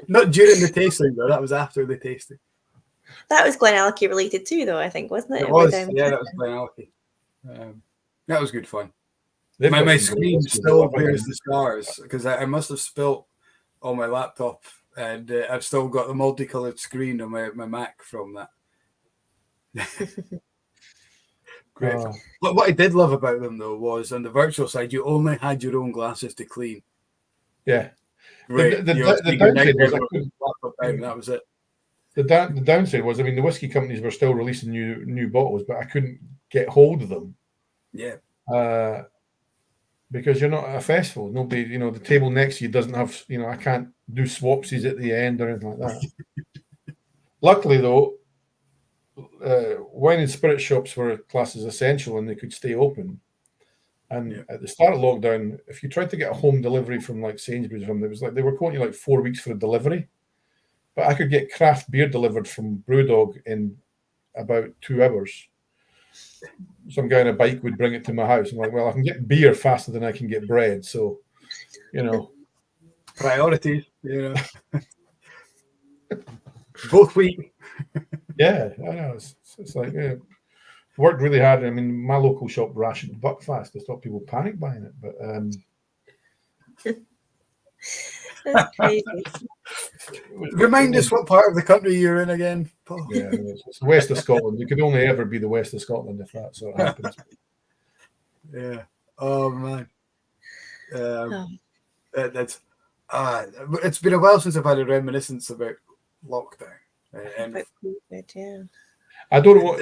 Speaker 1: Not during the tasting, though. That was after the tasting.
Speaker 2: That was Glen Alky related too, though, I think, wasn't it?
Speaker 1: It was. Yeah, that was Glen Alky. That was good fun. My screen still bears the scars because I must have spilt on my laptop, and I've still got the multicolored screen on my Mac from that. Great. What I did love about them, though, was on the virtual side, you only had your own glasses to clean.
Speaker 3: Yeah.
Speaker 1: Great.
Speaker 3: The downside was
Speaker 1: that was it.
Speaker 3: The downside was, the whiskey companies were still releasing new bottles, but I couldn't get hold of them.
Speaker 1: Yeah.
Speaker 3: Because you're not at a festival. Nobody, the table next to you doesn't have, I can't do swapsies at the end or anything like that. Luckily, though, wine and spirit shops were classed as essential and they could stay open. And at the start of lockdown, if you tried to get a home delivery from like Sainsbury's, it was like they were quoting you like 4 weeks for a delivery. But I could get craft beer delivered from Brewdog in about 2 hours. Some guy on a bike would bring it to my house. I'm like, well, I can get beer faster than I can get bread. So,
Speaker 1: priorities, both week.
Speaker 3: Yeah, I know. It's like, worked really hard. My local shop rationed Buckfast to stop people panic buying it. But
Speaker 2: that's crazy.
Speaker 1: Remind us what part of the country you're in again, Paul.
Speaker 3: Yeah, it's the west of Scotland. It could only ever be the west of Scotland if that sort of happens.
Speaker 1: Yeah. Oh man. It's been a while since I've had a reminiscence about lockdown.
Speaker 2: About COVID, yeah.
Speaker 3: I don't know.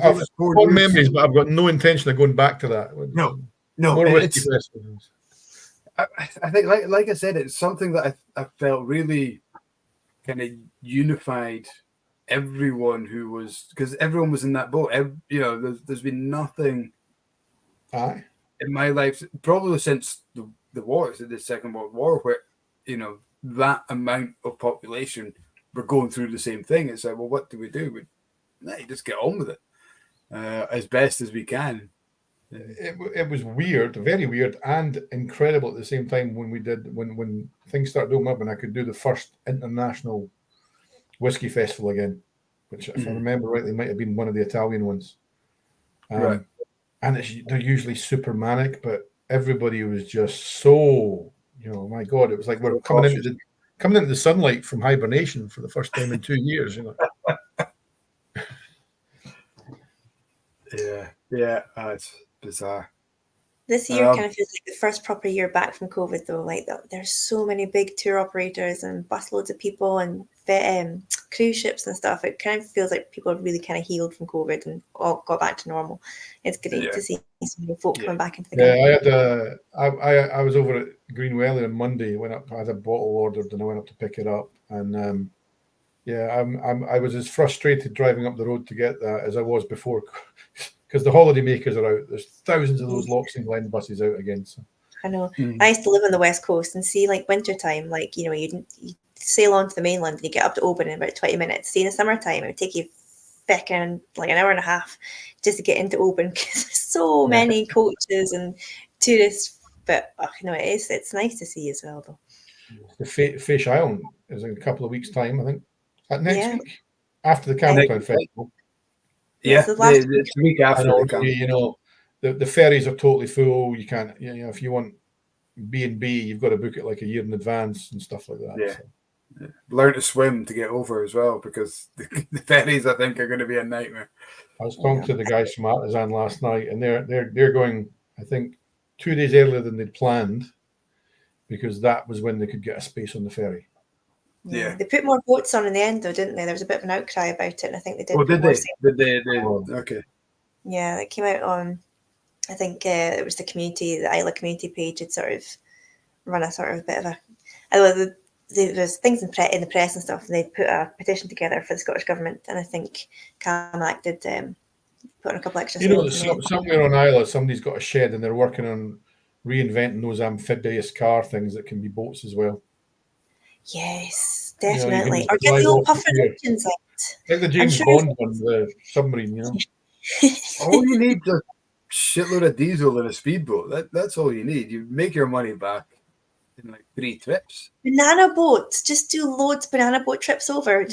Speaker 3: I've got memories, but I've got no intention of going back to that.
Speaker 1: No.
Speaker 3: More whiskey festivals.
Speaker 1: I think, like I said, it's something that I felt really kind of unified everyone who was, because everyone was in that boat. There's been nothing in my life, probably since the war, the Second World War, where that amount of population were going through the same thing. It's like, well, what do? You just get on with it as best as we can.
Speaker 3: It was weird, very weird, and incredible at the same time when things started opening up and I could do the first international whiskey festival again, which, if I remember rightly, might have been one of the Italian ones.
Speaker 1: Right.
Speaker 3: And they're usually super manic, but everybody was just so, my God, it was like we're coming into the sunlight from hibernation for the first time in 2 years.
Speaker 1: Yeah, it's bizarre.
Speaker 2: This year kind of feels like the first proper year back from COVID, though. Like, there's so many big tour operators and busloads of people and cruise ships and stuff, it kind of feels like people are really kind of healed from COVID and all got back to normal. It's great to see so many folk coming back into the country.
Speaker 3: I was over at Greenwelly on Monday. Went up, I had a bottle ordered, and I went up to pick it up. And I was as frustrated driving up the road to get that as I was before, because the holiday makers are out. There's thousands of those Locks and Glen buses out again. So.
Speaker 2: I know. I used to live on the West Coast and see like wintertime, like, you know, you sail onto the mainland and you get up to Oban in about 20 minutes. See, in the summertime, it would take you feckin' like an hour and a half just to get into Oban because there's so many coaches and tourists. But it's nice to see as well, though.
Speaker 3: The Fish Island is in a couple of weeks' time, I think. Next week, after the Campbeltown Festival.
Speaker 1: Yeah, the week after.
Speaker 3: The ferries are totally full. You can't, if you want B&B, you've got to book it like a year in advance and stuff like that.
Speaker 1: Yeah. Learn to swim to get over as well, because the ferries, I think, are going to be a nightmare.
Speaker 3: I was talking to the guys from Artisan last night, and they're going, I think, 2 days earlier than they'd planned, because that was when they could get a space on the ferry.
Speaker 2: Yeah. They put more boats on in the end, though, didn't they? There was a bit of an outcry about it, and I think they did.
Speaker 1: Oh, did they? Did they? Okay.
Speaker 2: Yeah, it came out on, I think it was the Isla community page had sort of run a sort of bit of a, there's things in the press and stuff, and they put a petition together for the Scottish Government, and I think Camac did put on a couple extra.
Speaker 3: Somewhere on Isla, somebody's got a shed and they're working on reinventing those amphibious car things that can be boats as well.
Speaker 2: Yes, definitely. Or get the old puffer engines out.
Speaker 3: Like the James Bond one, the submarine,
Speaker 1: All you need is a shitload of diesel in a speedboat. That's all you need. You make your money back in like 3 trips.
Speaker 2: Banana boats. Just do loads of banana boat trips over.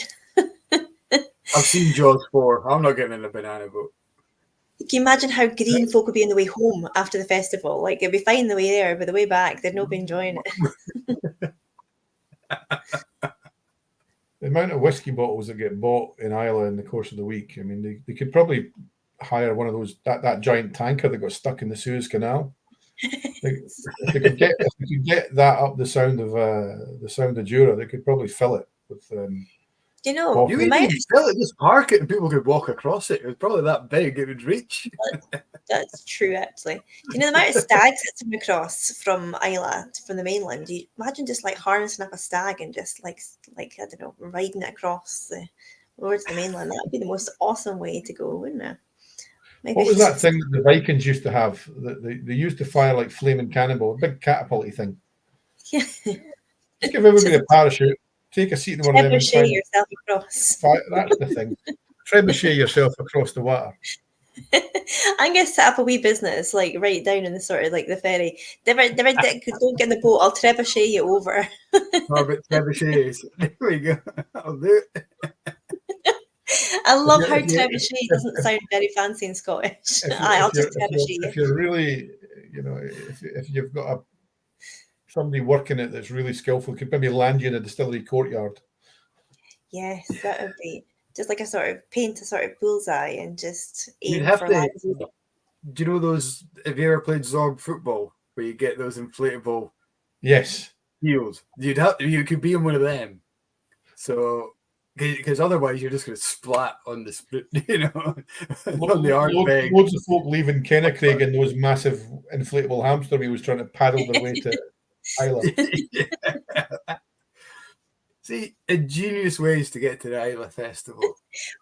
Speaker 1: I've seen Jaws 4. I'm not getting in a banana boat.
Speaker 2: Can you imagine how green folk would be on the way home after the festival? Like, it'd be fine the way there, but the way back, they'd not be enjoying it.
Speaker 3: The amount of whiskey bottles that get bought in Isla in the course of the week, I mean, they could probably hire one of those, that giant tanker that got stuck in the Suez Canal. If they could get that up the sound of Jura, they could probably fill it with.
Speaker 1: You might fill it, just park it, and people could walk across it. It was probably that big; it would reach.
Speaker 2: That's true, actually. Do you know the amount of stags that come across from Isla, from the mainland? You imagine just like harnessing up a stag and just like I don't know, riding it across over to the mainland. That would be the most awesome way to go, wouldn't it? Maybe
Speaker 3: what was that thing that the Vikings used to have? That they used to fire like flaming cannonball, a big catapulty thing. Yeah. Just give everybody a parachute. Take a seat in one of them and
Speaker 2: trebuchet yourself across.
Speaker 3: That's the thing. Trebuchet yourself across the water.
Speaker 2: I'm going to set up a wee business, like right down in the sort of like the ferry. Never don't get in the boat. I'll trebuchet you over.
Speaker 1: But trebuchets. There we go. I'll do it.
Speaker 2: I love how trebuchet doesn't sound very fancy in Scottish. I'll just trebuchet you.
Speaker 3: If you're really, if you've got somebody working it that's really skillful, could maybe land you in a distillery courtyard.
Speaker 2: Yes, that would be just like a sort of paint a sort of bullseye and just aim
Speaker 1: You'd have
Speaker 2: for
Speaker 1: to. Do you know those? Have you ever played Zorg football where you get those inflatable?
Speaker 3: Yes.
Speaker 1: Heels. You could be in one of them. So, because otherwise you're just going to splat on the on the art bag.
Speaker 3: Loads of folk leaving Kennecraig in those massive inflatable hamster wheels trying to paddle their way to Isla.
Speaker 1: See, ingenious ways to get to the Isla Festival.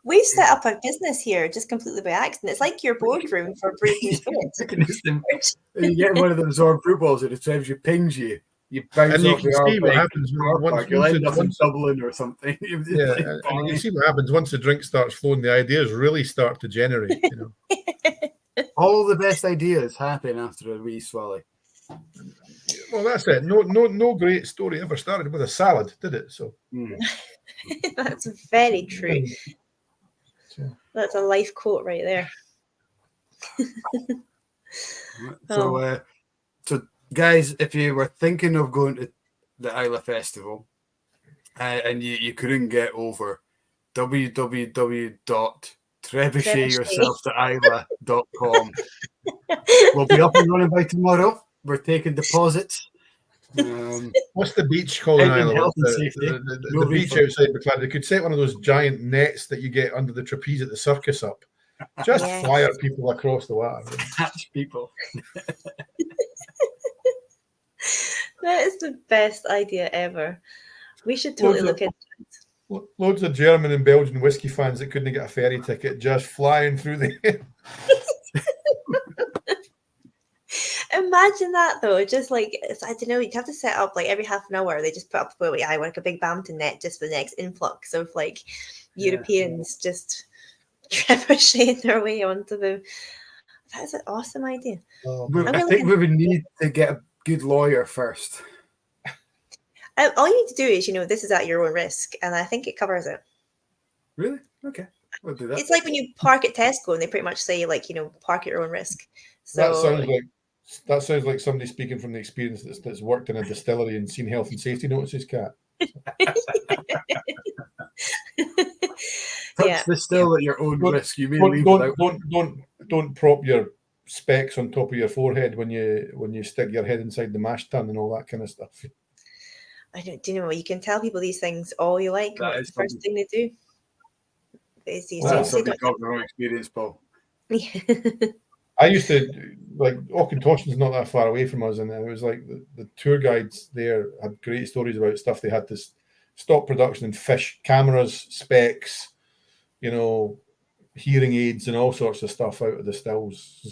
Speaker 2: We've set up a business here just completely by accident. It's like your boardroom for Brave New Spirit.
Speaker 1: You get one of them Zorb fruit balls and it says you pings you. You bounce
Speaker 3: and you
Speaker 1: off
Speaker 3: can see what happens
Speaker 1: you'll end up in Dublin or something.
Speaker 3: And you can see what happens once the drink starts flowing. The ideas really start to generate.
Speaker 1: All the best ideas happen after a wee swally.
Speaker 3: Well, that's it. No great story ever started with a salad, did it? So
Speaker 2: that's very true. That's a life quote right there.
Speaker 1: So guys, if you were thinking of going to the Isla Festival and you couldn't get over, www.trebuchetyourself.isla.com. We'll be up and running by tomorrow. We're taking deposits.
Speaker 3: What's the beach called in
Speaker 1: and
Speaker 3: Ireland?
Speaker 1: health and
Speaker 3: The,
Speaker 1: safety.
Speaker 3: the,
Speaker 1: No
Speaker 3: the beach
Speaker 1: refund.
Speaker 3: outside Blether. They could set one of those giant nets that you get under the trapeze at the circus up. Just
Speaker 2: Yes.
Speaker 3: fire people across the water.
Speaker 1: Catch people.
Speaker 2: That is the best idea ever. We should totally look into it.
Speaker 3: Loads of German and Belgian whiskey fans that couldn't get a ferry ticket just flying through the air.
Speaker 2: Imagine that though, just like, I don't know, you'd have to set up like every half an hour, they just put up like a big badminton net just for the next influx of like Europeans just trebucheting their way onto the. That is an awesome idea.
Speaker 1: I think we would need to get a good lawyer first.
Speaker 2: All you need to do is, this is at your own risk, and I think it covers it.
Speaker 1: Really? Okay, we'll do that.
Speaker 2: It's like when you park at Tesco and they pretty much say like, park at your own risk. So
Speaker 3: that sounds like somebody speaking from the experience that's worked in a distillery and seen health and safety notices, Kat.
Speaker 2: Yeah.
Speaker 1: The still at your own risk. You may
Speaker 3: don't prop your specs on top of your forehead when you stick your head inside the mash tun and all that kind of stuff.
Speaker 2: Do you know, you can tell people these things all you like. What's the first thing they do?
Speaker 1: That's something called their own experience, Paul.
Speaker 3: I used to, like, Auchentoshan's not that far away from us, and it was like the tour guides there had great stories about stuff they had to stop production and fish cameras, specs, hearing aids and all sorts of stuff out of the stills.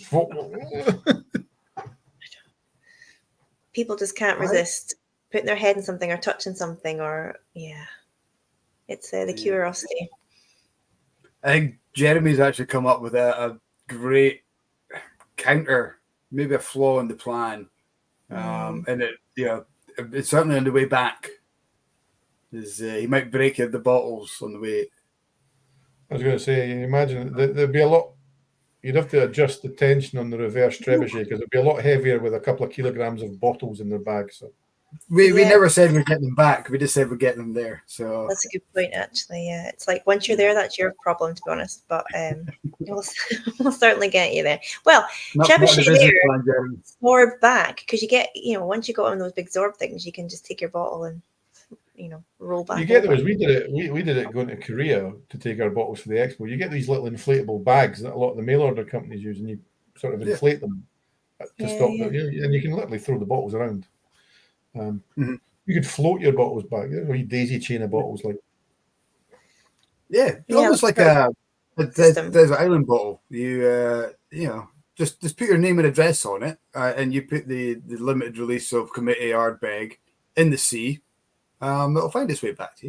Speaker 2: People just can't resist putting their head in something or touching something, or it's the curiosity.
Speaker 1: I think Jeremy's actually come up with a great counter, maybe a flaw in the plan, and it's certainly on the way back. He might break the bottles on the way. I
Speaker 3: was going to say, you imagine there'd be a lot. You'd have to adjust the tension on the reverse trebuchet because it'd be a lot heavier with a couple of kilograms of bottles in their bag. So
Speaker 1: we never said we'd get them back. We just said we'd get them there. So
Speaker 2: that's a good point, actually. Yeah, it's like once you're there, that's your problem, to be honest. But we'll certainly get you there. Well, trebuchet there, Zorb back, because you get, once you got on those big Zorb things, you can just take your bottle and roll back.
Speaker 3: You get those. We did it going to Korea to take our bottles for the expo. You get these little inflatable bags that a lot of the mail order companies use, and you sort of inflate them to stop them, and you can literally throw the bottles around. You could float your bottles back. There's a wee daisy chain of bottles, like
Speaker 1: almost like a desert island bottle. You just put your name and address on it, and you put the limited release of Committee Ardbeg in the sea. It'll find its way back to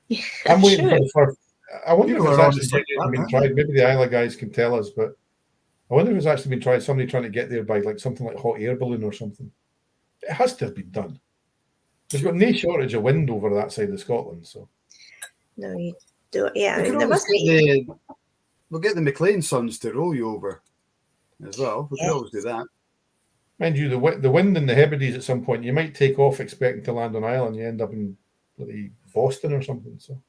Speaker 1: you.
Speaker 3: I'm waiting for. I wonder if it's actually been tried. Maybe the Isla guys can tell us, but I wonder if it's actually been tried. Somebody trying to get there by like something like hot air balloon or something. It has to have been done. There's got no shortage of wind over that side of Scotland. So
Speaker 2: no, you do. Yeah, there must be.
Speaker 1: We'll get the McLean sons to roll you over as well. We can always do that.
Speaker 3: Mind you, the wind in the Hebrides at some point, you might take off expecting to land on Ireland. You end up in Boston or something. So.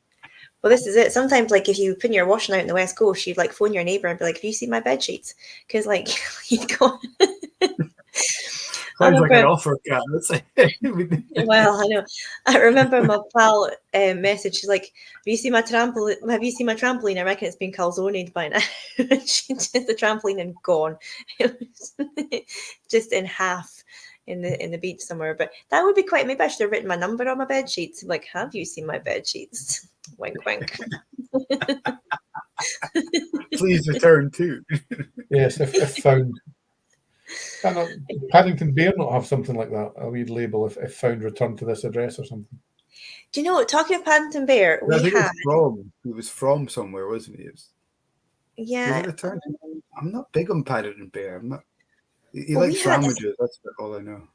Speaker 2: Well, this is it. Sometimes, like, if you put your washing out in the West Coast, you'd like phone your neighbour and be like, "Have you seen my bed sheets?" Because like you'd go.
Speaker 1: Sounds like an offer, Kat.
Speaker 2: Well, I know. I remember my pal message. She's like, "Have you seen my trampoline? Have you seen my trampoline? I reckon it's been calzoneed by now." She just the trampoline and gone. It was just in half in the beach somewhere. But that would be quite. Maybe I should have written my number on my bed sheets. Like, have you seen my bed sheets? Wink, wink.
Speaker 1: Please return too.
Speaker 3: Yes, if found. Paddington Bear not have something like that? A wee label if found, return to this address or something.
Speaker 2: Do you know, talking of Paddington Bear,
Speaker 1: it was from somewhere, wasn't it?
Speaker 2: Yeah.
Speaker 1: I'm not big on Paddington Bear. I'm not. He likes sandwiches. That's all I know.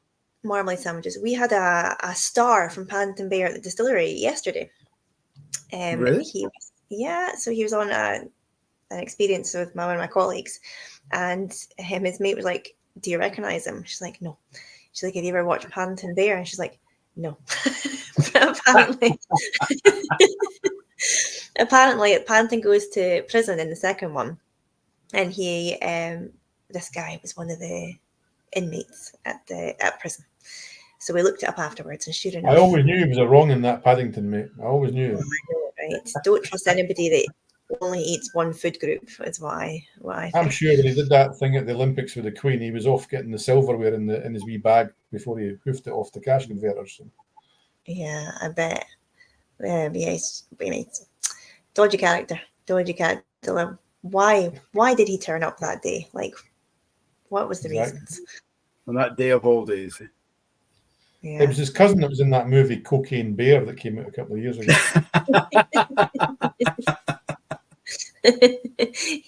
Speaker 2: Marmalade sandwiches. We had a star from Paddington Bear at the distillery yesterday.
Speaker 1: Really?
Speaker 2: So he was on an experience with one of my colleagues, and his mate was like, "Do you recognize him?" She's like, "No." She's like, "Have you ever watched Paddington Bear?" And she's like, "No." apparently Paddington goes to prison in the second one, and he this guy was one of the inmates at prison. So we looked it up afterwards, and sure enough,
Speaker 3: I always knew he was a wrong in that Paddington, mate. I always knew.
Speaker 2: Right? Don't trust anybody that only eats one food group. Is what I think.
Speaker 3: I'm sure when he did that thing at the Olympics with the Queen, he was off getting the silverware in his wee bag before he hoofed it off the cash converters.
Speaker 2: Yeah, I bet. Yes, dodgy character. Why did he turn up that day? Like, what was the reasons?
Speaker 1: On that day of all days.
Speaker 2: Yeah.
Speaker 3: It was his cousin that was in that movie Cocaine Bear that came out a couple of years ago.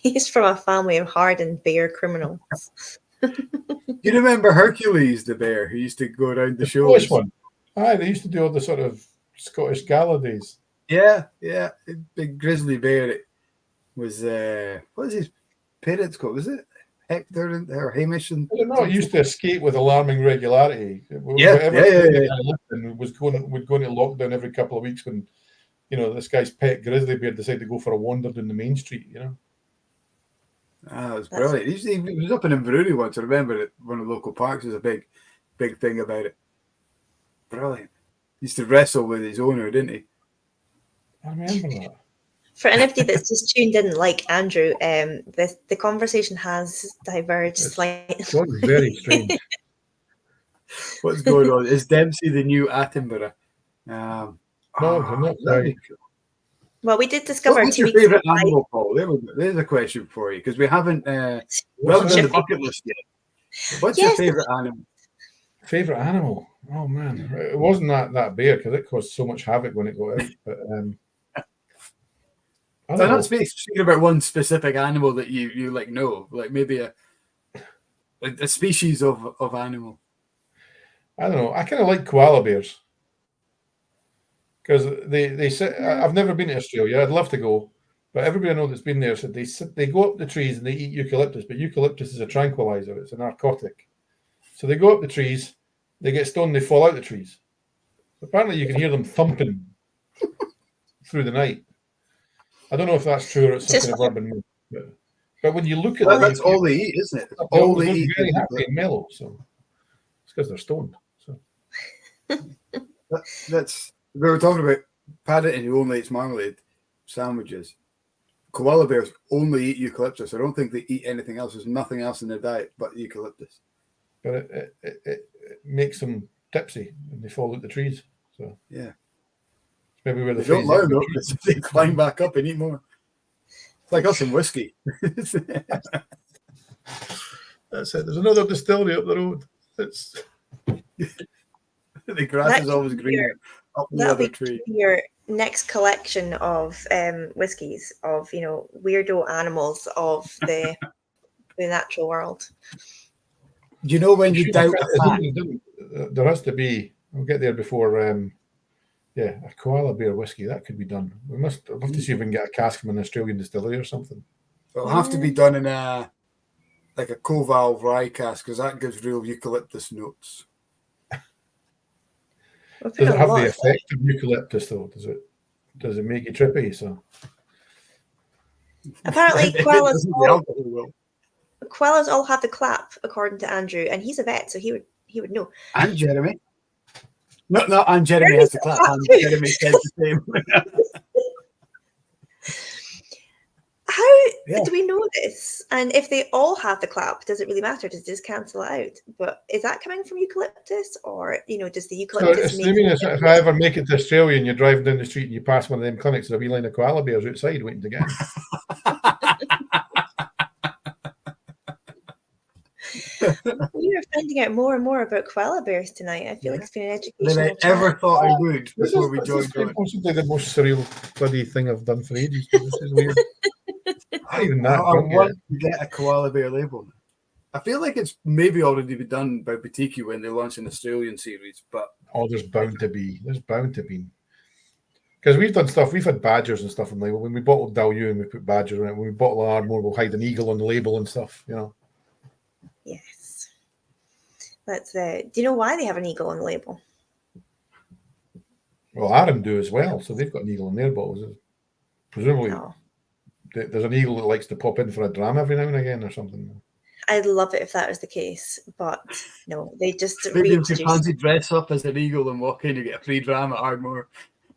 Speaker 2: He's from a family of hardened bear criminals.
Speaker 1: You remember Hercules the bear who used to go around the shows?
Speaker 3: Scottish one. Aye, they used to do all the sort of Scottish gala days.
Speaker 1: Yeah. Big grizzly bear. It was what was his parents called? Was it Hector or Hamish? And
Speaker 3: I don't know. It used to escape with alarming regularity.
Speaker 1: Yeah.
Speaker 3: Would go into lockdown every couple of weeks when, this guy's pet grizzly bear decided to go for a wander down the main street.
Speaker 1: It was brilliant. He was up in Inverurie once. I remember it. One of the local parks was a big thing about it. Brilliant. He used to wrestle with his owner, didn't he?
Speaker 3: I remember that.
Speaker 2: For anybody that's just tuned in, like Andrew, the conversation has diverged slightly.
Speaker 3: It's very strange.
Speaker 1: What's going on? Is Dempsey the new Attenborough?
Speaker 3: No, not right.
Speaker 2: Well, we did discover.
Speaker 1: What's your favourite animal, Paul? There's a question for you because we haven't done the bucket list yet. What's your favourite animal?
Speaker 3: Favourite animal? Oh man, it wasn't that bear because it caused so much havoc when it got out. But
Speaker 1: I'm not speaking about one specific animal that you like know, like maybe a species of animal.
Speaker 3: I don't know. I kind of like koala bears because they sit. I've never been to Australia. I'd love to go, but everybody I know that's been there said they go up the trees and they eat eucalyptus. But eucalyptus is a tranquilizer. It's a narcotic. So they go up the trees, they get stoned, they fall out the trees. Apparently, you can hear them thumping through the night. I don't know if that's true or it's some kind of urban myth. But when you look at
Speaker 1: that, that's all they eat, isn't it?
Speaker 3: All they eat, very happy and mellow. So it's because they're stoned. So
Speaker 1: that's we were talking about Paddington who only eats marmalade sandwiches. Koala bears only eat eucalyptus. I don't think they eat anything else. There's nothing else in their diet but eucalyptus.
Speaker 3: But it makes them tipsy when they fall out the trees. So
Speaker 1: yeah.
Speaker 3: Maybe where
Speaker 1: they don't learn though. They climb back up and eat more. It's like us in whiskey.
Speaker 3: That's it. There's another distillery up the road.
Speaker 1: The grass is always greener up the other tree.
Speaker 2: Your next collection of whiskies of weirdo animals of the natural world.
Speaker 1: Do you know when you doubt a fact?
Speaker 3: There has to be. We'll get there before. A koala bear whiskey that could be done. I'd love to see if we can get a cask from an Australian distillery or something.
Speaker 1: It'll have to be done in a Koval rye cask because that gives real eucalyptus notes.
Speaker 3: Does it have the effect of eucalyptus though? Does it make you trippy? So
Speaker 2: apparently koalas all have the clap, according to Andrew, and he's a vet, so he would know.
Speaker 1: And Jeremy. No, and Jeremy has to clap. And Jeremy says the same.
Speaker 2: How do we know this? And if they all have the clap, does it really matter? Does it just cancel it out? But is that coming from eucalyptus, or does the eucalyptus?
Speaker 3: If I ever make it to Australia and you're driving down the street and you pass one of them clinics, there'll be a wee line of koala bears outside waiting to get in.
Speaker 2: We are finding out more and more about koala bears tonight. I feel like it's been an educational.
Speaker 1: Than I ever thought I would before we joined.
Speaker 3: This is possibly the most surreal bloody thing I've done for ages. This is weird. Even that.
Speaker 1: I want to get a koala bear label. I feel like it's maybe already been done by Boutique when they launched an Australian series, but
Speaker 3: there's bound to be. Because we've done stuff. We've had badgers and stuff on the label. When we bottled Dalyoo, we put badger on it. When we bottle Ardmore, we'll hide an eagle on the label and stuff.
Speaker 2: Yes. Do you know why they have an eagle on the label?
Speaker 3: Well, Aram do as well, so they've got an eagle in their bottles. Presumably, there's an eagle that likes to pop in for a dram every now and again or something.
Speaker 2: I'd love it if that was the case, but no, they just
Speaker 1: Maybe if you
Speaker 2: reintroduced.
Speaker 1: fancy dress up as an eagle and walk in, you get a free dram at Ardmore.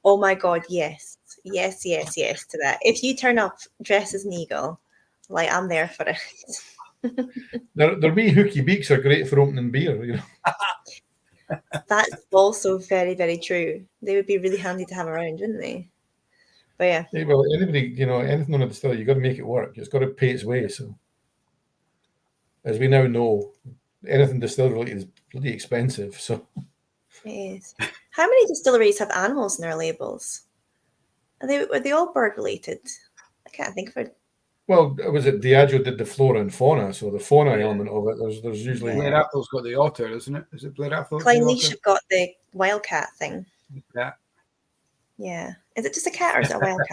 Speaker 2: Oh my God, yes to that. If you turn up dressed as an eagle, like I'm there for it.
Speaker 3: Their wee hooky beaks are great for opening beer, you know.
Speaker 2: That's also very, very true. They would be really handy to have around, wouldn't they? But yeah.
Speaker 3: Yeah, well, anybody, you know, anything on a distillery, you've got to make it work. It's got to pay its way. So, as we now know, anything distillery related is bloody expensive. So,
Speaker 2: It is. How many distilleries have animals in their labels? Are they all bird related? I can't think of it.
Speaker 3: well, was it Diageo did the flora and fauna? So the fauna element of it, there's usually
Speaker 1: Blair Athol's got the otter, isn't it? Is it Blair Athol?
Speaker 2: Clynelish have got the wildcat thing.
Speaker 1: Yeah.
Speaker 2: Yeah. Is it just a cat or is it a wildcat?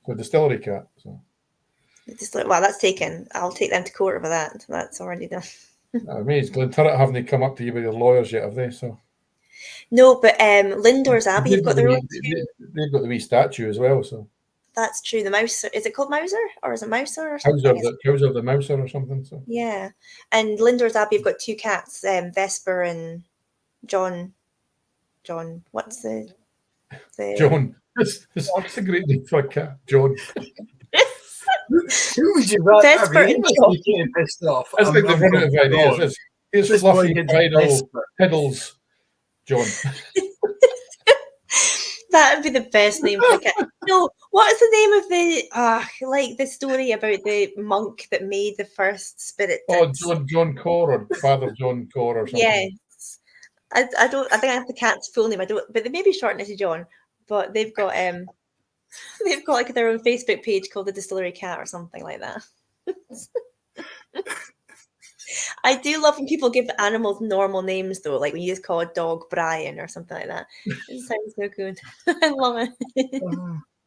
Speaker 3: the distillery cat. So,
Speaker 2: Well, that's taken. I'll take them to court over that. That's already done.
Speaker 3: I mean, it's Glenturret haven't they come up to you with your lawyers yet, have they? So
Speaker 2: No, but Lindor's Abbey have got their own.
Speaker 3: They've got the wee statue as well. So
Speaker 2: that's true. The Mouser, is it called Mouser or is it Mouser or something?
Speaker 3: Hauser the Mouser or something. So
Speaker 2: yeah, and Lindor's Abbey have got two cats, Vesper and John. What's the
Speaker 3: John? That's a great name for a cat, John.
Speaker 1: Who would you rather?
Speaker 2: Vesper and John.
Speaker 1: Getting pissed off.
Speaker 3: That's like the run out of ideas. Here's fluffy Piddles, John.
Speaker 2: That would be the best name for a cat. No, what is the name of the like the story about the monk that made the first spirit?
Speaker 3: Oh, John Core or Father John Core or something.
Speaker 2: Yes. I think I have the cat's full name. I don't, but they maybe shorten it to John. But they've got like their own Facebook page called the Distillery Cat or something like that. I do love when people give animals normal names though, like when you just call a dog Brian or something like that. It sounds so good. I love it.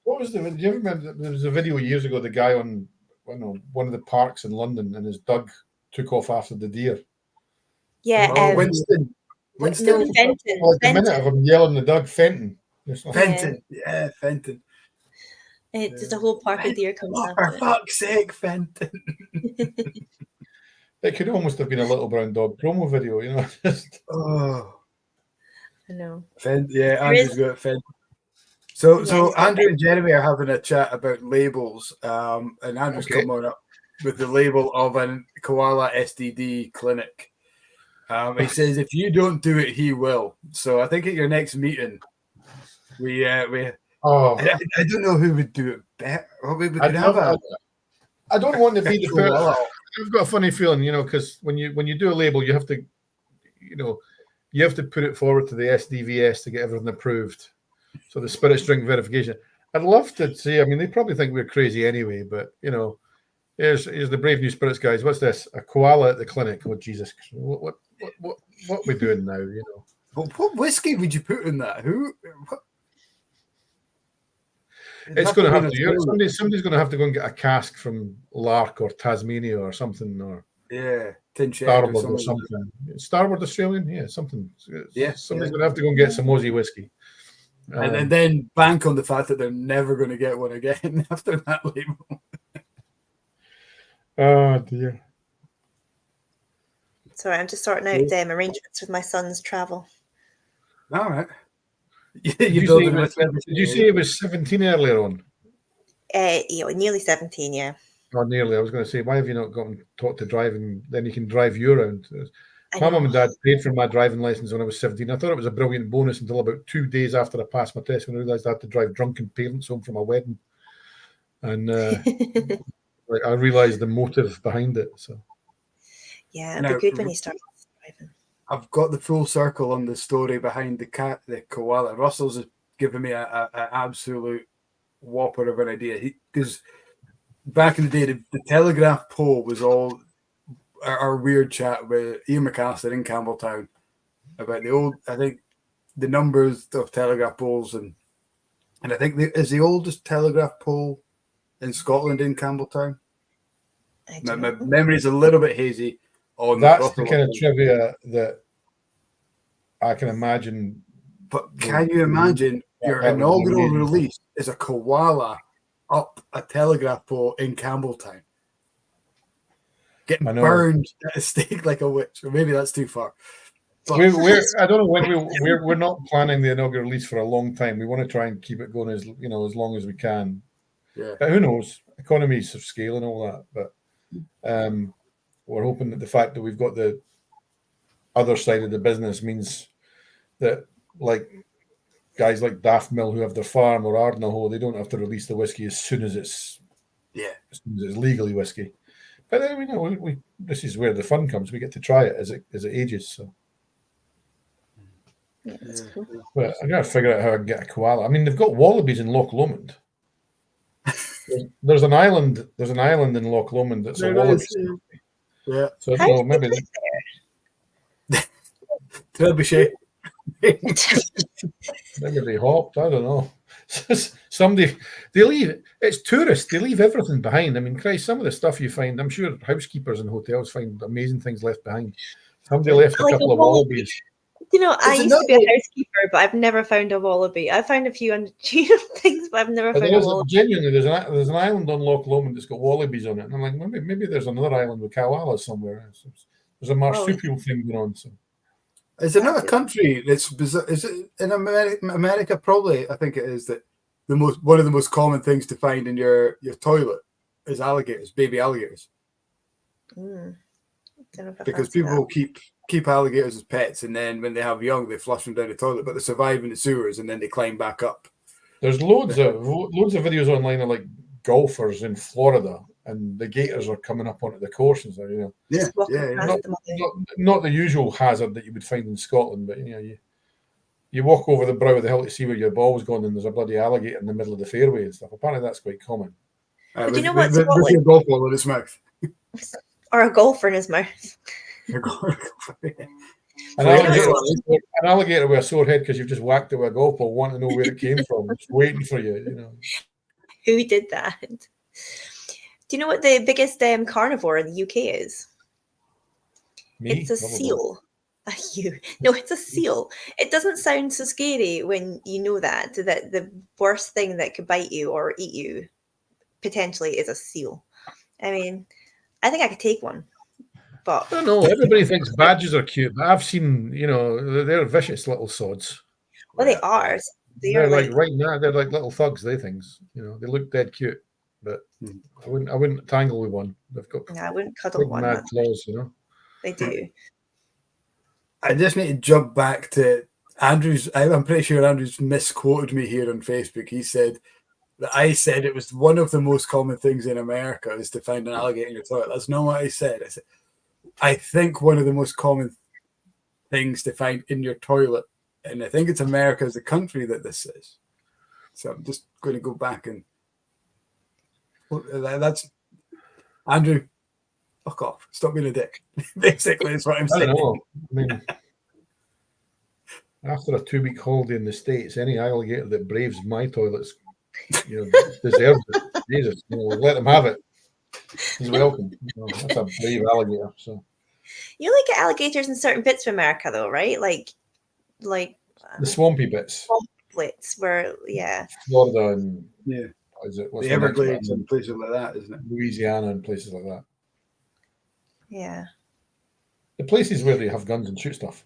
Speaker 3: What was do you remember? There was a video years ago. The guy on one of the parks in London, and his dog took off after the deer.
Speaker 2: Yeah,
Speaker 1: Winston.
Speaker 2: No, Fenton.
Speaker 3: Like a minute of him yelling the dog Fenton.
Speaker 1: Fenton. Yeah, Fenton.
Speaker 2: It's just a whole park of deer comes
Speaker 1: Oh,
Speaker 2: after
Speaker 1: for
Speaker 2: it.
Speaker 1: fuck's sake, Fenton.
Speaker 3: It could almost have been a Little Brown Dog promo video, you know.
Speaker 1: Oh,
Speaker 2: I know.
Speaker 1: Yeah, Andrew's got Fenton. So Andrew and Jeremy are having a chat about labels, and Andrew's come on up with the label of a koala STD clinic. He says if you don't do it, he will. So I think at your next meeting, I don't know who would do it better.
Speaker 3: I don't want to be the first. I've got a funny feeling, you know, because when you do a label, you have to, you have to put it forward to the SDVS to get everything approved. So the Spirits Drink Verification. I'd love to see. I mean, they probably think we're crazy anyway, but here's the Brave New Spirits guys. What's this? A koala at the clinic? Oh Jesus! What are we doing now?
Speaker 1: What whiskey would you put in that? What?
Speaker 3: It's going to have to. Somebody's going to have to go and get a cask from Lark or Tasmania or something, or Starboard or something. Starboard Australian, yeah, something. Yeah, somebody's going to have to go and get some Aussie whiskey,
Speaker 1: and then bank on the fact that they're never going to get one again after that label.
Speaker 3: Oh dear.
Speaker 2: Sorry, I'm just sorting out arrangements with my son's travel.
Speaker 1: All right.
Speaker 3: Did you say it was 17 earlier on?
Speaker 2: Nearly 17, yeah.
Speaker 3: Oh, nearly. I was going to say, why have you not gotten taught to drive and then you can drive you around? My mum and dad paid for my driving license when I was 17. I thought it was a brilliant bonus until about 2 days after I passed my test when I realised I had to drive drunken parents home from a wedding. And I realised the motive behind it. So
Speaker 2: yeah, it'd be good when you start driving.
Speaker 1: I've got the full circle on the story behind the koala. Russell's has given me an absolute whopper of an idea. Because back in the day, the Telegraph poll was all our weird chat with Ian McAllister in Campbeltown about the numbers of Telegraph polls. And I think is the oldest Telegraph poll in Scotland in Campbelltown. My memory's a little bit hazy.
Speaker 3: That's the kind of trivia that I can imagine.
Speaker 1: But can you imagine your inaugural release is a koala up a Telegraph pole in Campbeltown? getting
Speaker 3: I know.
Speaker 1: burned at a stake like a witch. Or maybe that's too far. But
Speaker 3: I don't know when we're not planning the inaugural release for a long time. We want to try and keep it going as long as we can.
Speaker 1: yeah,
Speaker 3: But who knows? Economies of scale and all that. But we're hoping that the fact that we've got the other side of the business means that, like guys like Daft Mill who have their farm or Ardnahoe, they don't have to release the whiskey as soon as it's legally whiskey. But then we this is where the fun comes. We get to try it as it ages. So.
Speaker 2: Yeah, that's cool.
Speaker 3: But I gotta figure out how I can get a koala. I mean, they've got wallabies in Loch Lomond. There's an island. There's an island in Loch Lomond that's a wallaby.
Speaker 1: Yeah.
Speaker 3: So I don't know. Maybe
Speaker 1: Trebuchet.
Speaker 3: maybe they hopped. I don't know. Somebody they leave. It's tourists. They leave everything behind. I mean, Christ, some of the stuff you find. I'm sure housekeepers in hotels find amazing things left behind. Somebody left a couple of wallabies.
Speaker 2: You know, I used to be a housekeeper, but I've never found a wallaby. I found a few things, but I've never found a wallaby.
Speaker 3: Genuinely, there's an island on Loch Lomond that's got wallabies on it, and I'm like, maybe there's another island with koalas somewhere. There's a marsupial thing going on. So.
Speaker 1: Is it not a country that's bizarre? Is it in America? Probably, I think it is that one of the most common things to find in your toilet is alligators, baby alligators. Because people keep alligators as pets, and then when they have young, they flush them down the toilet, but they survive in the sewers and then they climb back up.
Speaker 3: There's loads of videos online of like golfers in Florida, and the gators are coming up onto the course and stuff. Not the usual hazard that you would find in Scotland, but you walk over the brow of the hill to see where your ball's gone, and there's a bloody alligator in the middle of the fairway and stuff. Apparently, that's quite common.
Speaker 2: But you know what's
Speaker 1: a golf ball in his mouth,
Speaker 2: or a golfer in his mouth.
Speaker 3: An alligator with a sore head because you've just whacked it with a golf ball, want to know where it came from, just waiting for you.
Speaker 2: Who did that? Do you know what the biggest carnivore in the UK is? It's a seal. No, it's a seal. It doesn't sound so scary when you know that the worst thing that could bite you or eat you potentially is a seal. I mean, I think I could take one. But
Speaker 3: I don't know. Everybody thinks badgers are cute, but I've seen, they're vicious little sods.
Speaker 2: Well, they are.
Speaker 3: They're like right now, they're like little thugs. They things, they look dead cute, but I wouldn't tangle with one. They've got
Speaker 2: I wouldn't cuddle one.
Speaker 3: Mad claws,
Speaker 2: They do.
Speaker 1: I just need to jump back to Andrew's. I'm pretty sure Andrew's misquoted me here on Facebook. He said that I said it was one of the most common things in America is to find an alligator in your toilet. That's not what I said. I said I think one of the most common things to find in your toilet, and I think it's America as a country that this is. So I'm just going to go back and that's Andrew. Fuck off! Stop being a dick. Basically, is what I'm saying.
Speaker 3: I don't know. I mean, after a 2-week holiday in the States, any alligator that braves my toilets, deserves it. Jesus, let them have it. He's welcome. That's a brave alligator. So
Speaker 2: you only get alligators in certain bits of America, though, right? Like
Speaker 3: the swampy bits.
Speaker 2: Swamp bits, where
Speaker 3: Florida and
Speaker 1: is it the Everglades and places like that, isn't it?
Speaker 3: Louisiana and places like that.
Speaker 2: Yeah.
Speaker 3: The places where they have guns and shoot stuff.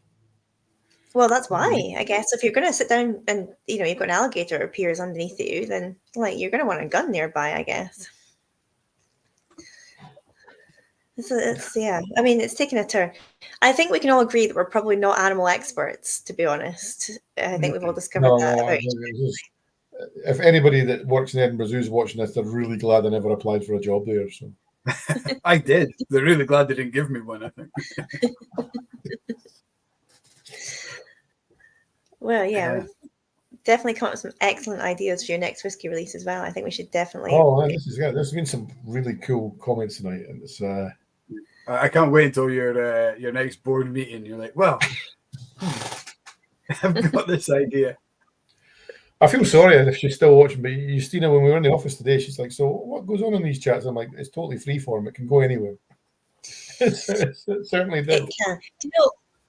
Speaker 2: Well, that's why, I guess. If you're going to sit down and, you've got an alligator appears underneath you, then, you're going to want a gun nearby, I guess. It's I mean, it's taken a turn. I think we can all agree that we're probably not animal experts, to be honest. I think we've all discovered that.
Speaker 3: If anybody that works in Edinburgh Zoo is watching this, they're really glad I never applied for a job there. So
Speaker 1: I did. They're really glad they didn't give me one, I think.
Speaker 2: Well, we've definitely come up with some excellent ideas for your next whiskey release as well. I think we should definitely.
Speaker 3: Oh, man, there's been some really cool comments tonight, and it's.
Speaker 1: I can't wait until your next board meeting. You're like, well, I've got this idea.
Speaker 3: I feel sorry if she's still watching, but Justina, when we were in the office today, she's like, "So what goes on in these chats?" I'm like, "It's totally freeform. It can go anywhere." It certainly did.
Speaker 2: It can.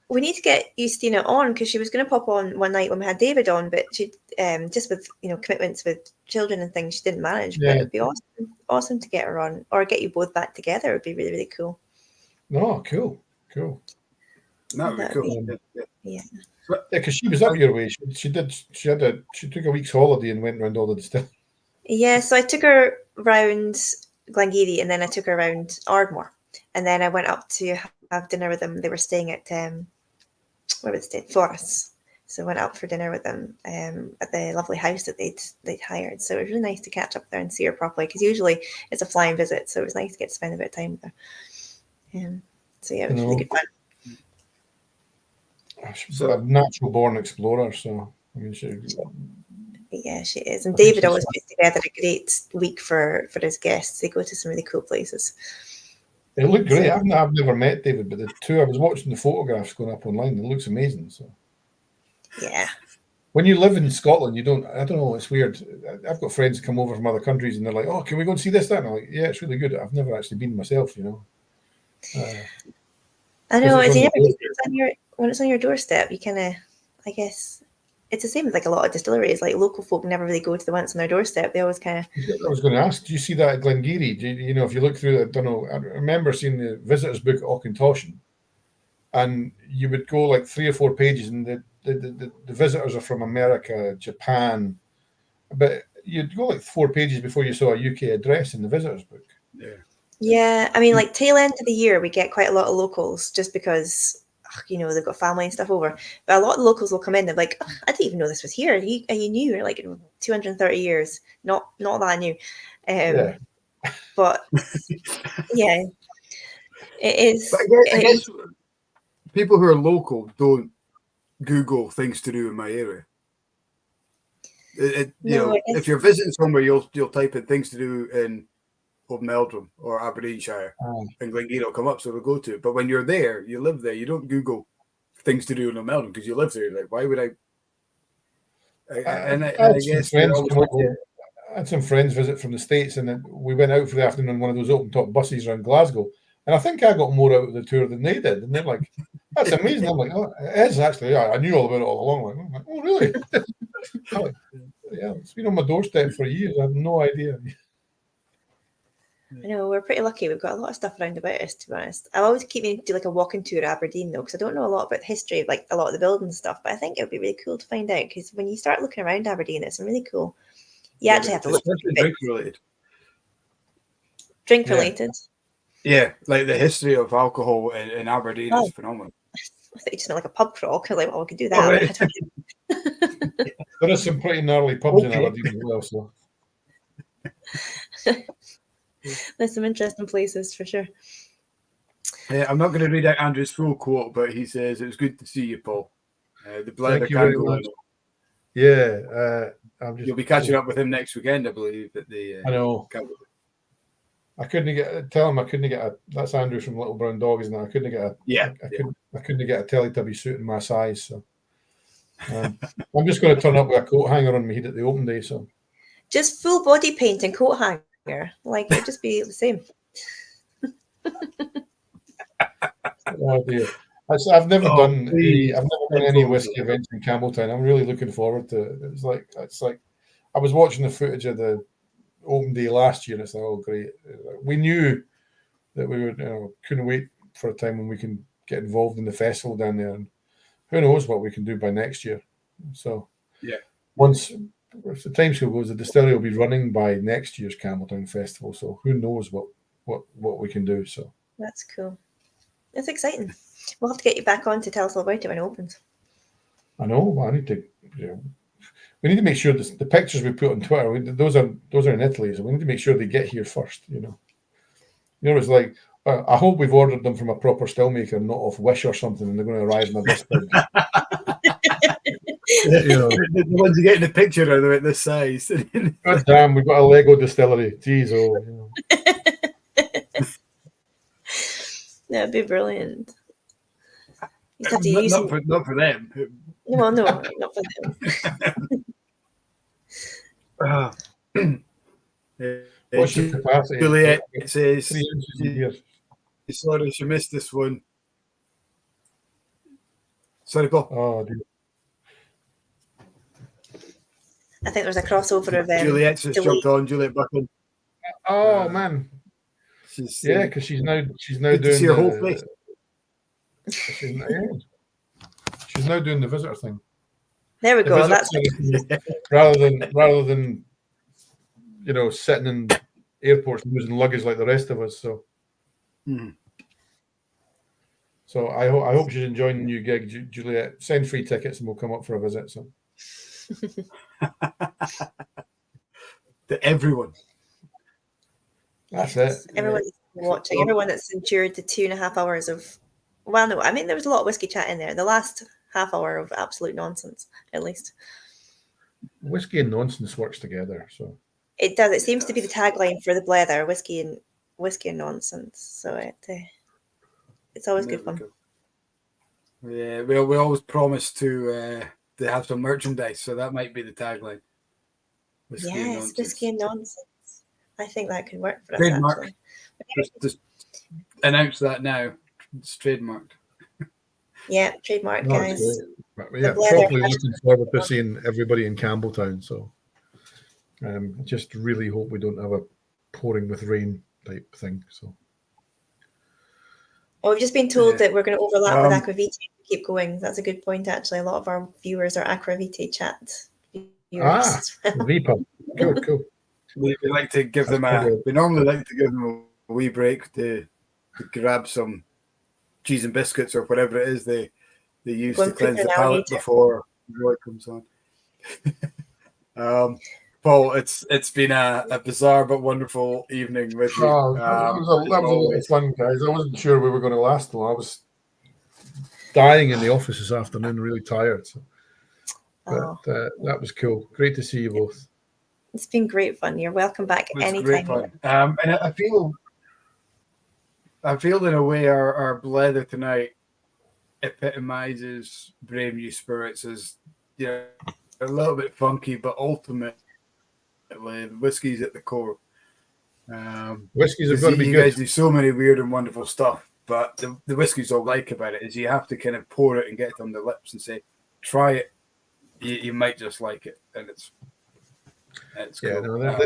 Speaker 2: We need to get Justina on because she was going to pop on one night when we had David on, but she just with commitments with children and things, she didn't manage. But it'd be awesome to get her on, or get you both back together. It would be really, really cool.
Speaker 3: No, cool.
Speaker 1: That would be cool.
Speaker 2: Yeah.
Speaker 3: Yeah, because she was up your way. She took a week's holiday and went around all the distilleries.
Speaker 2: Yeah, so I took her round Glengarry and then I took her around Ardmore. And then I went up to have dinner with them. They were staying at, where were they staying? Flores. So I went out for dinner with them at the lovely house that they'd hired. So it was really nice to catch up there and see her properly, because usually it's a flying visit. So it was nice to get to spend a bit of time with her. So yeah, it was really good fun.
Speaker 3: She's a natural born explorer, so I mean,
Speaker 2: yeah, she is. And David always puts together a great week for his guests. They go to some really cool places.
Speaker 3: It looked great. So, I've never met David, but the two, I was watching the photographs going up online. It looks amazing. So
Speaker 2: yeah.
Speaker 3: When you live in Scotland, I don't know, it's weird. I've got friends come over from other countries and they're like, oh, can we go and see this, that? And I'm like, yeah, it's really good. I've never actually been myself, you know.
Speaker 2: I know, when it's on your doorstep, you kind of, I guess, it's the same as like a lot of distilleries. Like local folk never really go to the ones on their doorstep. They always kind of.
Speaker 3: I was going to ask, do you see that at Glengarry? You know, if you look through it, I don't know. I remember seeing the visitors book at Auchentoshan, and you would go like 3 or 4 pages, and the visitors are from America, Japan, but you'd go like 4 pages before you saw a UK address in the visitors book.
Speaker 2: Yeah, I mean, like tail end of the year, we get quite a lot of locals just because, you know, they've got family and stuff over. But a lot of locals will come in. They're like, oh, I didn't even know this was here. Are you new? Or like 230 years, not that new. But yeah, it is.
Speaker 1: But I guess people who are local don't Google things to do in my area. You know, if you're visiting somewhere, you'll type in things to do in Old Meldrum or Aberdeenshire, and Glengarry will come up, so we'll go to it. But when you're there, you live there, you don't Google things to do in Old Meldrum because you live there. Like, why would I guess
Speaker 3: I had some friends visit from the States, and then we went out for the afternoon on one of those open top buses around Glasgow. And I think I got more out of the tour than they did. And they're like, that's amazing. I'm like, oh, it is actually. Yeah, I knew all about it all along. I'm like, oh, really? Like, yeah, it's been on my doorstep for years. I had no idea.
Speaker 2: I know, we're pretty lucky. We've got a lot of stuff around about us, to be honest. I always keep meaning to do like a walking tour of Aberdeen, though, because I don't know a lot about the history of like a lot of the buildings stuff. But I think it would be really cool to find out, because when you start looking around Aberdeen, it's really cool. You actually have to look.
Speaker 1: Drink related.
Speaker 2: Drink related.
Speaker 1: Yeah, like the history of alcohol in Aberdeen is phenomenal.
Speaker 2: I thought you just meant like a pub crawl, because like, we could do that.
Speaker 3: There are some pretty gnarly pubs in Aberdeen as well, so.
Speaker 2: There's some interesting places for sure.
Speaker 1: I'm not going to read out Andrew's full quote, but he says it was good to see you, Paul. The Blether candle.
Speaker 3: Yeah,
Speaker 1: you'll be catching up with him next weekend, I believe. At the
Speaker 3: I know. I couldn't get a. That's Andrew from Little Brown Dog, isn't it? I couldn't get a. I couldn't get a Teletubby suit in my size, so I'm just going to turn up with a coat hanger on my head at the open day. So
Speaker 2: just full body paint and coat hanger, like it'd just be the same.
Speaker 3: Oh dear. I've never done any whiskey events in Campbeltown. I'm really looking forward to it. It's like I was watching the footage of the open day last year, and it's like, oh great. We knew that we would couldn't wait for a time when we can get involved in the festival down there, and who knows what we can do by next year. So once the timescale goes, the distillery will be running by next year's Campbeltown Festival. So who knows what we can do. So
Speaker 2: that's cool. It's exciting. We'll have to get you back on to tell us all about it when it opens. I
Speaker 3: know. I need to. We need to make sure the pictures we put on Twitter, those are in Italy, so we need to make sure they get here first. It's like I hope we've ordered them from a proper still maker, not off Wish or something, and they're going to arrive in a dust bin.
Speaker 1: The ones you get in the picture are about this size.
Speaker 3: God damn, we've got a Lego distillery. Jeez,
Speaker 2: That'd be brilliant.
Speaker 1: Not for them.
Speaker 2: No, not for
Speaker 1: them.
Speaker 3: What's your capacity?
Speaker 1: Juliet says, sorry, she missed this one. Sorry, Paul.
Speaker 3: Oh, dear.
Speaker 2: I think there's a crossover of
Speaker 1: Juliet's just jumped on. Juliet Buckland.
Speaker 3: Oh, man. because she's now
Speaker 1: good to
Speaker 3: doing
Speaker 1: see her whole face.
Speaker 3: She's now doing the visitor thing.
Speaker 2: There we
Speaker 3: The
Speaker 2: go.
Speaker 3: visitor
Speaker 2: That's
Speaker 3: thing, rather than sitting in airports losing luggage like the rest of us. So. So I hope she's enjoying the new gig, Juliet. Send free tickets and we'll come up for a visit. So
Speaker 1: to everyone.
Speaker 3: That's it.
Speaker 2: Everyone watching, everyone that's endured the 2.5 hours of, well, no, I mean, there was a lot of whiskey chat in there. The last half hour of absolute nonsense, at least.
Speaker 3: Whiskey and nonsense works together. So
Speaker 2: it does. It seems to be the tagline for the Blether, whiskey and nonsense. So it's always good fun.
Speaker 1: Yeah, we always promise to have some merchandise, so that might be the tagline.
Speaker 2: Whiskey and nonsense. Whiskey and nonsense. I think that could work for us.
Speaker 1: Trademark.
Speaker 2: Actually.
Speaker 1: Just announce that now. It's trademarked.
Speaker 2: Yeah, trademark, guys.
Speaker 3: Yeah, properly looking forward to seeing everybody in Campbeltown. So, just really hope we don't have a pouring with rain type thing. So.
Speaker 2: Well, we've just been told that we're going to overlap with Aquavite. Keep going. That's a good point, actually. A lot of our viewers are Aquavite chat viewers.
Speaker 3: VPub. Cool.
Speaker 1: We like to give them we normally like to give them a wee break to grab some cheese and biscuits or whatever it is they use to cleanse the palate before Roy comes on. Paul, it's been a bizarre but wonderful evening with you.
Speaker 3: That was a lot of fun, guys. I wasn't sure we were going to last though. I was dying in the office this afternoon, really tired. So. But that was cool. Great to see you both.
Speaker 2: It's been great fun. You're welcome back anytime.
Speaker 1: Great fun. And I feel in a way our Blether tonight epitomizes Brave New Spirits as a little bit funky, but ultimately whiskey's at the core.
Speaker 3: Whiskies have got to be
Speaker 1: you
Speaker 3: good.
Speaker 1: Guys do so many weird and wonderful stuff, but the whiskies I like about it is you have to kind of pour it and get it on the lips and say, try it. You might just like it, and it's
Speaker 3: yeah,
Speaker 1: cool.
Speaker 3: No,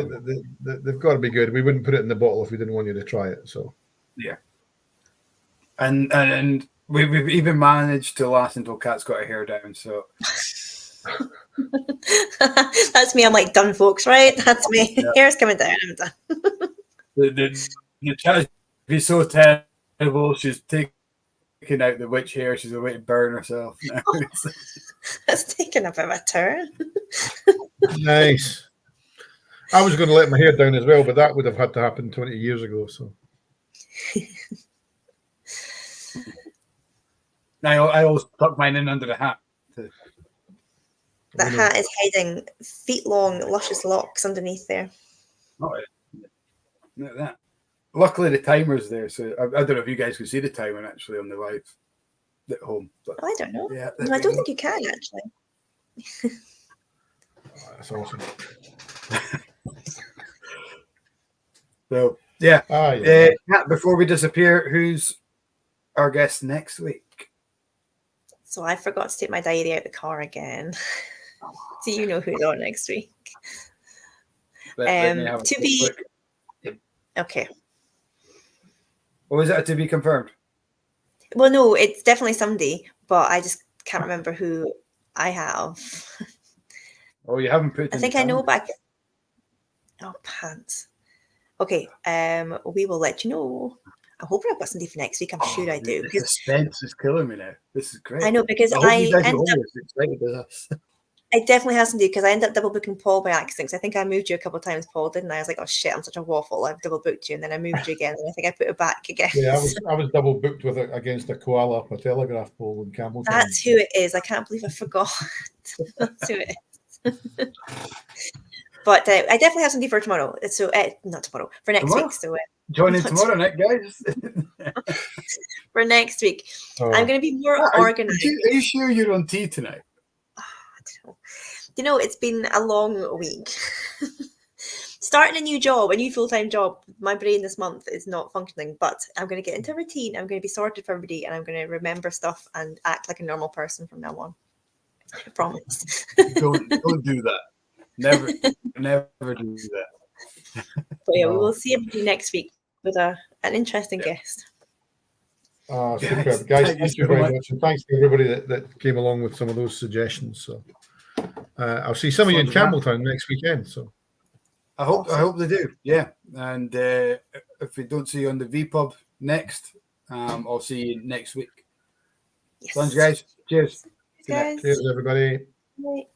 Speaker 3: they've got to be good. We wouldn't put it in the bottle if we didn't want you to try it. So
Speaker 1: yeah, and we've even managed to last until Kat's got her hair down. So
Speaker 2: that's me. I'm like, done, folks. Right? That's me. Yeah. Hair's coming down. I'm done.
Speaker 1: the chat is so terrible. She's taking out the witch hair. She's away to burn herself now.
Speaker 2: That's taken a bit of a turn.
Speaker 3: Nice. I was going to let my hair down as well, but that would have had to happen 20 years ago. So
Speaker 1: I always tuck mine in under the hat.
Speaker 2: That hat is hiding feet-long, luscious locks underneath there.
Speaker 1: Oh, look at that. Luckily, the timer's there, so I don't know if you guys can see the timer actually on the live at home. But
Speaker 2: I don't know.
Speaker 1: Yeah,
Speaker 2: no, I don't think you can actually.
Speaker 3: That's awesome.
Speaker 1: So yeah. Before we disappear, who's our guest next week?
Speaker 2: So I forgot to take my diary out of the car again. Do you know who's on next week? To be okay.
Speaker 1: Or is that to be confirmed?
Speaker 2: Well, no, it's definitely somebody, but I just can't remember who I have.
Speaker 1: Oh, you haven't put.
Speaker 2: I think I know back. Oh, pants. Okay, we will let you know. I'm hoping I've got somebody for next week. I'm sure I do.
Speaker 1: The suspense is killing me now. This is great.
Speaker 2: I know because I definitely have somebody because I ended up double booking Paul by accident. I think I moved you a couple of times, Paul, didn't I? I was like, oh shit, I'm such a waffle. I've double booked you, and then I moved you again, and I think I put it back again.
Speaker 3: Yeah, I was double booked against a koala up a telegraph pole in Campbeltown.
Speaker 2: That's who it is. I can't believe I forgot. That's who it is. But I definitely have something for tomorrow. So not tomorrow, for next week. So
Speaker 1: join in tomorrow night, guys.
Speaker 2: For next week, I'm going to be more organized.
Speaker 1: Are you sure you're on tea tonight?
Speaker 2: I don't know. You know, it's been a long week. Starting a new job, a new full-time job. My brain this month is not functioning, but I'm going to get into a routine. I'm going to be sorted for everybody, and I'm going to remember stuff and act like a normal person from now on. I promise.
Speaker 1: Don't do that. Never do that.
Speaker 2: But yeah, we will see everybody next week with a an interesting guest.
Speaker 3: Superb. Guys, thank you very much. And thanks to everybody that came along with some of those suggestions. So I'll see some of you in Campbeltown next weekend. So
Speaker 1: I hope they do. Yeah. And if we don't see you on the VPub next, I'll see you next week.
Speaker 2: Yes.
Speaker 1: Thanks, guys. Cheers.
Speaker 2: Guys.
Speaker 3: Cheers, everybody.
Speaker 2: Bye.